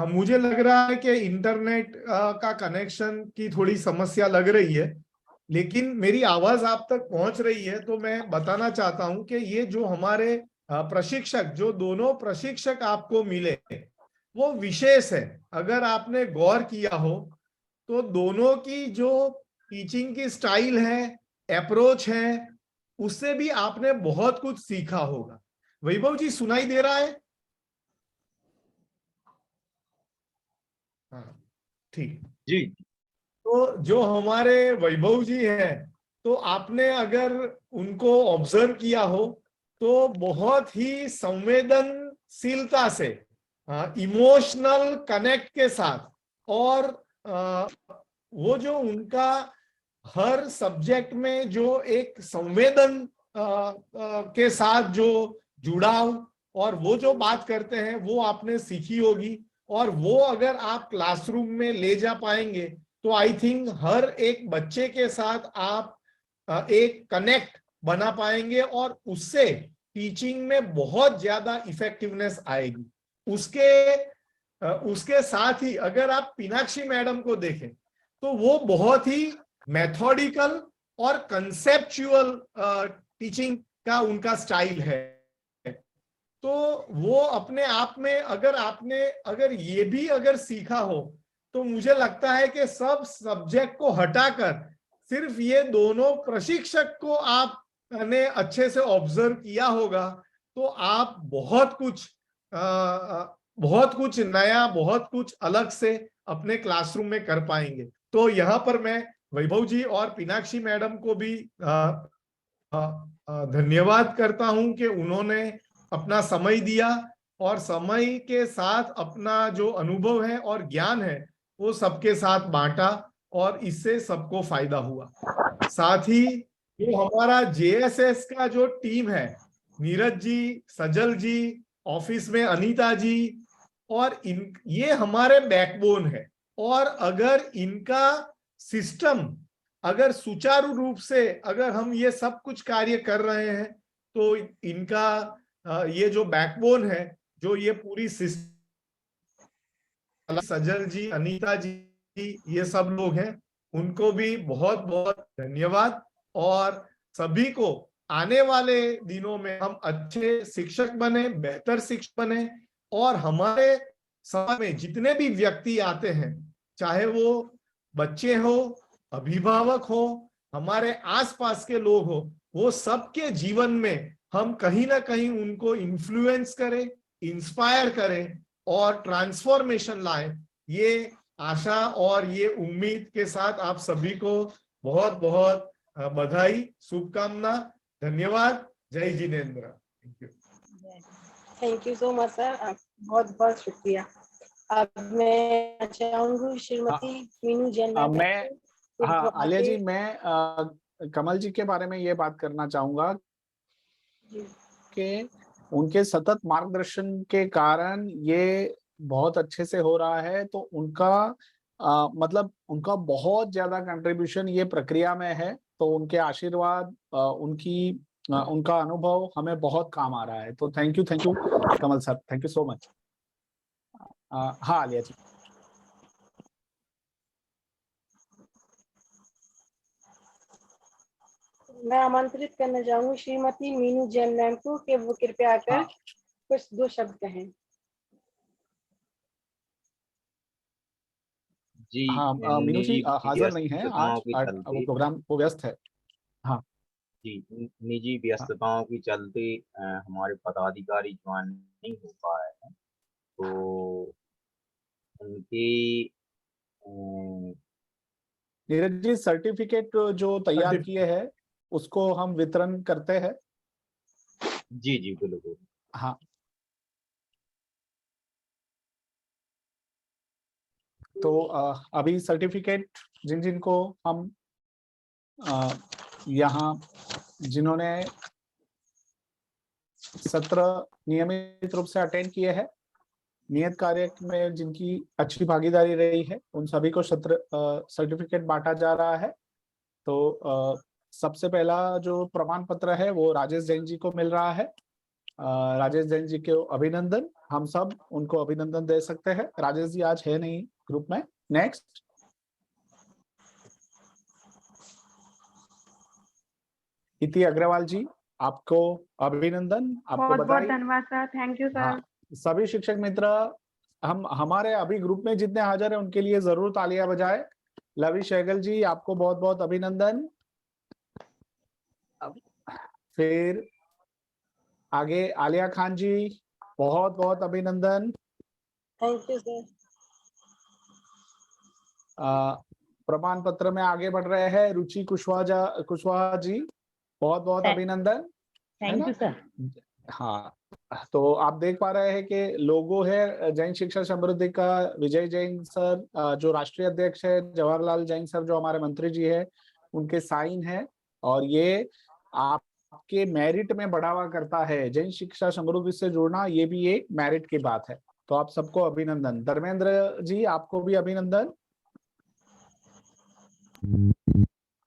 मुझे लग रहा है कि इंटरनेट का कनेक्शन की थोड़ी समस्या लग रही है, लेकिन मेरी आवाज आप तक पहुंच रही है। तो मैं बताना चाहता हूं कि ये जो हमारे प्रशिक्षक, जो दोनों प्रशिक्षक आपको मिले, वो विशेष है। अगर आपने गौर किया हो तो दोनों की जो टीचिंग की स्टाइल है, अप्रोच है, उससे भी आपने बहुत कुछ सीखा होगा। वैभव जी, सुनाई दे रहा है? हाँ, ठीक जी। तो जो हमारे वैभव जी हैं, तो आपने अगर उनको ऑब्जर्व किया हो तो बहुत ही संवेदनशीलता से, इमोशनल कनेक्ट के साथ और वो जो उनका हर सब्जेक्ट में जो एक संवेदन के साथ जो जुड़ाव और वो जो बात करते हैं वो आपने सीखी होगी, और वो अगर आप क्लासरूम में ले जा पाएंगे तो आई थिंक हर एक बच्चे के साथ आप एक कनेक्ट बना पाएंगे और उससे टीचिंग में बहुत ज्यादा इफेक्टिवनेस आएगी। उसके साथ ही अगर आप मीनाक्षी मैडम को देखें तो वो बहुत ही मेथोडिकल और कंसेप्चुअल टीचिंग का उनका स्टाइल है। तो वो अपने आप में अगर ये भी अगर सीखा हो तो मुझे लगता है कि सब सब्जेक्ट को हटाकर सिर्फ ये दोनों प्रशिक्षक को आपने अच्छे से ऑब्जर्व किया होगा तो आप बहुत कुछ नया, बहुत कुछ अलग से अपने क्लासरूम में कर पाएंगे। तो यहाँ पर मैं वैभव जी और मीनाक्षी मैडम को भी धन्यवाद करता हूं कि उन्होंने अपना समय दिया और समय के साथ अपना जो अनुभव है और ज्ञान है वो सबके साथ बांटा और इससे सबको फायदा हुआ। साथ ही जो हमारा जेएसएस का जो टीम है, नीरज जी, सजल जी, ऑफिस में अनीता जी, और ये हमारे बैकबोन है, और अगर इनका सिस्टम अगर सुचारू रूप से अगर हम ये सब कुछ कार्य कर रहे हैं तो इनका ये जो बैकबोन है, जो ये पूरी सिस्टम, सजल जी, अनीता जी, ये सब लोग हैं, उनको भी बहुत बहुत धन्यवाद। और सभी को आने वाले दिनों में हम अच्छे शिक्षक बने, बेहतर शिक्षक बने, और हमारे समाज में जितने भी व्यक्ति आते हैं, चाहे वो बच्चे हो, अभिभावक हो, हमारे आसपास के लोग हो, वो सबके जीवन में हम कहीं ना कहीं उनको इन्फ्लुएंस करें, इंस्पायर करें और ट्रांसफॉर्मेशन लाए। ये आशा और ये उम्मीद के साथ आप सभी को बहुत बहुत बधाई, शुभकामना, धन्यवाद। जय Jinendra. Thank you so much sir, बहुत बहुत शुक्रिया। अब मैं चाहूंगी श्रीमती मीनू जैन। आलिया जी, मैं कमल जी के बारे में ये बात करना चाहूंगा कि उनके सतत मार्गदर्शन के कारण ये बहुत अच्छे से हो रहा है। तो उनका मतलब उनका बहुत ज्यादा कंट्रीब्यूशन ये प्रक्रिया में है। तो उनके आशीर्वाद, उनका अनुभव हमें बहुत काम आ रहा है। तो thank you Kamal sir, thank you so much. हाँ आलिया जी। मैं आमंत्रित करना चाहूंगी श्रीमती मीनू जैन मैम को कि वो कृपया आकर कुछ दो शब्द कहें। जी हाँ, मीनू जी हाजिर नहीं है आज, वो प्रोग्राम वो व्यस्त है। हाँ जी, निजी व्यस्तताओं की चलते हमारे पदाधिकारी ज्वाइन नहीं हो पाए हैं, तो उनकी नीरज जी सर्टिफिकेट जो तैयार किए हैं उसको हम वितरण करते हैं। जी जी बिल्कुल। हाँ, तो अभी सर्टिफिकेट जिन को हम यहाँ जिन्होंने सत्र नियमित रूप से अटेंड किए हैं, नियत कार्य में जिनकी अच्छी भागीदारी रही है, उन सभी को सर्टिफिकेट बांटा जा रहा है। तो सबसे पहला जो प्रमाण पत्र है वो राजेश जैन जी को मिल रहा है। राजेश जैन जी को अभिनंदन, हम सब उनको अभिनंदन दे सकते हैं। राजेश जी आज है नहीं ग्रुप में। नेक्स्ट, इति अग्रवाल जी, आपको अभिनंदन, आपको बधाई। बहुत धन्यवाद सर, थैंक यू सर। हाँ, सभी शिक्षक मित्र हमारे अभी ग्रुप में जितने हाजिर हैं उनके लिए जरूर तालियां बजाएं। लवी सहगल जी, आपको बहुत बहुत अभिनंदन। फिर आगे आलिया खान जी, बहुत बहुत अभिनंदन। Thank you sir. प्रमाण पत्र में आगे बढ़ रहे हैं रुचि कुशवाहा जी, बहुत बहुत अभिनंदन। Thank you sir. हाँ, तो आप देख पा रहे हैं कि लोगो है जैन शिक्षा समृद्धि का, विजय जैन सर जो राष्ट्रीय अध्यक्ष है, जवाहरलाल जैन सर जो हमारे मंत्री जी है, उनके साइन है, और ये आपके मेरिट में बढ़ावा करता है। जैन शिक्षा समृद्धि से जुड़ना ये भी एक मेरिट की बात है। तो आप सबको अभिनंदन। धर्मेंद्र जी आपको भी अभिनंदन।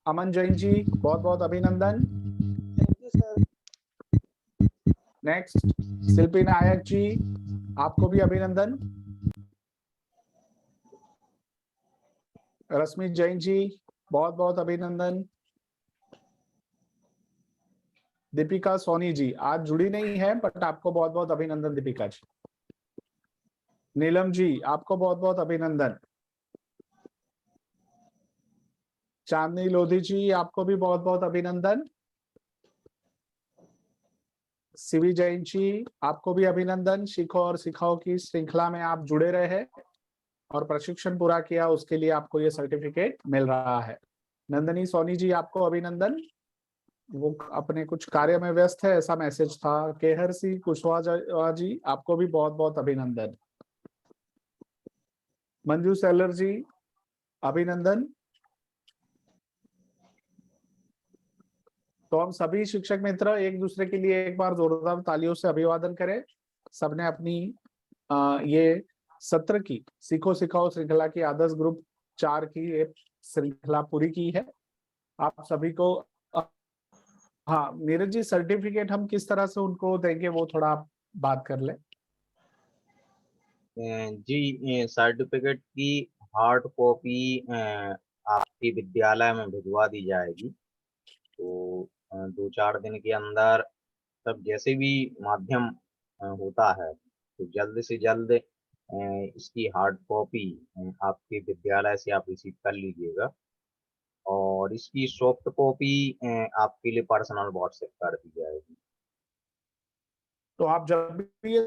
अमन जैन जी बहुत बहुत अभिनंदन। Thank you sir. नेक्स्ट शिल्पी नायक जी आपको भी अभिनंदन। रश्मि जैन जी बहुत बहुत अभिनंदन। दीपिका सोनी जी आज जुड़ी नहीं है बट आपको बहुत बहुत अभिनंदन दीपिका जी। नीलम जी आपको बहुत बहुत अभिनंदन। चांदनी लोधी जी आपको भी बहुत बहुत अभिनंदन। शिवी जैन जी आपको भी अभिनंदन। सीखो और सिखाओ की श्रृंखला में आप जुड़े रहे और प्रशिक्षण पूरा किया, उसके लिए आपको ये सर्टिफिकेट मिल रहा है। नंदनी सोनी जी आपको अभिनंदन। वो अपने कुछ कार्य में व्यस्त है ऐसा मैसेज था। केहर सिंह कुशवाहा जी आपको भी बहुत बहुत अभिनंदन। मंजू सेलर जी अभिनंदन। तो हम सभी शिक्षक मित्र एक दूसरे के लिए एक बार जोरदार तालियों से अभिवादन करें। सबने अपनी ये सत्र की सीखो सिखाओ श्रृंखला की आदर्श ग्रुप 4 की ये श्रृंखला पूरी की है। आप सभी को हाँ नीरज जी सर्टिफिकेट हम किस तरह से उनको देंगे वो थोड़ा आप बात कर ले। जी सर्टिफिकेट की हार्ड कॉपी आपके विद्यालय में भिजवा दी जाएगी। तो 2-4 दिन के अंदर तब जैसे भी माध्यम होता है तो जल्द से जल्द इसकी हार्ड कॉपी आपके विद्यालय से आप रिसीव कर लीजिएगा और इसकी सॉफ्ट कॉपी आपके लिए पर्सनल व्हाट्सएप कर दी जाएगी। तो आप जब भी ये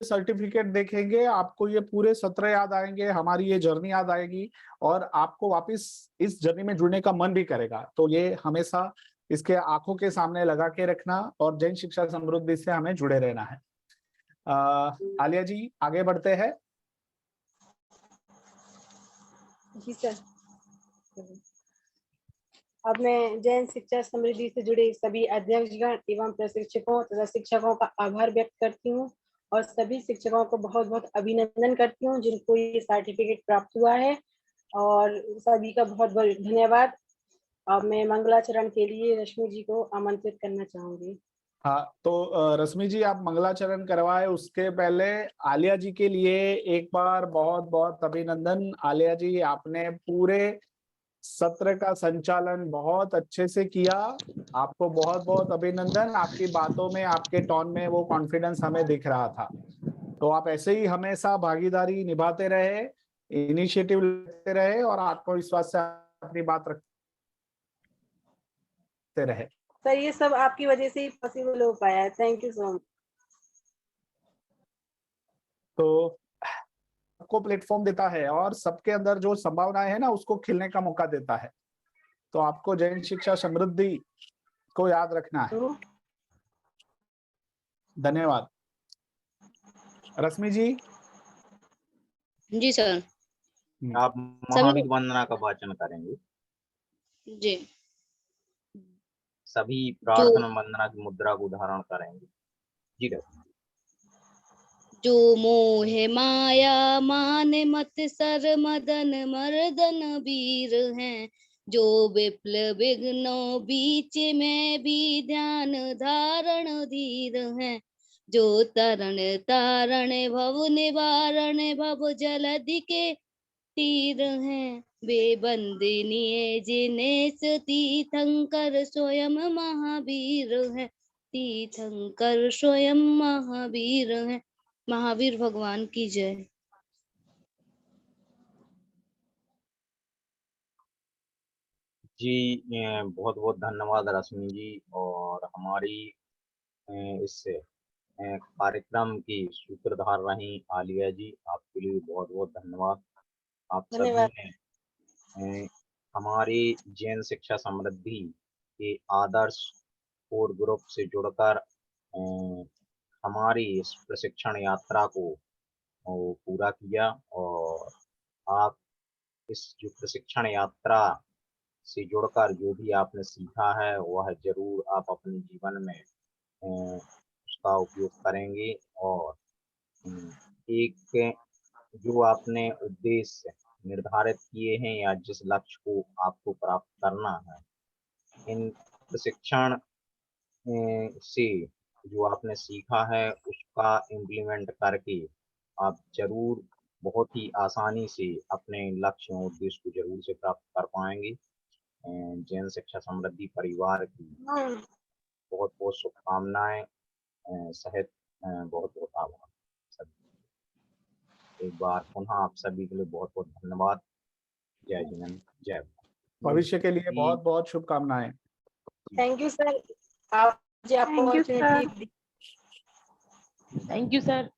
सर्टिफिकेट देखेंगे आपको ये पूरे सत्र याद आएंगे, हमारी ये जर्नी याद आएगी और आपको वापस इस जर्नी में जुड़ने का मन भी करेगा। तो ये हमेशा इसके आंखों के सामने लगा के रखना और जैन शिक्षा समृद्धि से हमें जुड़े रहना है। आलिया जी आगे बढ़ते हैं। जी सर। अब मैं जैन शिक्षा समृद्धि से जुड़े सभी अध्यक्षगण एवं प्रशिक्षकों तथा शिक्षकों का आभार व्यक्त करती हूँ और सभी शिक्षकों को बहुत बहुत अभिनंदन करती हूँ जिनको ये सर्टिफिकेट प्राप्त हुआ है और सभी का बहुत बहुत धन्यवाद। अब मैं मंगलाचरण के लिए रश्मि जी को आमंत्रित करना चाहूंगी। हाँ तो रश्मि जी आप मंगलाचरण करवाए उसके पहले आलिया जी के लिए एक बार बहुत बहुत अभिनंदन। आलिया जी आपने पूरे सत्र का संचालन बहुत अच्छे से किया, आपको बहुत बहुत अभिनंदन। आपकी बातों में आपके टोन में वो कॉन्फिडेंस हमें दिख रहा था। तो आप ऐसे ही हमेशा भागीदारी निभाते रहे, इनिशिएटिव लेते रहे और आत्मविश्वास से अपनी बात रखते रहे। सर ये सब आपकी वजह से ही पॉसिबल हो पाया है। Thank you so much. तो सबको प्लेटफॉर्म देता है और सबके अंदर जो संभावनाएं है ना उसको खिलने का मौका देता है। तो आपको जैन शिक्षा समृद्धि को याद रखना है। धन्यवाद। रश्मि जी। जी सर। आप महावीर वंदना का वाचन करेंगे। जी। सभी प्रार्थना वंदना की मुद्रा को धारण करेंगे। जी जो मोहे माया मान मत सर मदन मर्दन वीर हैं, जो विप्लव विघ्नों बीच में भी ध्यान धारण धीर हैं, जो तरण तारण भव निवारण भव जलधि के तीर हैं, वे बंदनीय जिनेश तीर्थंकर स्वयं महावीर हैं, तीर्थंकर स्वयं महावीर हैं। महावीर भगवान की जय। जी बहुत बहुत धन्यवाद रश्मि जी और हमारी इस कार्यक्रम की सूत्रधार रही आलिया जी, आपके लिए बहुत बहुत धन्यवाद। आप सभी ने हमारी जैन शिक्षा समृद्धि के आदर्श कोर ग्रुप से जुड़कर हमारी इस प्रशिक्षण यात्रा को पूरा किया और आप इस जो प्रशिक्षण यात्रा से जुड़कर जो भी आपने सीखा है वह जरूर आप अपने जीवन में उसका उपयोग करेंगे और एक जो आपने उद्देश्य निर्धारित किए हैं या जिस लक्ष्य को आपको प्राप्त करना है, इन प्रशिक्षण से जो आपने सीखा है उसका इम्प्लीमेंट करके आप जरूर बहुत ही आसानी से अपने लक्ष्य और उद्देश्य को जरूर से प्राप्त कर पाएंगे। जैन शिक्षा समृद्धि परिवार की बहुत बहुत शुभकामनाएं सहित बहुत बहुत आभार सभी। एक बार पुनः आप सभी के लिए बहुत बहुत धन्यवाद। जय जिनेंद्र, जय भविष्य के लिए बहुत बहुत शुभकामनाएं। थैंक यू सर, आप Thank you, sir. Thank you sir.